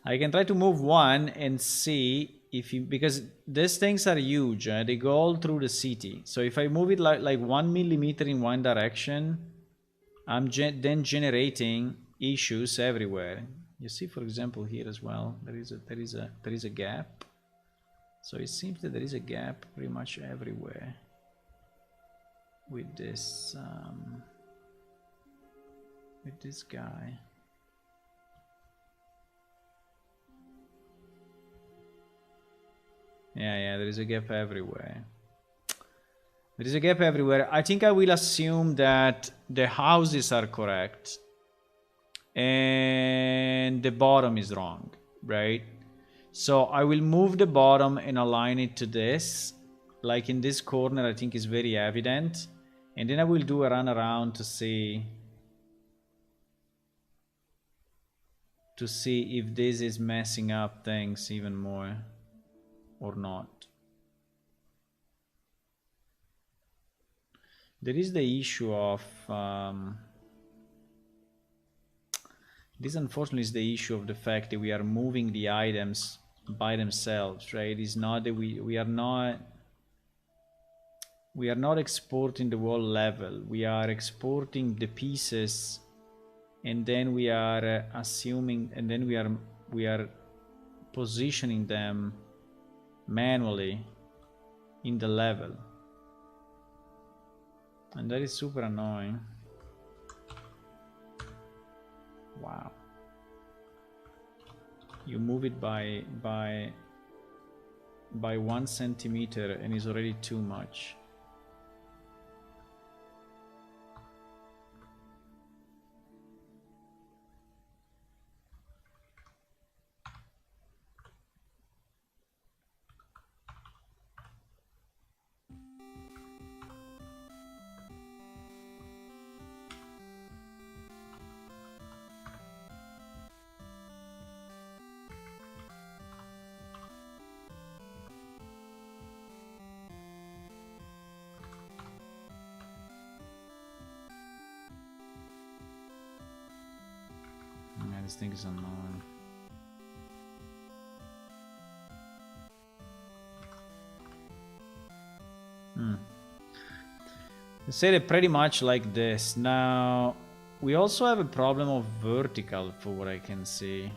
I can try to move one and see if you, because these things are huge, they go all through the city. So if I move it like 1 millimeter in one direction, I'm then generating issues everywhere. You see, for example, here as well, there is a gap. So it seems that there is a gap pretty much everywhere with this guy. Yeah, there is a gap everywhere. There is a gap everywhere. I think I will assume that the houses are correct and the bottom is wrong, right? So I will move the bottom and align it to this. Like in this corner, I think is very evident. And then I will do a run around to see if this is messing up things even more or not. There is the issue of this unfortunately is the issue of the fact that we are moving the items by themselves, right? It's not that we are not exporting the whole level. We are exporting the pieces and then we are assuming, and then we are positioning them manually in the level. And that is super annoying. Wow. You move it by 1 centimeter and it's already too much. this thing is annoying. They say it pretty much like this. Now, we also have a problem of vertical, for what I can see.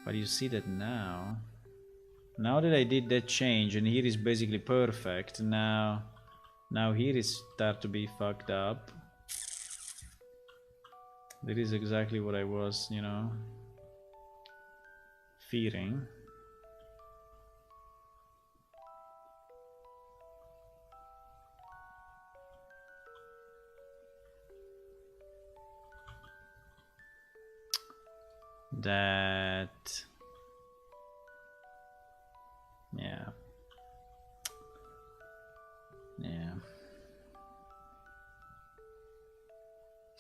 But you see that now. Now that I did that change, and here is basically perfect. Now here is start to be fucked up. That is exactly what I was, you know, fearing. That, yeah.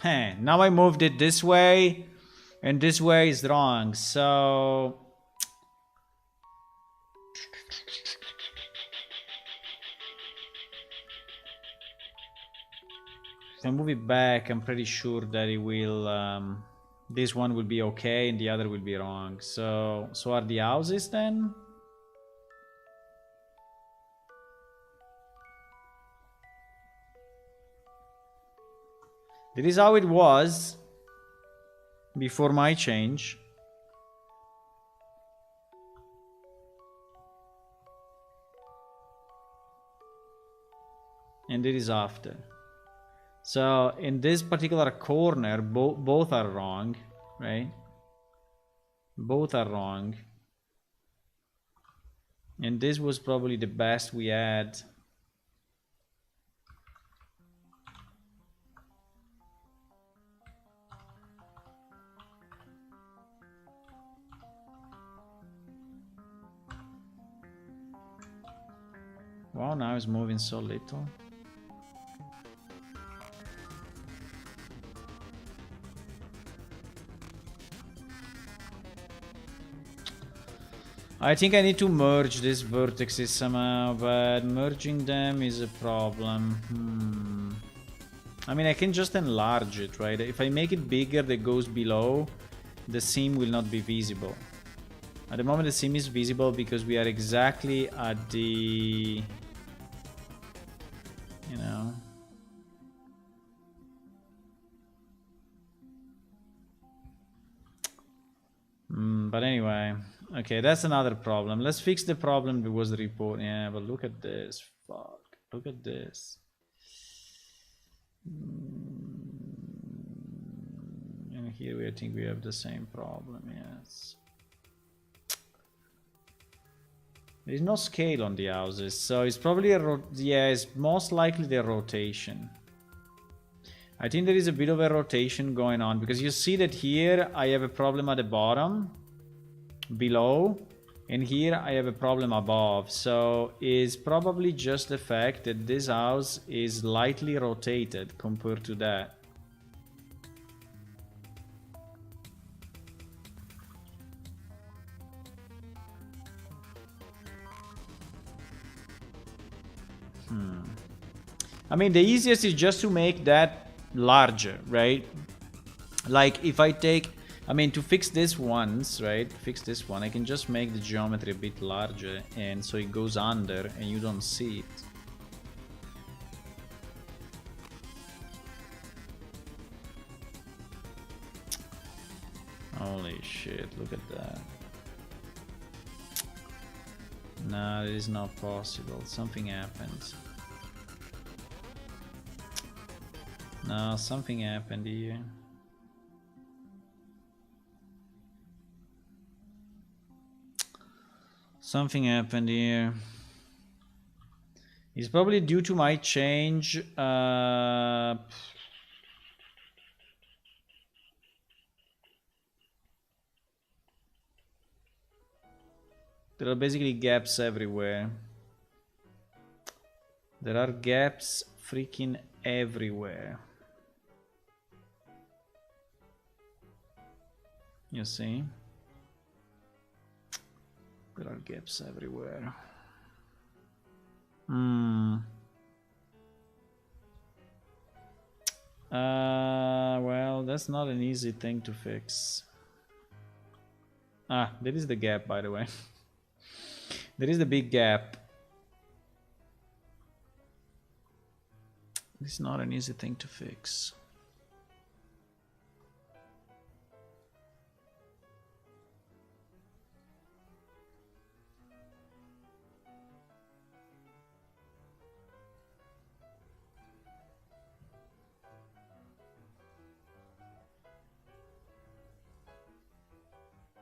Hey, now I moved it this way, and this way is wrong, so if I move it back, I'm pretty sure that it will, this one will be okay and the other will be wrong. So are the houses then? This is how it was before my change. And it is after. So in this particular corner, both are wrong, right? Both are wrong. And this was probably the best we had. Wow, now it's moving so little. I think I need to merge these vertices somehow, but merging them is a problem. I mean, I can just enlarge it, right? If I make it bigger that goes below, the seam will not be visible. At the moment the seam is visible because we are exactly at the, you know, but anyway, okay, that's another problem. Let's fix the problem that was the report. Yeah, but look at this. Fuck, look at this. And here I think we have the same problem. Yes. There's no scale on the houses, so it's probably it's most likely the rotation. I think there is a bit of a rotation going on, because you see that here I have a problem at the bottom, below, and here I have a problem above. So it's probably just the fact that this house is lightly rotated compared to that. I mean, the easiest is just to make that larger, right? Like if I take, I mean, to fix this once, right? Fix this one, I can just make the geometry a bit larger, and so it goes under and you don't see it. Holy shit, look at that. No, it is not possible. Something happened. No, something happened here. Something happened here. It's probably due to my change. There are basically gaps everywhere. There are gaps freaking everywhere. You see? There are gaps everywhere. Well, that's not an easy thing to fix. Ah, there is the gap, by the way. There is the big gap. It's not an easy thing to fix.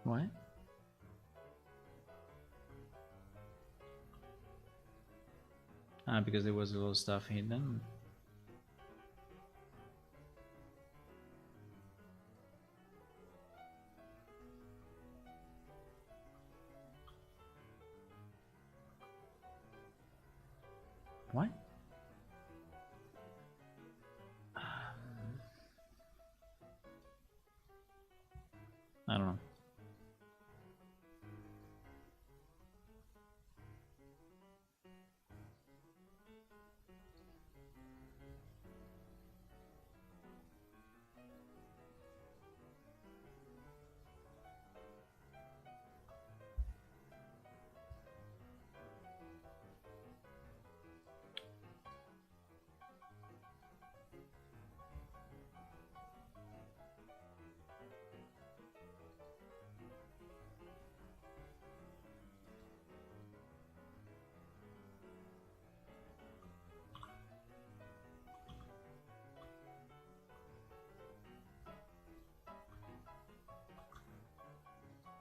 What? Ah, because there was a lot of stuff hidden. What? I don't know.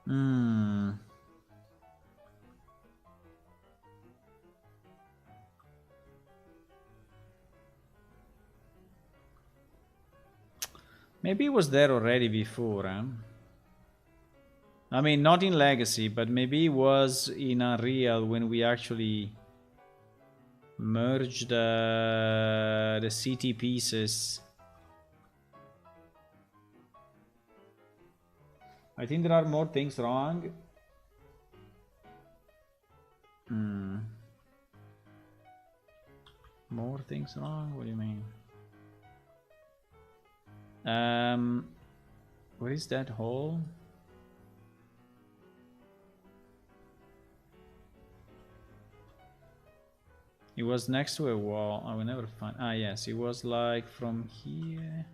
Hmm. Maybe it was there already before, huh? I mean, not in Legacy, but maybe it was in Unreal when we actually merged the city pieces. I think there are more things wrong. More things wrong? What do you mean? Where is that hole? It was next to a wall. I will never find. Ah, yes, it was like from here.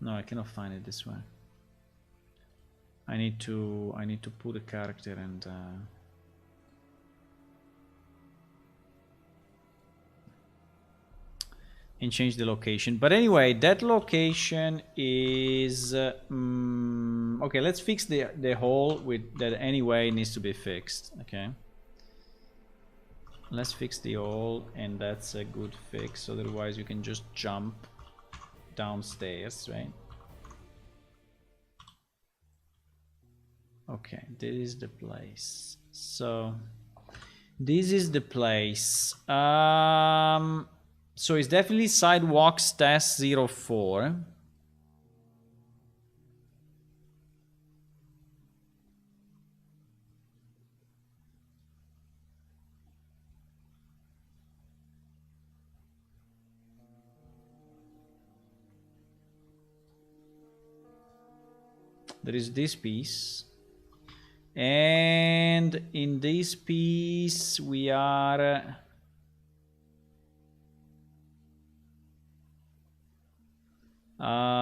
No, I cannot find it this way. I need to put a character and change the location. But anyway, that location is okay. Let's fix the hole with that. Anyway, needs to be fixed. Okay. Let's fix the hole, and that's a good fix. Otherwise, you can just jump downstairs, right? Okay, this is the place. So this is the place. So it's definitely sidewalks test 04. There is this piece. And in this piece we are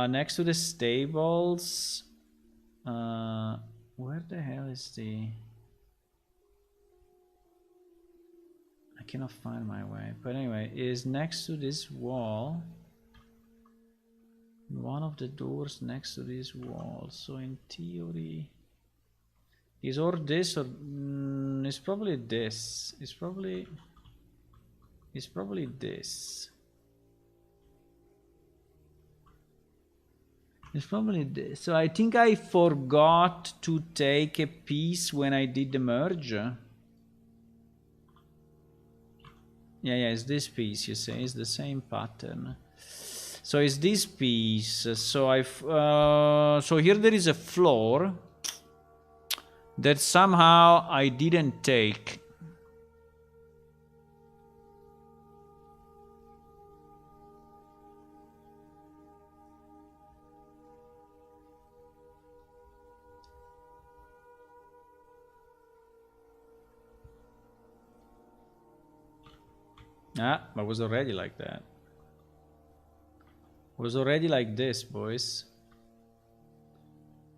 next to the stables. Where the hell is the... I cannot find my way. But anyway, it is next to this wall. One of the doors next to this wall. So in theory... is or this or... it's probably this. It's probably this. It's probably this. So I think I forgot to take a piece when I did the merge. Yeah, it's this piece, you say. It's the same pattern. So it's this piece. So here there is a floor that somehow I didn't take. Ah, but it was already like that. It was already like this, boys.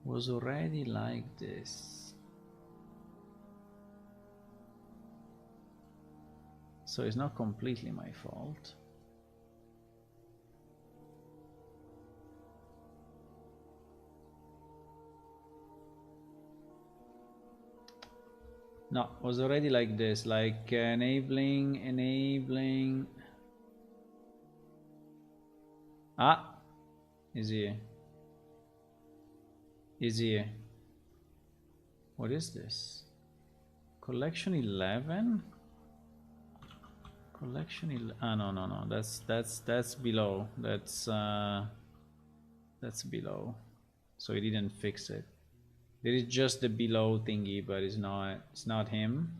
It was already like this. So it's not completely my fault. No, it was already like this, like enabling. Ah, is here. Is here. What is this? Collection 11? Collection 11. Ah, no. That's below. That's below. So he didn't fix it. There is just the below thingy, but it's not him.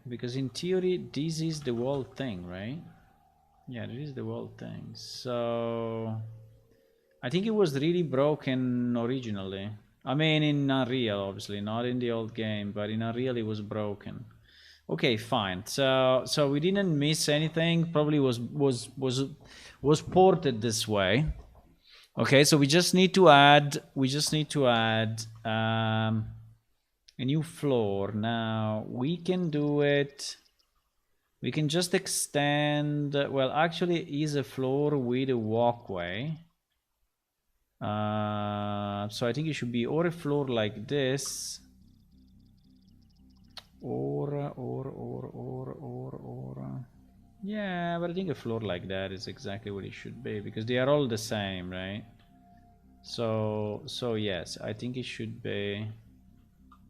Because in theory this is the whole thing, right? Yeah, this is the whole thing. So I think it was really broken originally. I mean in Unreal, obviously, not in the old game, but in Unreal it was broken. Okay, fine. So we didn't miss anything. Probably was ported this way. Okay, so we just need to add a new floor. Now we can do it. We can just extend. Well, actually, it is a floor with a walkway. So I think it should be or a floor like this, or. Yeah, but I think a floor like that is exactly what it should be because they are all the same, right? So yes, I think it should be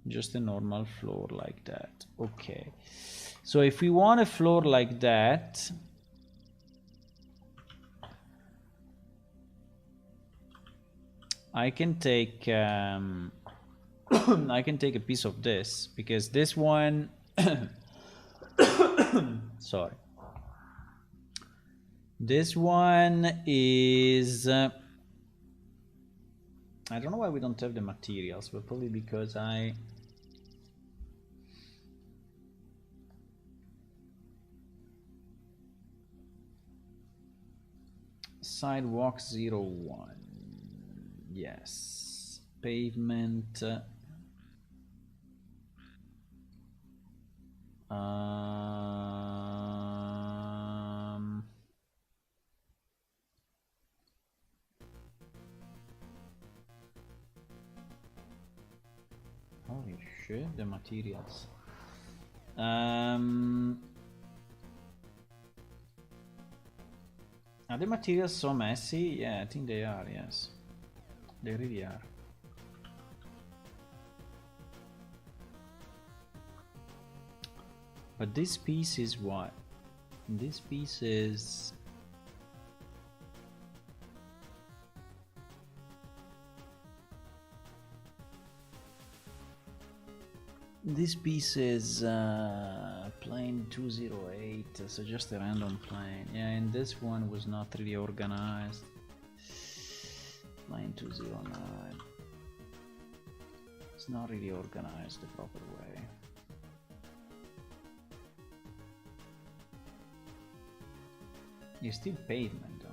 just a normal floor like that. Okay. So if we want a floor like that, I can take I can take a piece of this because this one sorry, this one is I don't know why we don't have the materials, but probably because I sidewalk 01. Yes, pavement. Holy shit, the materials. Are the materials so messy? Yeah, I think they are, yes. They really are. But this piece is what? This piece is... This piece is plane 208, so just a random plane. Yeah, and this one was not really organized. Plane 209. It's not really organized the proper way. It's still pavement though.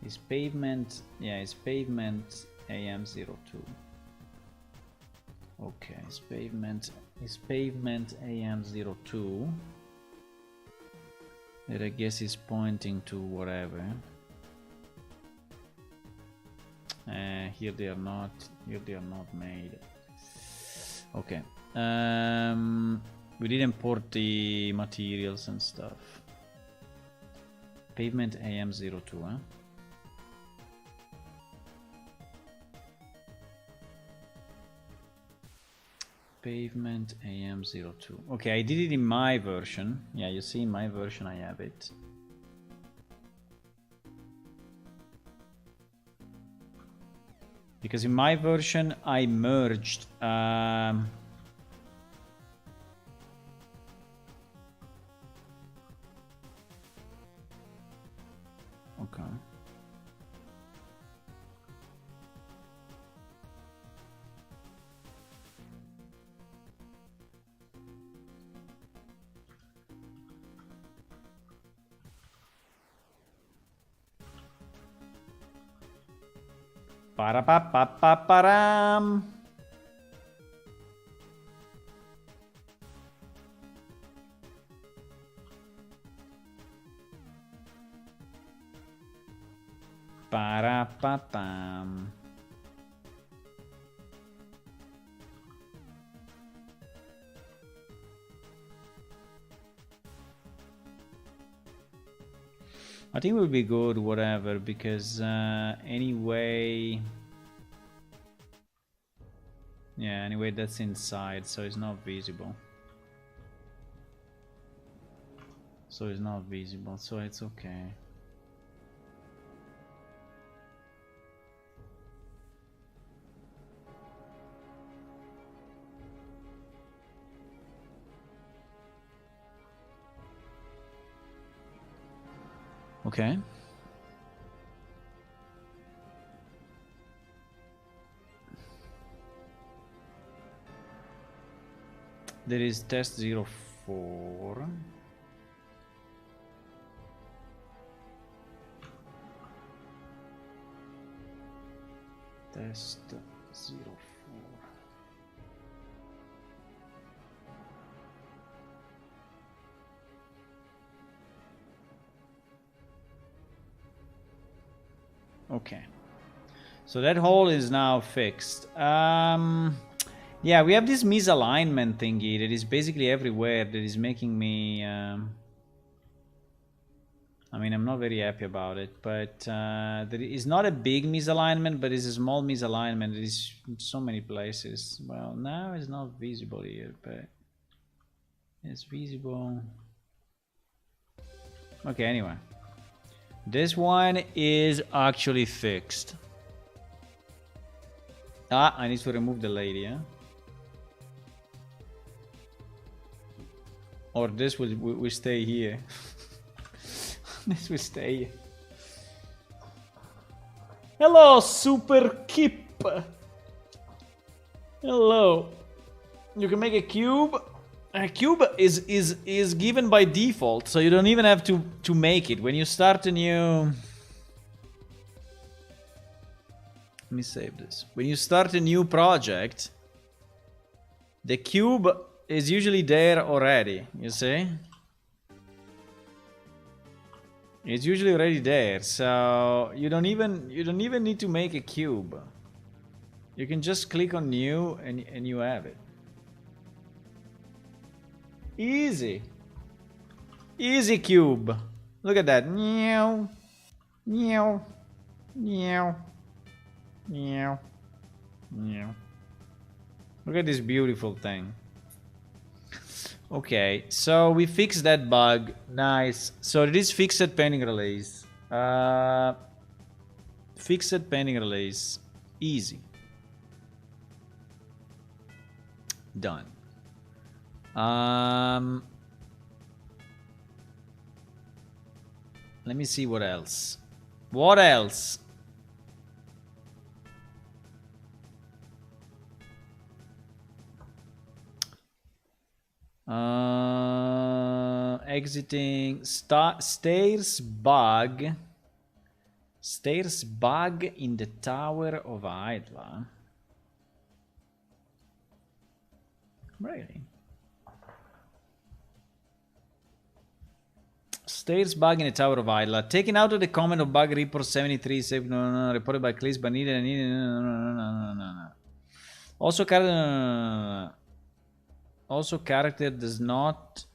It's pavement, yeah, it's pavement AM02. Okay, it's pavement AM02. That I guess is pointing to whatever. Here they are not made. Okay. We did import the materials and stuff. Pavement AM02, huh? Pavement AM02. Okay, I did it in my version. Yeah, you see in my version I have it. Because in my version I merged okay. Para-pa-pa-pa-param. Para-pa-pam. I think it will be good, whatever, because anyway... Yeah, anyway, that's inside, so it's not visible. So it's not visible, so it's okay. Okay. There is test 04. Test 04. Okay. So that hole is now fixed. Yeah, we have this misalignment thingy that is basically everywhere that is making me... I mean, I'm not very happy about it, but there is not a big misalignment, but it's a small misalignment. It is in so many places. Well, now it's not visible here, but it's visible. Okay, anyway. This one is actually fixed. Ah, I need to remove the lady, yeah? Or this will stay here. This will stay here. Hello, Super Kip. Hello. You can make a cube. A cube is given by default, so you don't even have to make it. When you start a new... Let me save this. When you start a new project, the cube is usually there already, you see? It's usually already there, so you don't even need to make a cube. You can just click on new and you have it. Easy. Easy cube. Look at that. Meow. Meow. Meow. Meow. Meow. Look at this beautiful thing. Okay, so we fixed that bug. Nice. So it is fixed pending release. Fixed pending release. Easy. Done. Let me see what else. What else? Exiting stairs bug. Stairs bug in the Tower of Hydra. Really? Stairs bug in the Tower of Hydra. Taken out of the comment of bug report 73 saved reported by Clis but needed no. Also Also, character does not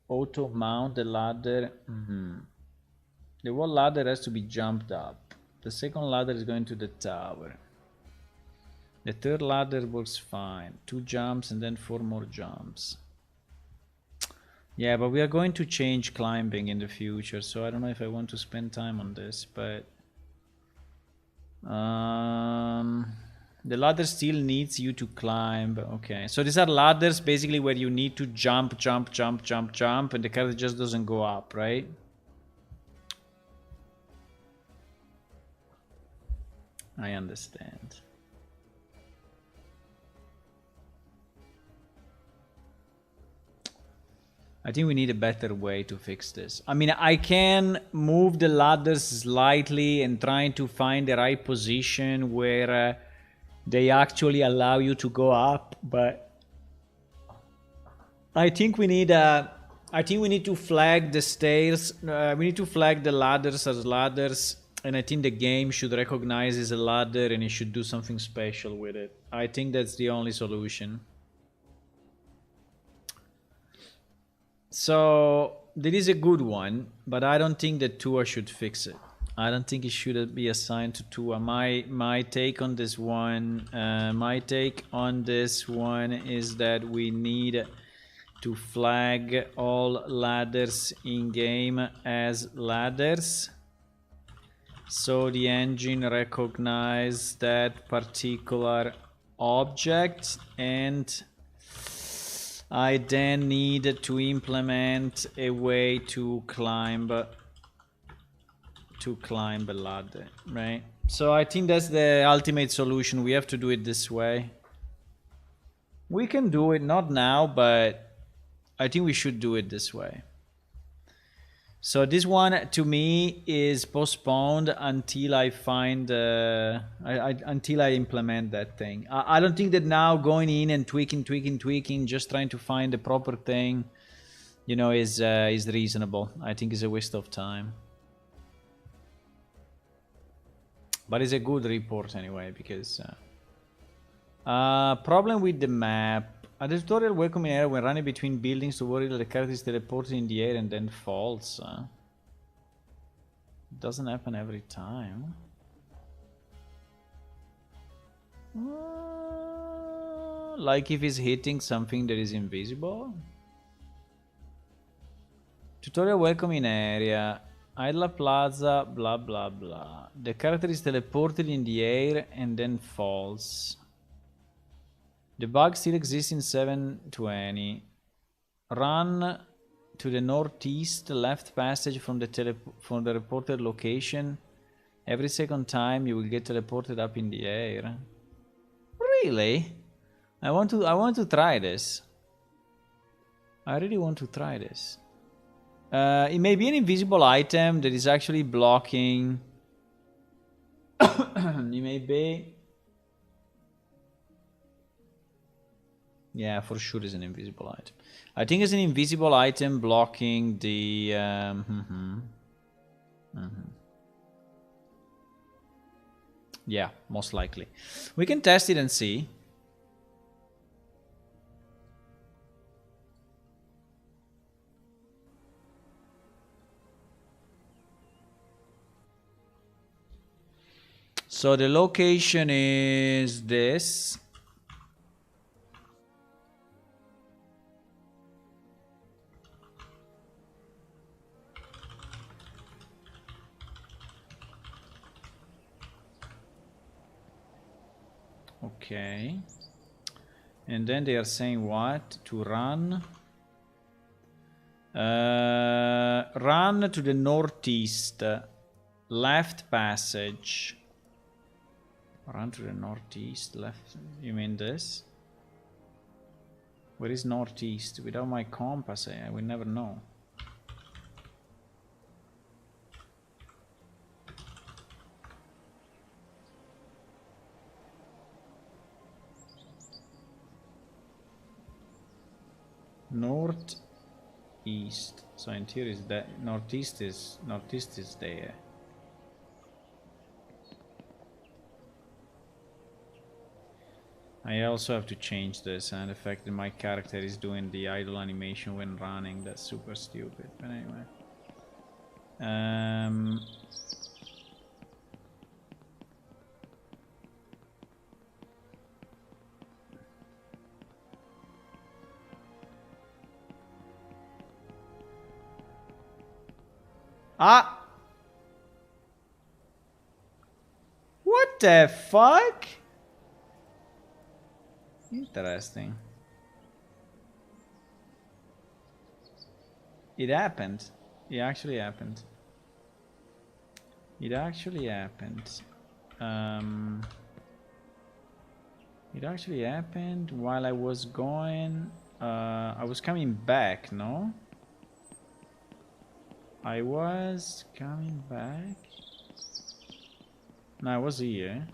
auto mount the ladder. The one ladder has to be jumped up. The second ladder is going to the tower. The third ladder works fine. 2 jumps and then 4 more jumps. Yeah, but we are going to change climbing in the future, so I don't know if I want to spend time on this, but the ladder still needs you to climb. Okay, so these are ladders basically where you need to jump, jump, jump, jump, jump, and the character just doesn't go up, right? I understand. I think we need a better way to fix this. I mean, I can move the ladders slightly and trying to find the right position where they actually allow you to go up, but I think we need to flag the stairs. We need to flag the ladders as ladders, and I think the game should recognize it's a ladder and it should do something special with it. I think that's the only solution. So there is a good one, but I don't think that Tua should fix it. I don't think it should be assigned to Tua. My take on this one, is that we need to flag all ladders in game as ladders, so the engine recognize that particular object, and I then need to implement a way to climb a ladder, right? So I think that's the ultimate solution. We have to do it this way. We can do it, not now, but I think we should do it this way. So this one to me is postponed until I find until I implement that thing. I don't think that now going in and tweaking, just trying to find the proper thing, you know, is reasonable. I think it's a waste of time. But it's a good report anyway, because problem with the map. A tutorial welcoming error when running between buildings to worry that the character is teleported in the air and then falls. It doesn't happen every time. Like if he's hitting something that is invisible. Tutorial welcoming area. Idla Plaza, blah blah blah. The character is teleported in the air and then falls. The bug still exists in 720. Run to the northeast left passage from the reported location. Every second time you will get teleported up in the air. Really? I want to try this. I really want to try this. It may be an invisible item that is actually blocking. It may be. Yeah, for sure is an invisible item. I think it's an invisible item blocking the... Yeah, most likely. We can test it and see. So the location is this. Okay. And then they are saying what? To run. Run to the northeast. Left passage. Run to the northeast. Left. You mean this? Where is northeast? Without my compass, I will never know. Northeast. So in theory is that northeast is there. I also have to change this, and the fact that my character is doing the idle animation when running, that's super stupid. But anyway. Ah! What the fuck? Interesting. It happened. It actually happened. It actually happened. It actually happened while I was going... I was coming back, no? I was coming back? No, I was here.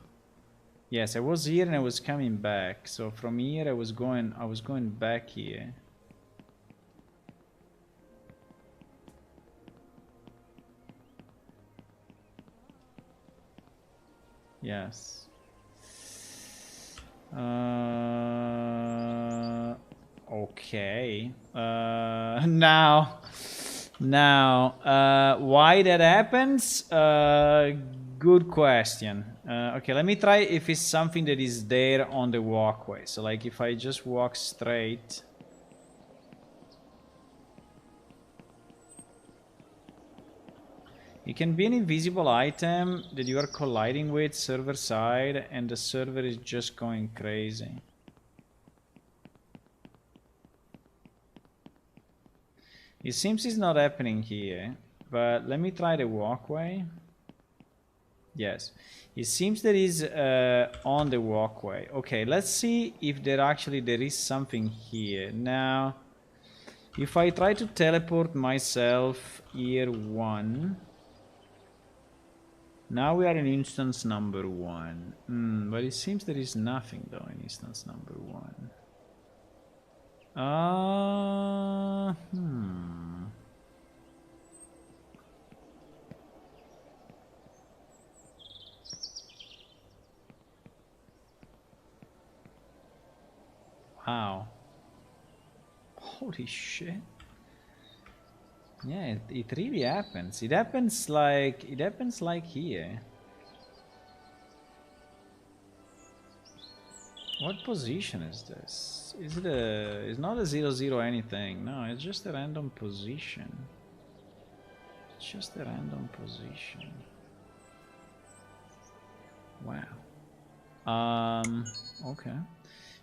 Yes, I was here and I was coming back. So from here I was going back here. Yes. Okay. Now, why that happens? Good question. Okay, let me try if it's something that is there on the walkway. So like if I just walk straight. It can be an invisible item that you are colliding with server side and the server is just going crazy. It seems it's not happening here, but let me try the walkway. Yes, it seems there is on the walkway. Okay, let's see if there is something here. Now, if I try to teleport myself here 1... Now we are in instance number 1. But it seems there is nothing though in instance number 1. Wow. Holy shit. Yeah, it really happens. It happens like here. What position is this? Is it a... It's not a 0-0 anything. No, it's just a random position. It's just a random position. Wow. Okay.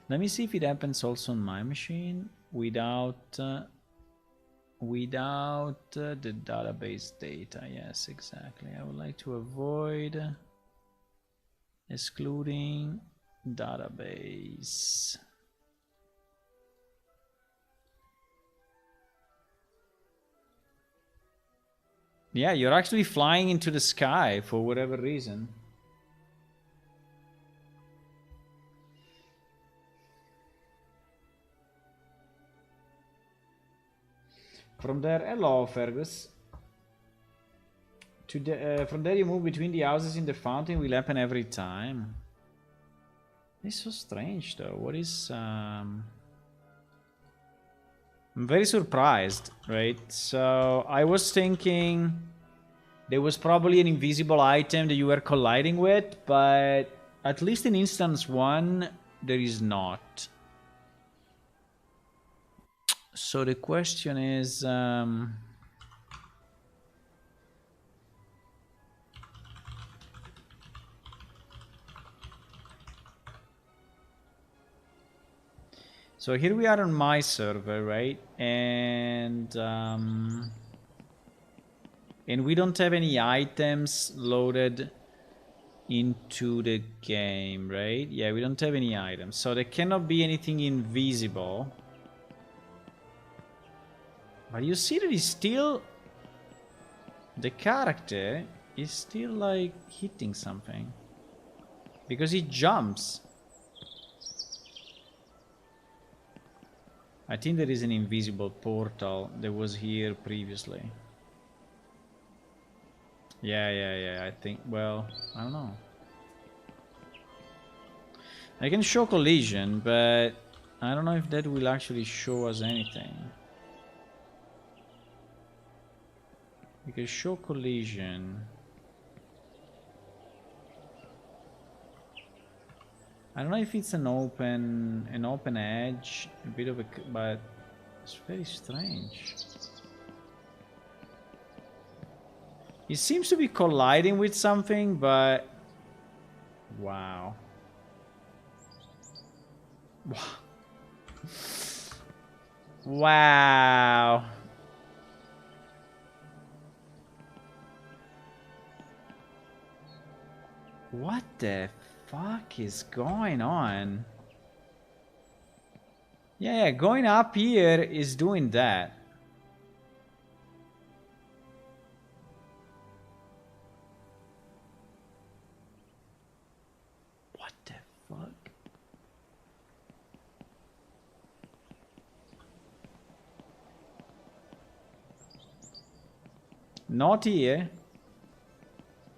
Let me see if it happens also on my machine without the database data. Yes, exactly. I would like to avoid excluding database. Yeah, you're actually flying into the sky for whatever reason. From there, hello Fergus. From there you move between the houses in the fountain. Will happen every time. It's so strange though. What is... I'm very surprised, right? So I was thinking there was probably an invisible item that you were colliding with, but at least in instance 1 there is not. So the question is, so here we are on my server, right? And we don't have any items loaded into the game, right? Yeah, we don't have any items, so there cannot be anything invisible. But you see that he's still... The character is still like hitting something. Because he jumps. I think there is an invisible portal that was here previously. Yeah, I think, well, I don't know. I can show collision, but I don't know if that will actually show us anything. We can show collision. I don't know if it's an open edge, a bit of a, but it's very strange. It seems to be colliding with something, but wow. Wow. What the fuck is going on? Yeah, going up here is doing that. What the fuck? Not here,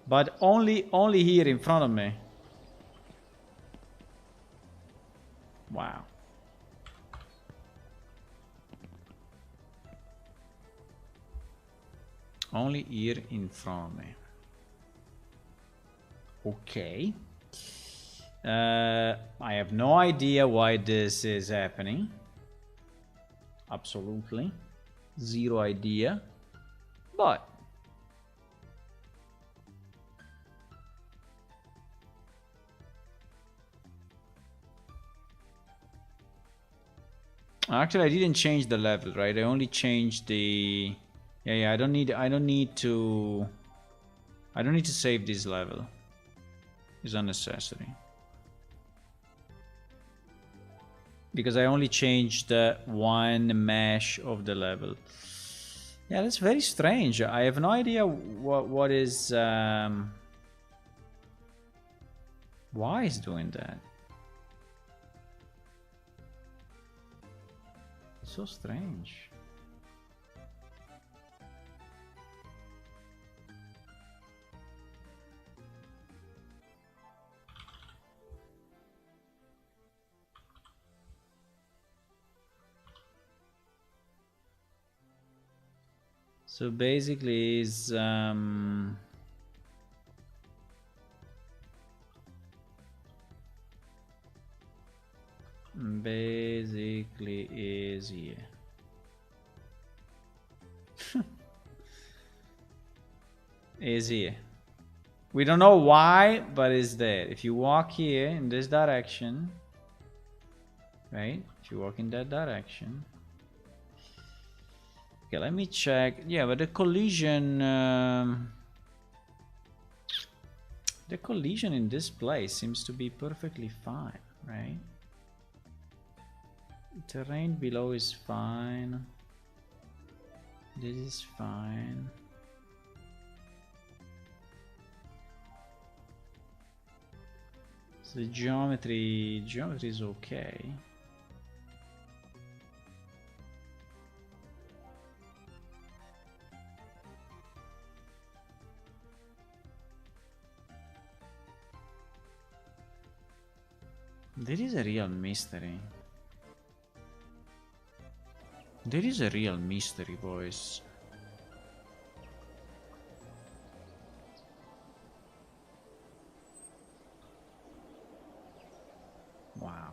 but only here in front of me. Wow. Only here in front of me. Okay. I have no idea why this is happening. Absolutely. Zero idea. But actually I didn't change the level, right? I only changed the I don't need to save this level. It's unnecessary. Because I only changed one mesh of the level. Yeah, that's very strange. I have no idea what is why is doing that. So strange. So basically is here. Is here. We don't know why, but it's there. If you walk here in this direction, right? If you walk in that direction. Okay, let me check. Yeah, but the collision in this place seems to be perfectly fine, right? Terrain below is fine. This is fine. So the geometry is okay. There is a real mystery. There is a real mystery, boys. Wow.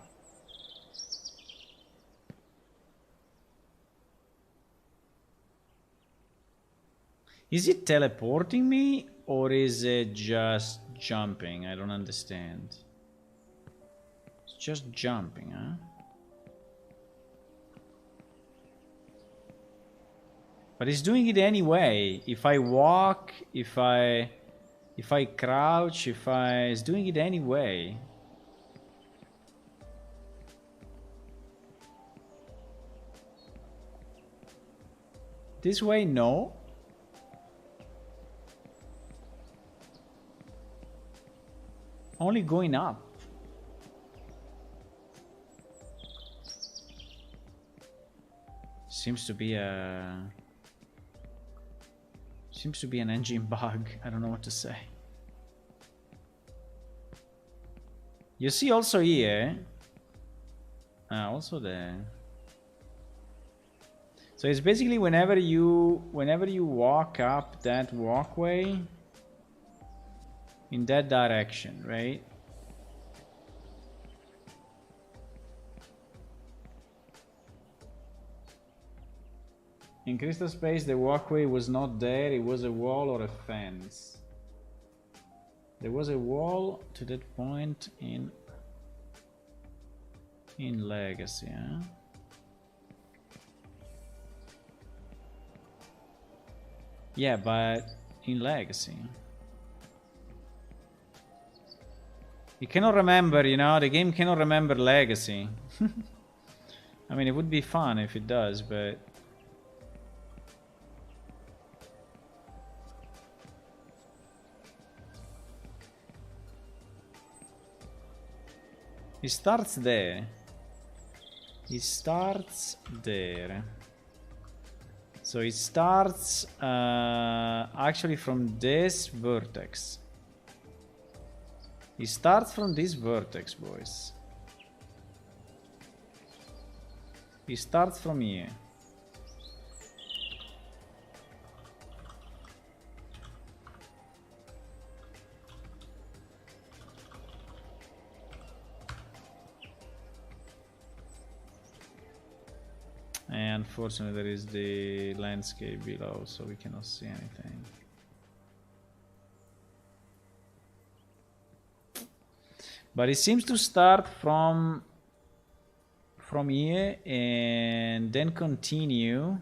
Is it teleporting me or is it just jumping? I don't understand. It's just jumping, huh? But it's doing it anyway. If I walk, if I crouch, it's doing it anyway. This way, no. Only going up. Seems to be an engine bug. I don't know what to say. You see also here. Also there. So it's basically whenever you walk up that walkway in that direction, right? In Crystal Space, the walkway was not there, it was a wall or a fence. There was a wall to that point in Legacy, huh? Yeah, but in Legacy. You cannot remember, you know, the game cannot remember Legacy. I mean, it would be fun if it does, but... It starts there. It starts there. So it starts actually from this vertex. It starts from this vertex, boys. It starts from here. And unfortunately there is the landscape below, so we cannot see anything. But it seems to start from here and then continue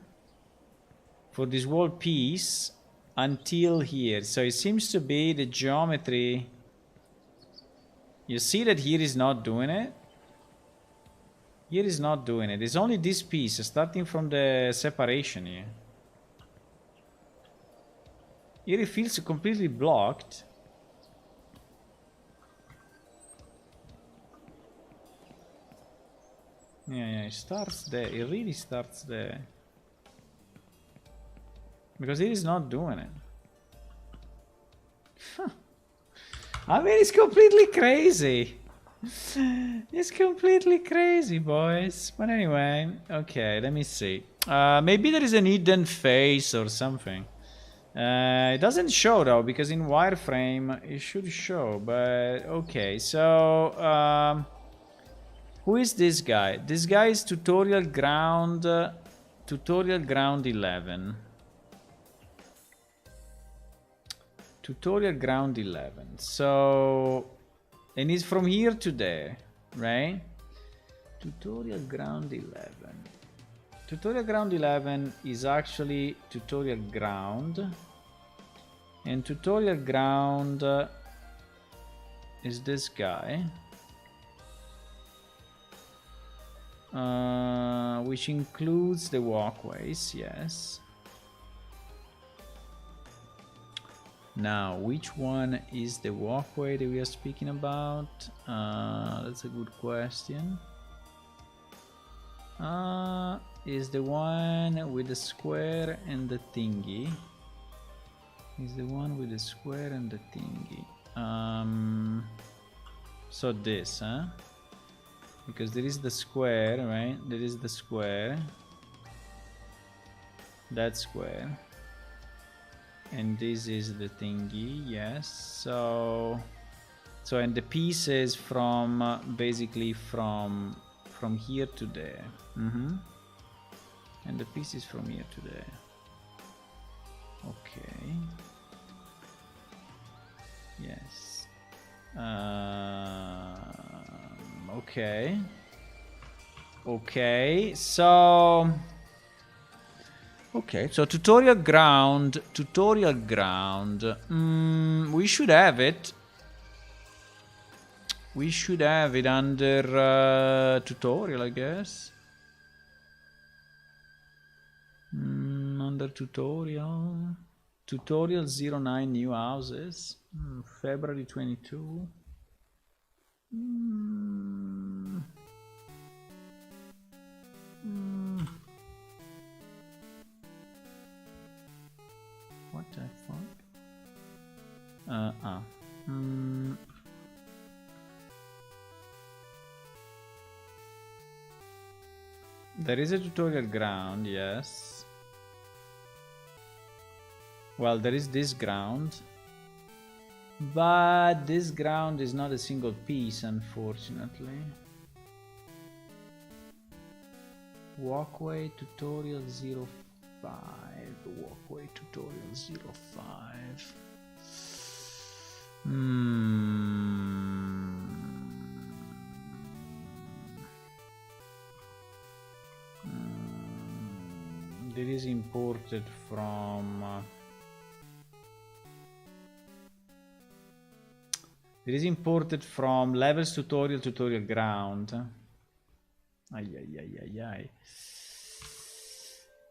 for this whole piece until here. So it seems to be the geometry. You see that here is not doing it. Here is not doing it. It's only this piece, starting from the separation here. Here it feels completely blocked. Yeah, it starts there. It really starts there. Because it is not doing it. I mean, it's completely crazy. It's completely crazy, boys. But anyway, okay, let me see. Maybe there is an hidden face or something. It doesn't show though, because in wireframe it should show. But okay, so who is this guy? This guy is tutorial ground 11. Tutorial ground 11. So, and it's from here to there, right? Tutorial ground 11. Tutorial ground 11 is actually tutorial ground, and tutorial ground is this guy, which includes the walkways, yes. Now, which one is the walkway that we are speaking about? That's a good question. Is the one with the square and the thingy. Is the one with the square and the thingy. So this, huh? Because there is the square, right? There is the square. That square. And this is the thingy, yes. So and the pieces from basically from here to there. And the pieces from here to there. Okay. Yes. Okay. Okay. So. Okay, so tutorial ground. We should have it. We should have it under tutorial, I guess. Under tutorial. Tutorial 09 new houses. February 22. What the fuck? There is a tutorial ground, yes. Well, there is this ground. But this ground is not a single piece, unfortunately. Walkway tutorial 05. Walkway tutorial 05. It is imported from... it is imported from levels tutorial ground. Ay.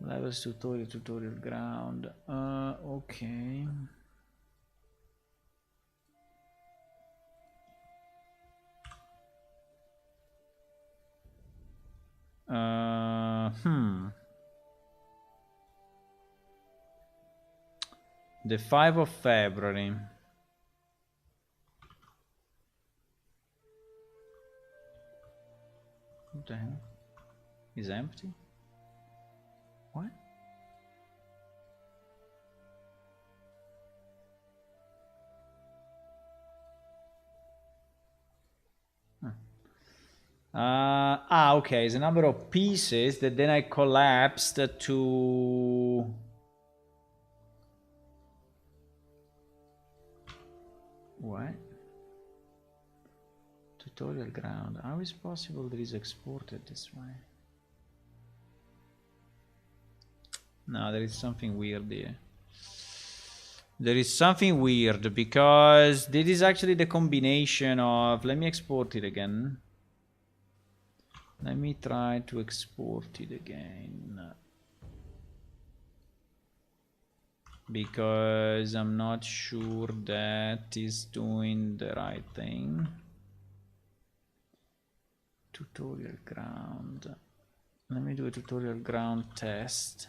Levels tutorial ground. Okay. The 5th of February. What the hell? Is empty? What? Okay, it's a number of pieces that then I collapsed to... What? Tutorial ground. How is it possible that is exported this way? No, there is something weird here. There is something weird because this is actually the combination of... Let me export it again. Let me try to export it again. Because I'm not sure that is doing the right thing. Tutorial ground. Let me do a tutorial ground test.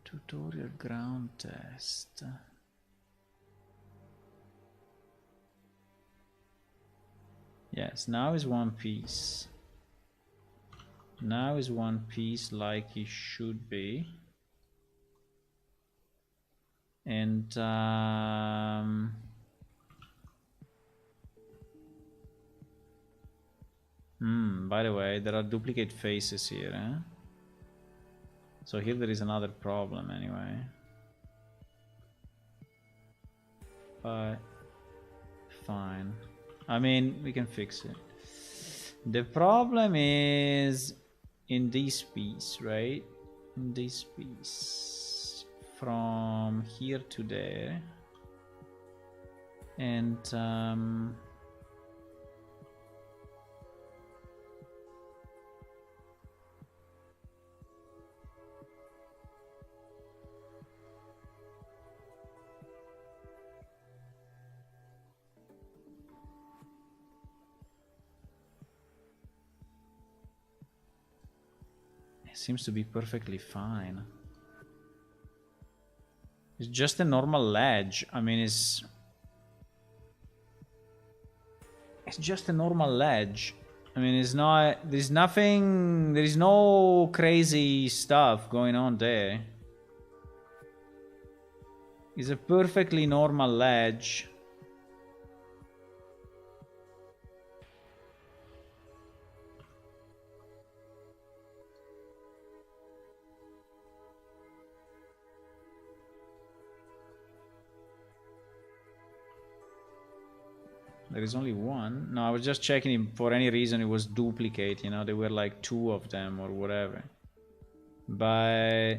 Tutorial ground test. Yes, now is one piece. Now is one piece like it should be. And by the way, there are duplicate faces here, eh? So here there is another problem anyway. But fine. I mean, we can fix it. The problem is in this piece, right? In this piece. From here to there. And it seems to be perfectly fine. It's just a normal ledge. I mean, it's just a normal ledge. I mean, it's not, there's nothing, there is no crazy stuff going on there. It's a perfectly normal ledge. There is only one. No, I was just checking if for any reason it was duplicate, you know, there were like two of them or whatever. But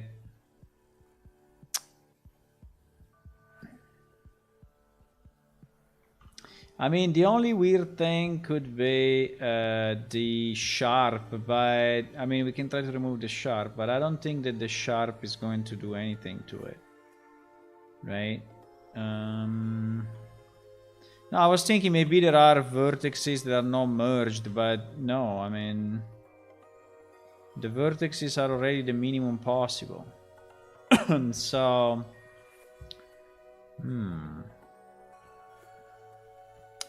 I mean, the only weird thing could be the sharp, but I mean, we can try to remove the sharp, but I don't think that the sharp is going to do anything to it, right? No, I was thinking maybe there are vertices that are not merged, but no, I mean, the vertices are already the minimum possible. So,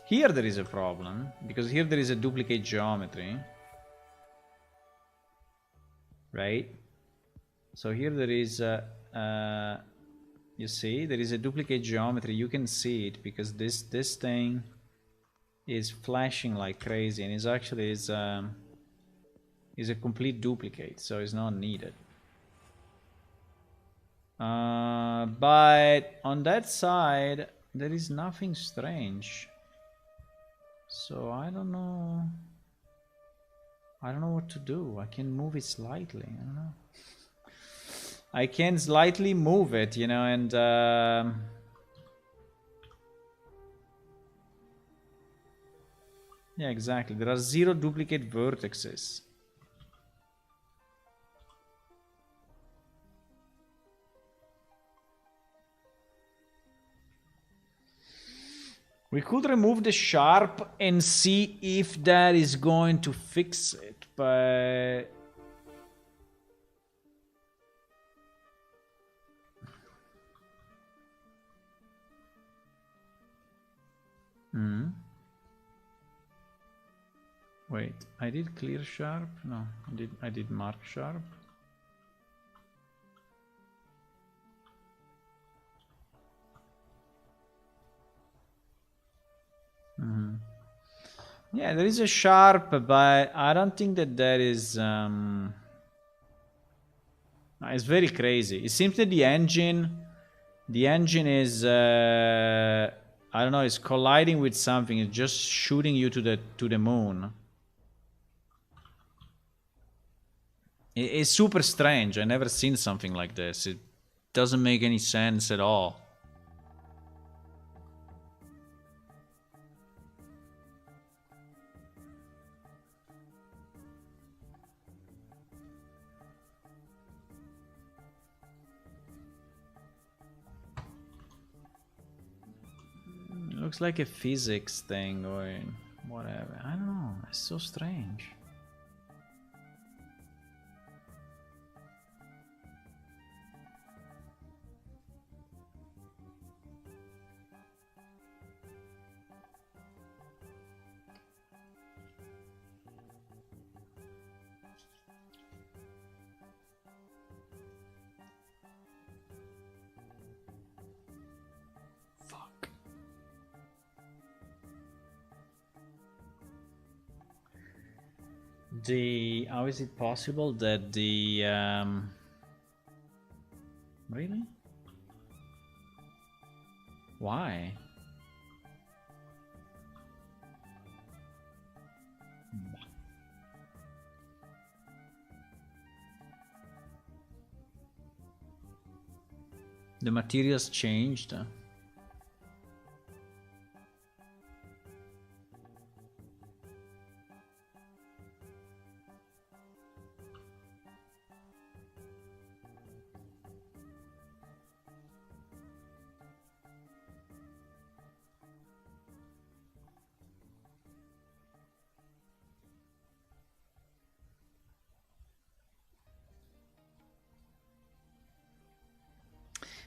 Here there is a problem, because here there is a duplicate geometry. Right? So here there is a... you see, there is a duplicate geometry. You can see it because this thing is flashing like crazy, and is actually is a complete duplicate, so it's not needed. But on that side there is nothing strange, so I don't know what to do. I can move it slightly. I don't know. I can slightly move it, you know, and yeah, exactly. There are 0 duplicate vertices. We could remove the sharp and see if that is going to fix it, but... Wait, I did clear sharp? No, I did mark sharp. Yeah, there is a sharp, but I don't think that is... it's very crazy. It seems that the engine is... I don't know, it's colliding with something. It's just shooting you to the moon. It's super strange. I never seen something like this. It doesn't make any sense at all. Looks like a physics thing or whatever. I don't know. It's so strange. How is it possible that the really? Why? The materials changed.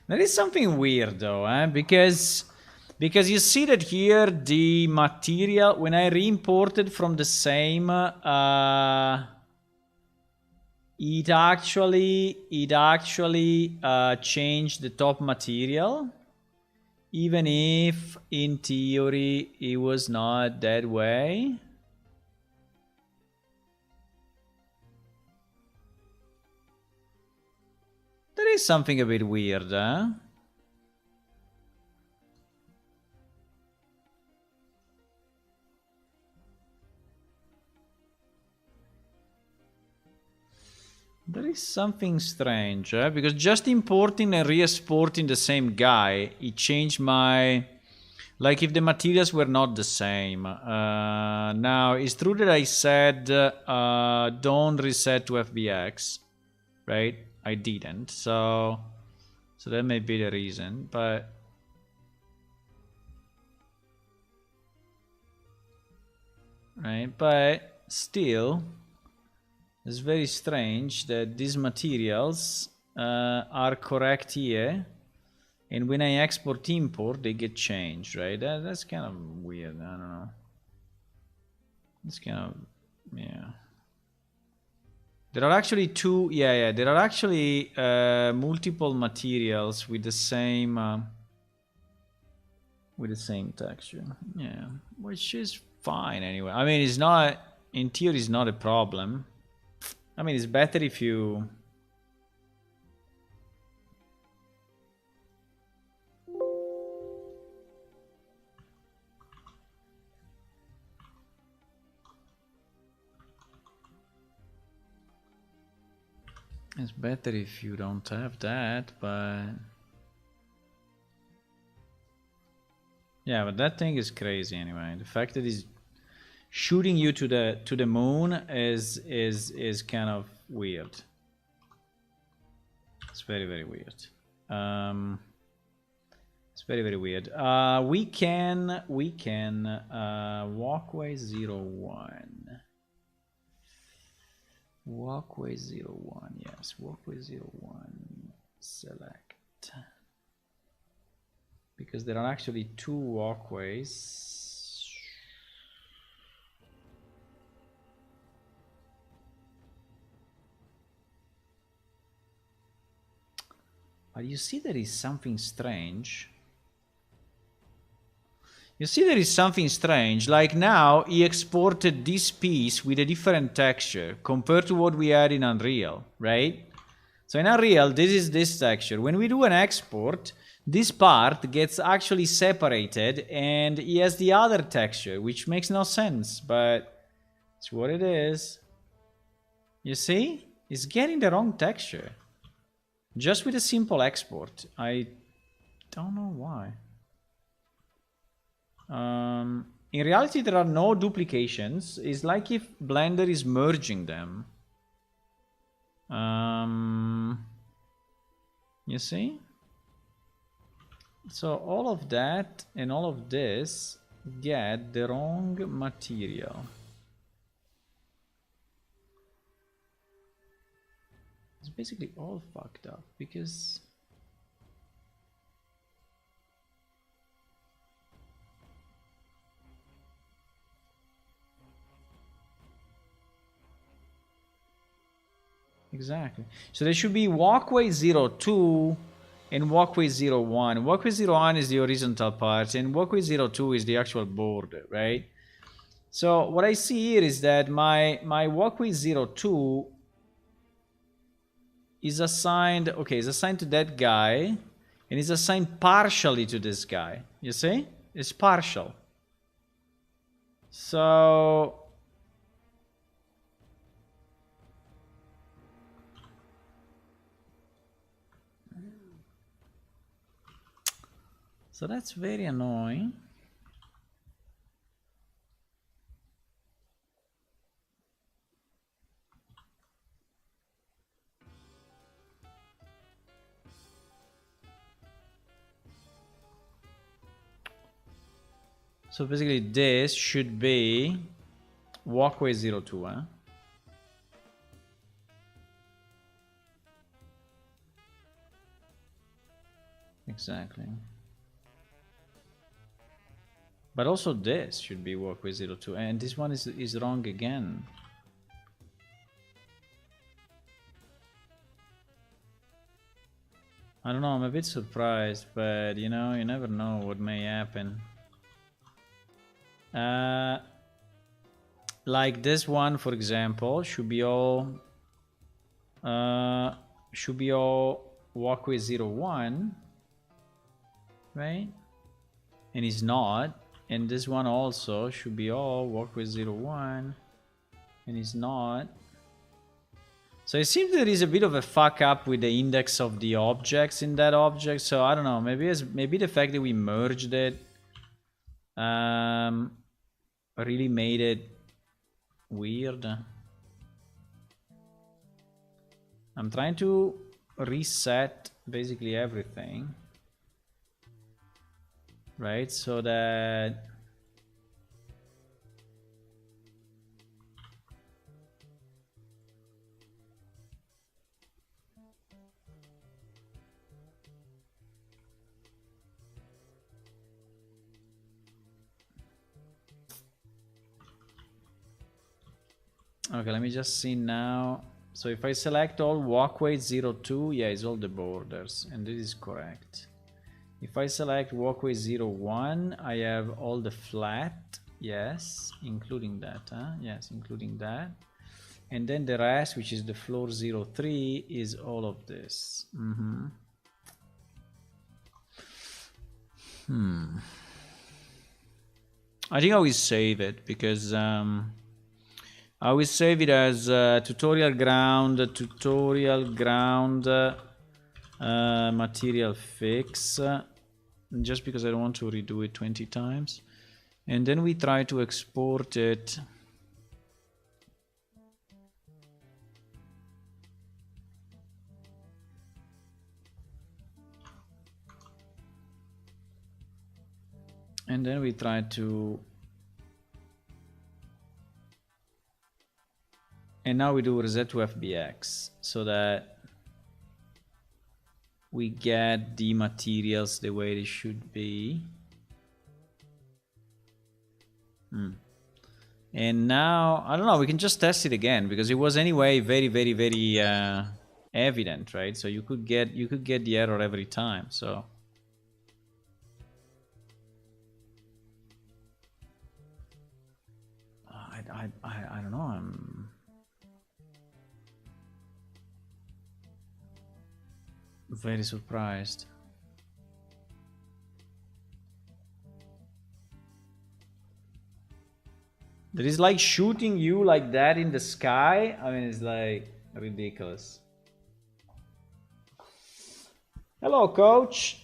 There is something weird though, because you see that here the material, when I re-imported from the same, it actually changed the top material, even if in theory it was not that way. There is something a bit weird, huh? There is something strange, because just importing and re-exporting the same guy, it changed my... Like if the materials were not the same. Now, it's true that I said don't reset to FBX, right? I didn't, so that may be the reason, but right, but still it's very strange that these materials are correct here And when I export import, they get changed, right? That's kind of weird. I don't know. It's kind of, yeah. There are actually two, yeah. There are actually multiple materials with the same texture. Yeah, which is fine anyway. I mean, it's not, in theory, it's not a problem. I mean, it's better if you... It's better if you don't have that, but... Yeah, but that thing is crazy anyway. The fact that it's shooting you to the moon is kind of weird. It's very, very weird. It's very, very weird. We can walkway 01. Walkway 01, yes, walkway 01, select. Because there are actually two walkways. But you see there is something strange. You see there is something strange, like now he exported this piece with a different texture compared to what we had in Unreal, right? So in Unreal, this is this texture. When we do an export, this part gets actually separated and he has the other texture, which makes no sense, but it's what it is. You see? It's getting the wrong texture. Just with a simple export. I don't know why. In reality, there are no duplications. It's like if Blender is merging them. You see? So all of that and all of this get the wrong material. It's basically all fucked up because... Exactly. So there should be walkway 02 and walkway 01. Walkway 01 is the horizontal part and walkway 02 is the actual border, right? So what I see here is that my walkway 02 is assigned, okay, is assigned to that guy and is assigned partially to this guy. You see? It's partial. So that's very annoying. So basically this should be walkway 02, huh? Exactly. But also this should be walkway 02, and this one is wrong again. I don't know, I'm a bit surprised, but you know, you never know what may happen. Like this one, for example, should be all walkway 01, right? And it's not. And this one also should be all walkway 01, and it's not. So it seems there is a bit of a fuck up with the index of the objects in that object. So I don't know, maybe the fact that we merged it really made it weird. I'm trying to reset basically everything, right? So that Okay, let me just see now. So if I select all walkway 02, yeah, it's all the borders, and this is correct. If I select walkway 01, I have all the flat, yes, including that, huh? Yes, including that. And then the rest, which is the floor 03, is all of this. I think I will save it because I will save it as tutorial ground, material fix, just because I don't want to redo it 20 times. And then we try to export it. And then we try to... And now we do reset to FBX so that we get the materials the way they should be. And now, I don't know, we can just test it again because it was anyway very, very, very evident, right? So you could get the error every time, so... I don't know, I'm very surprised. That is like shooting you like that in the sky. I mean, it's like ridiculous. Hello, coach.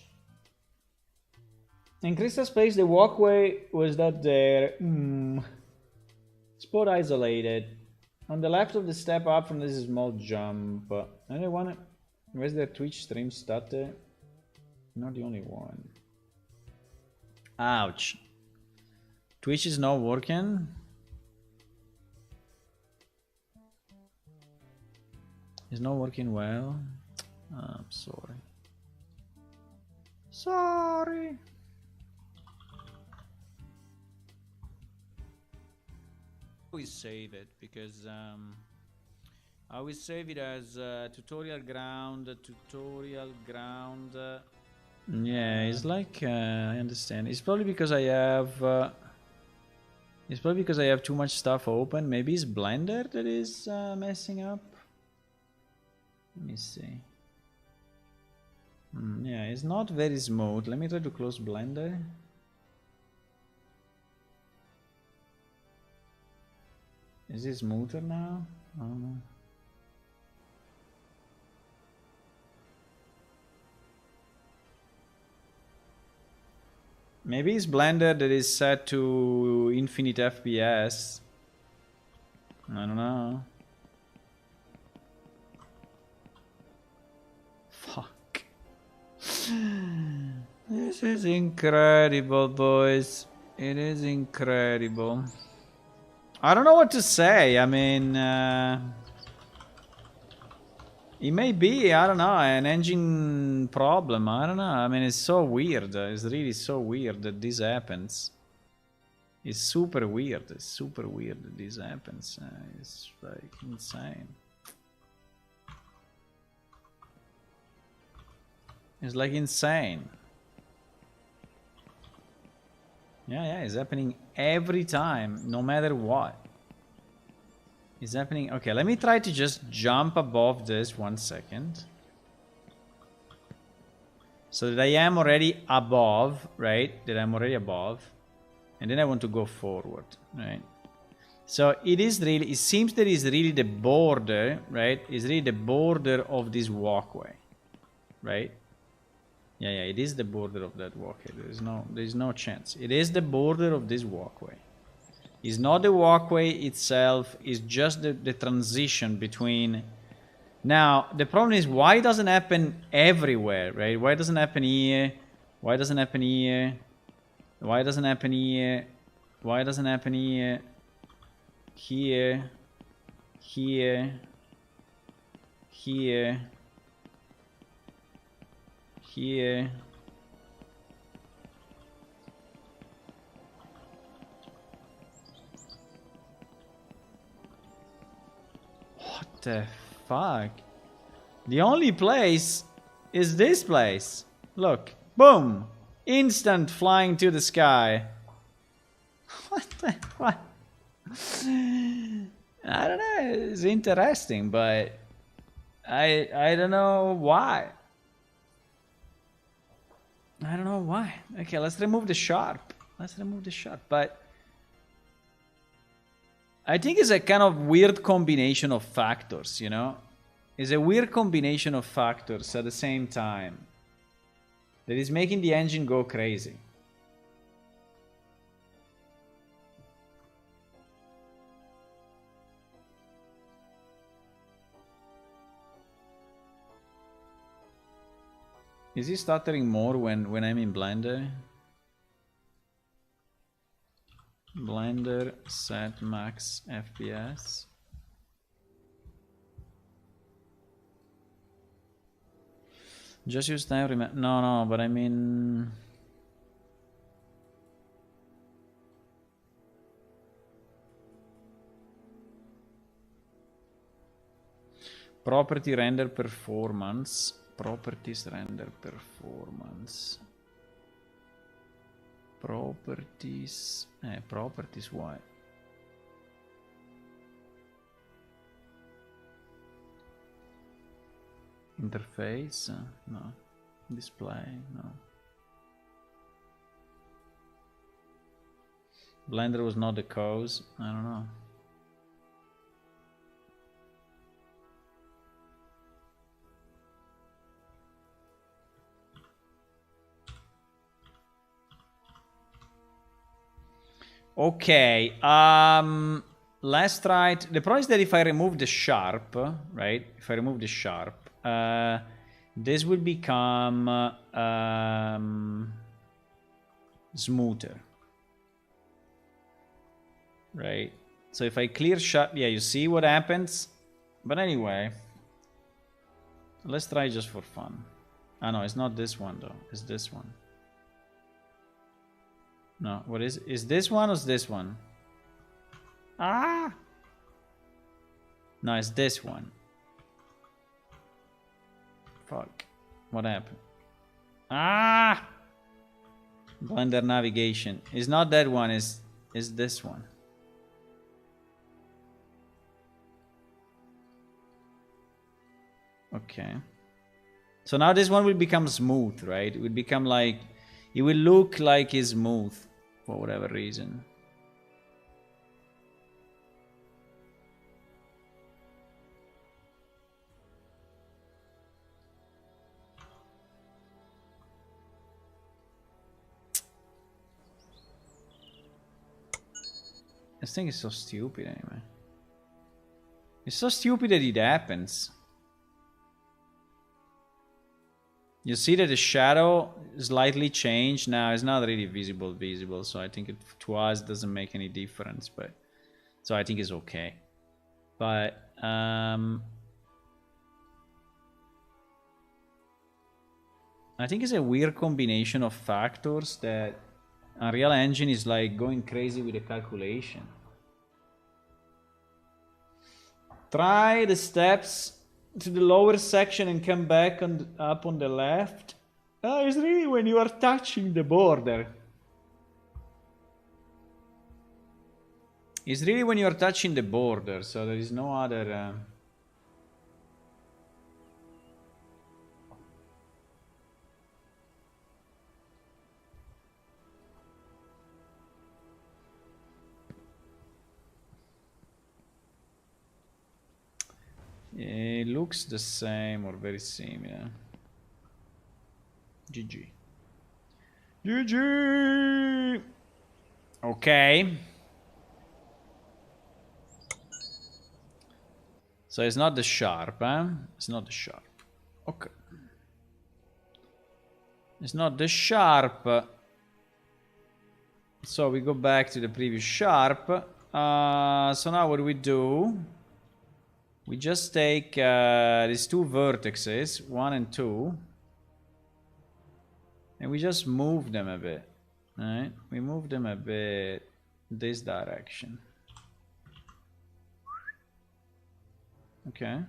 In Crystal Space, the walkway was not there. Spot isolated. On the left of the step up from this small jump. Anyone? Where's the Twitch stream started? Not the only one. Ouch. Twitch is not working. It's not working well. I'm sorry. Sorry. We save it because I will save it as tutorial ground. Yeah, it's like I understand. It's probably because I have. It's probably because I have too much stuff open. Maybe it's Blender that is messing up. Let me see. Yeah, it's not very smooth. Let me try to close Blender. Is it smoother now? I don't know. Maybe it's Blender that is set to infinite FPS. I don't know. Fuck. This is incredible, boys. It is incredible. I don't know what to say. I mean, it may be, I don't know, an engine problem. I don't know. I mean, it's so weird. It's really so weird that this happens. It's super weird. It's super weird that this happens. It's like insane. It's like insane. Yeah, it's happening every time, no matter what. It's happening. Okay, let me try to just jump above this 1 second. So that I am already above, right? That I'm already above. And then I want to go forward, right? So it is really, it seems that it's really the border, right? It's really the border of this walkway, right? Yeah, it is the border of that walkway. There's no chance. It is the border of this walkway. It's not the walkway itself. It's just the transition between. Now the problem is why it doesn't happen everywhere, right? Why doesn't happen here? Why doesn't happen here? Why doesn't happen here? Why doesn't happen here? Here, here, here. Here. the fuck? The only place is this place. Look. Boom! Instant flying to the sky. What the fuck? I don't know. It's interesting, but I don't know why. I don't know why. Okay, let's remove the sharp. Let's remove the sharp. But I think it's a kind of weird combination of factors, you know? It's a weird combination of factors at the same time that is making the engine go crazy. Is he stuttering more when I'm in Blender? Blender set max FPS. Just use time remember. No, but I mean. Property render performance. Properties render performance. Properties. Properties, why? Interface? No. Display? No. Blender was not the cause? I don't know. Okay, let's try it. The problem is that if I remove the sharp, right? If I remove the sharp, this will become smoother, right? So if I clear sharp, yeah, you see what happens? But anyway, let's try just for fun. Ah, no, it's not this one though, it's this one. No, what is this one or is this one? Ah! No, it's this one. Fuck. What happened? Ah! Blender navigation. It's not that one, it's this one. Okay. So now this one will become smooth, right? It will become like... It will look like it's smooth. For whatever reason. This thing is so stupid anyway. It's so stupid that it happens. You see that the shadow slightly changed. Now it's not really visible, so I think it to us doesn't make any difference, but so I think it's okay. But I think it's a weird combination of factors that Unreal Engine is like going crazy with the calculation. Try the steps to the lower section and come back up on the left. It's really when you are touching the border. It's really when you are touching the border, so there is no other... It looks the same or very similar. GG. GG! Okay. So it's not the sharp, eh? It's not the sharp. Okay. It's not the sharp. So we go back to the previous sharp. So now what do we do? We just take these two vertices, 1 and 2, and we just move them a bit, right? We move them a bit this direction. Okay.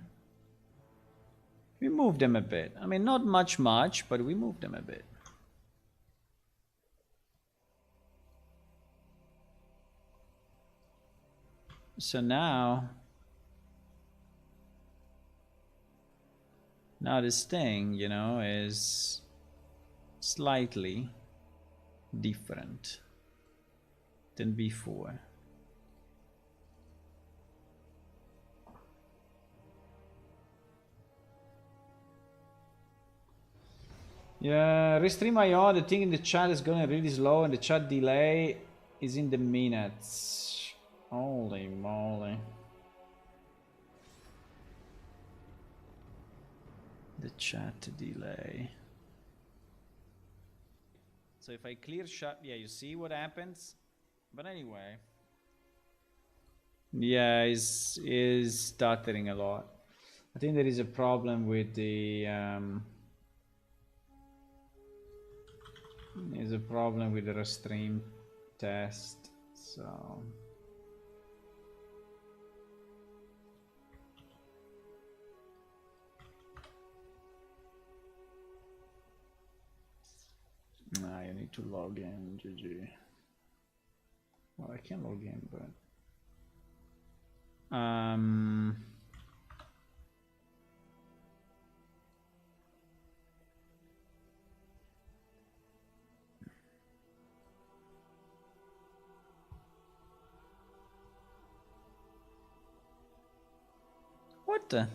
We moved them a bit. I mean, not much, but we moved them a bit. So now this thing, you know, is slightly different than before. Yeah, Restream.io, the thing in the chat is going really slow and the chat delay is in the minutes. Holy moly. The chat delay. So if I clear shut, yeah, you see what happens? But anyway. Yeah, is stuttering a lot. I think there is a problem with the there's a problem with the restream test, so nah, you need to log in, GG. Well, I can log in, but what the?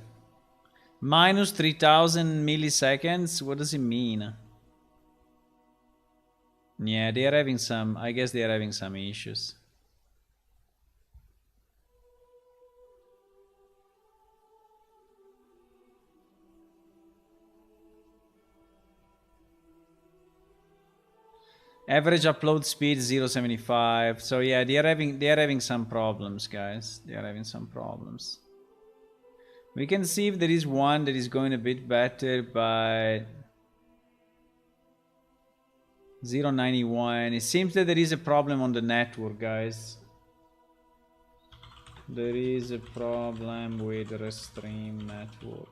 Minus 3000 milliseconds? What does it mean? Yeah, they are having some, I guess they are having some issues. Average upload speed 0.75. So yeah, they are having some problems, guys. They are having some problems. We can see if there is one that is going a bit better, but 0.91. It seems that there is a problem on the network, guys. There is a problem with the Restream network.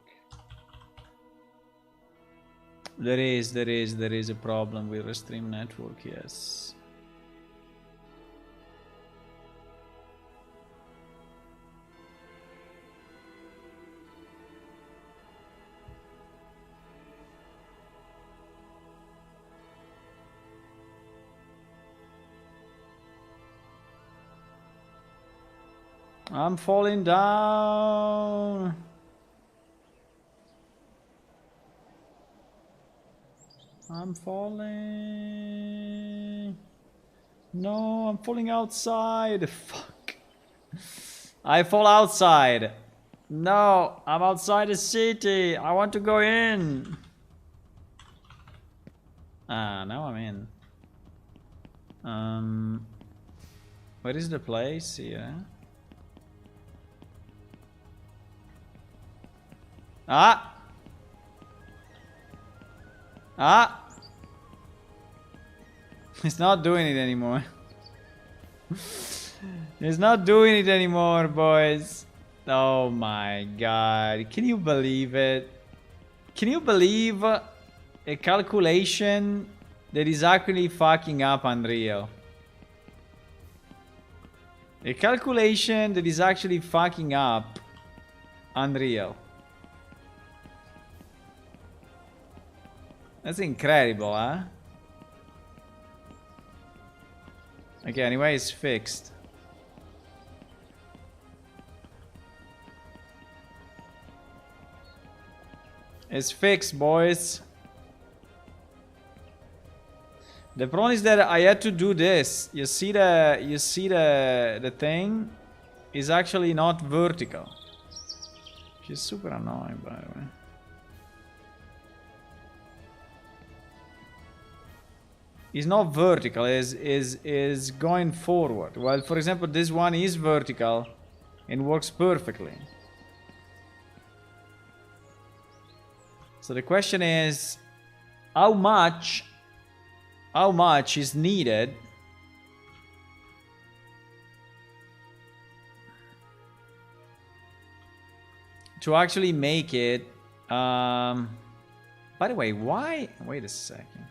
There is a problem with Restream network, yes. I'm falling down. I'm falling. No, I'm falling outside. Fuck. I fall outside. No, I'm outside the city. I want to go in. Ah, now I'm in. Where is the place here? Ah! Ah! It's not doing it anymore. It's not doing it anymore, boys. Oh my god. Can you believe it? Can you believe a calculation that is actually fucking up Unreal? A calculation that is actually fucking up Unreal. That's incredible, huh? Okay, anyway, it's fixed. It's fixed, boys. The problem is that I had to do this. You see the thing is actually not vertical. Which is super annoying, by the way. Is not vertical, is going forward. Well, for example, this one is vertical and works perfectly. So the question is, how much is needed to actually make it. By the way, why? Wait a second.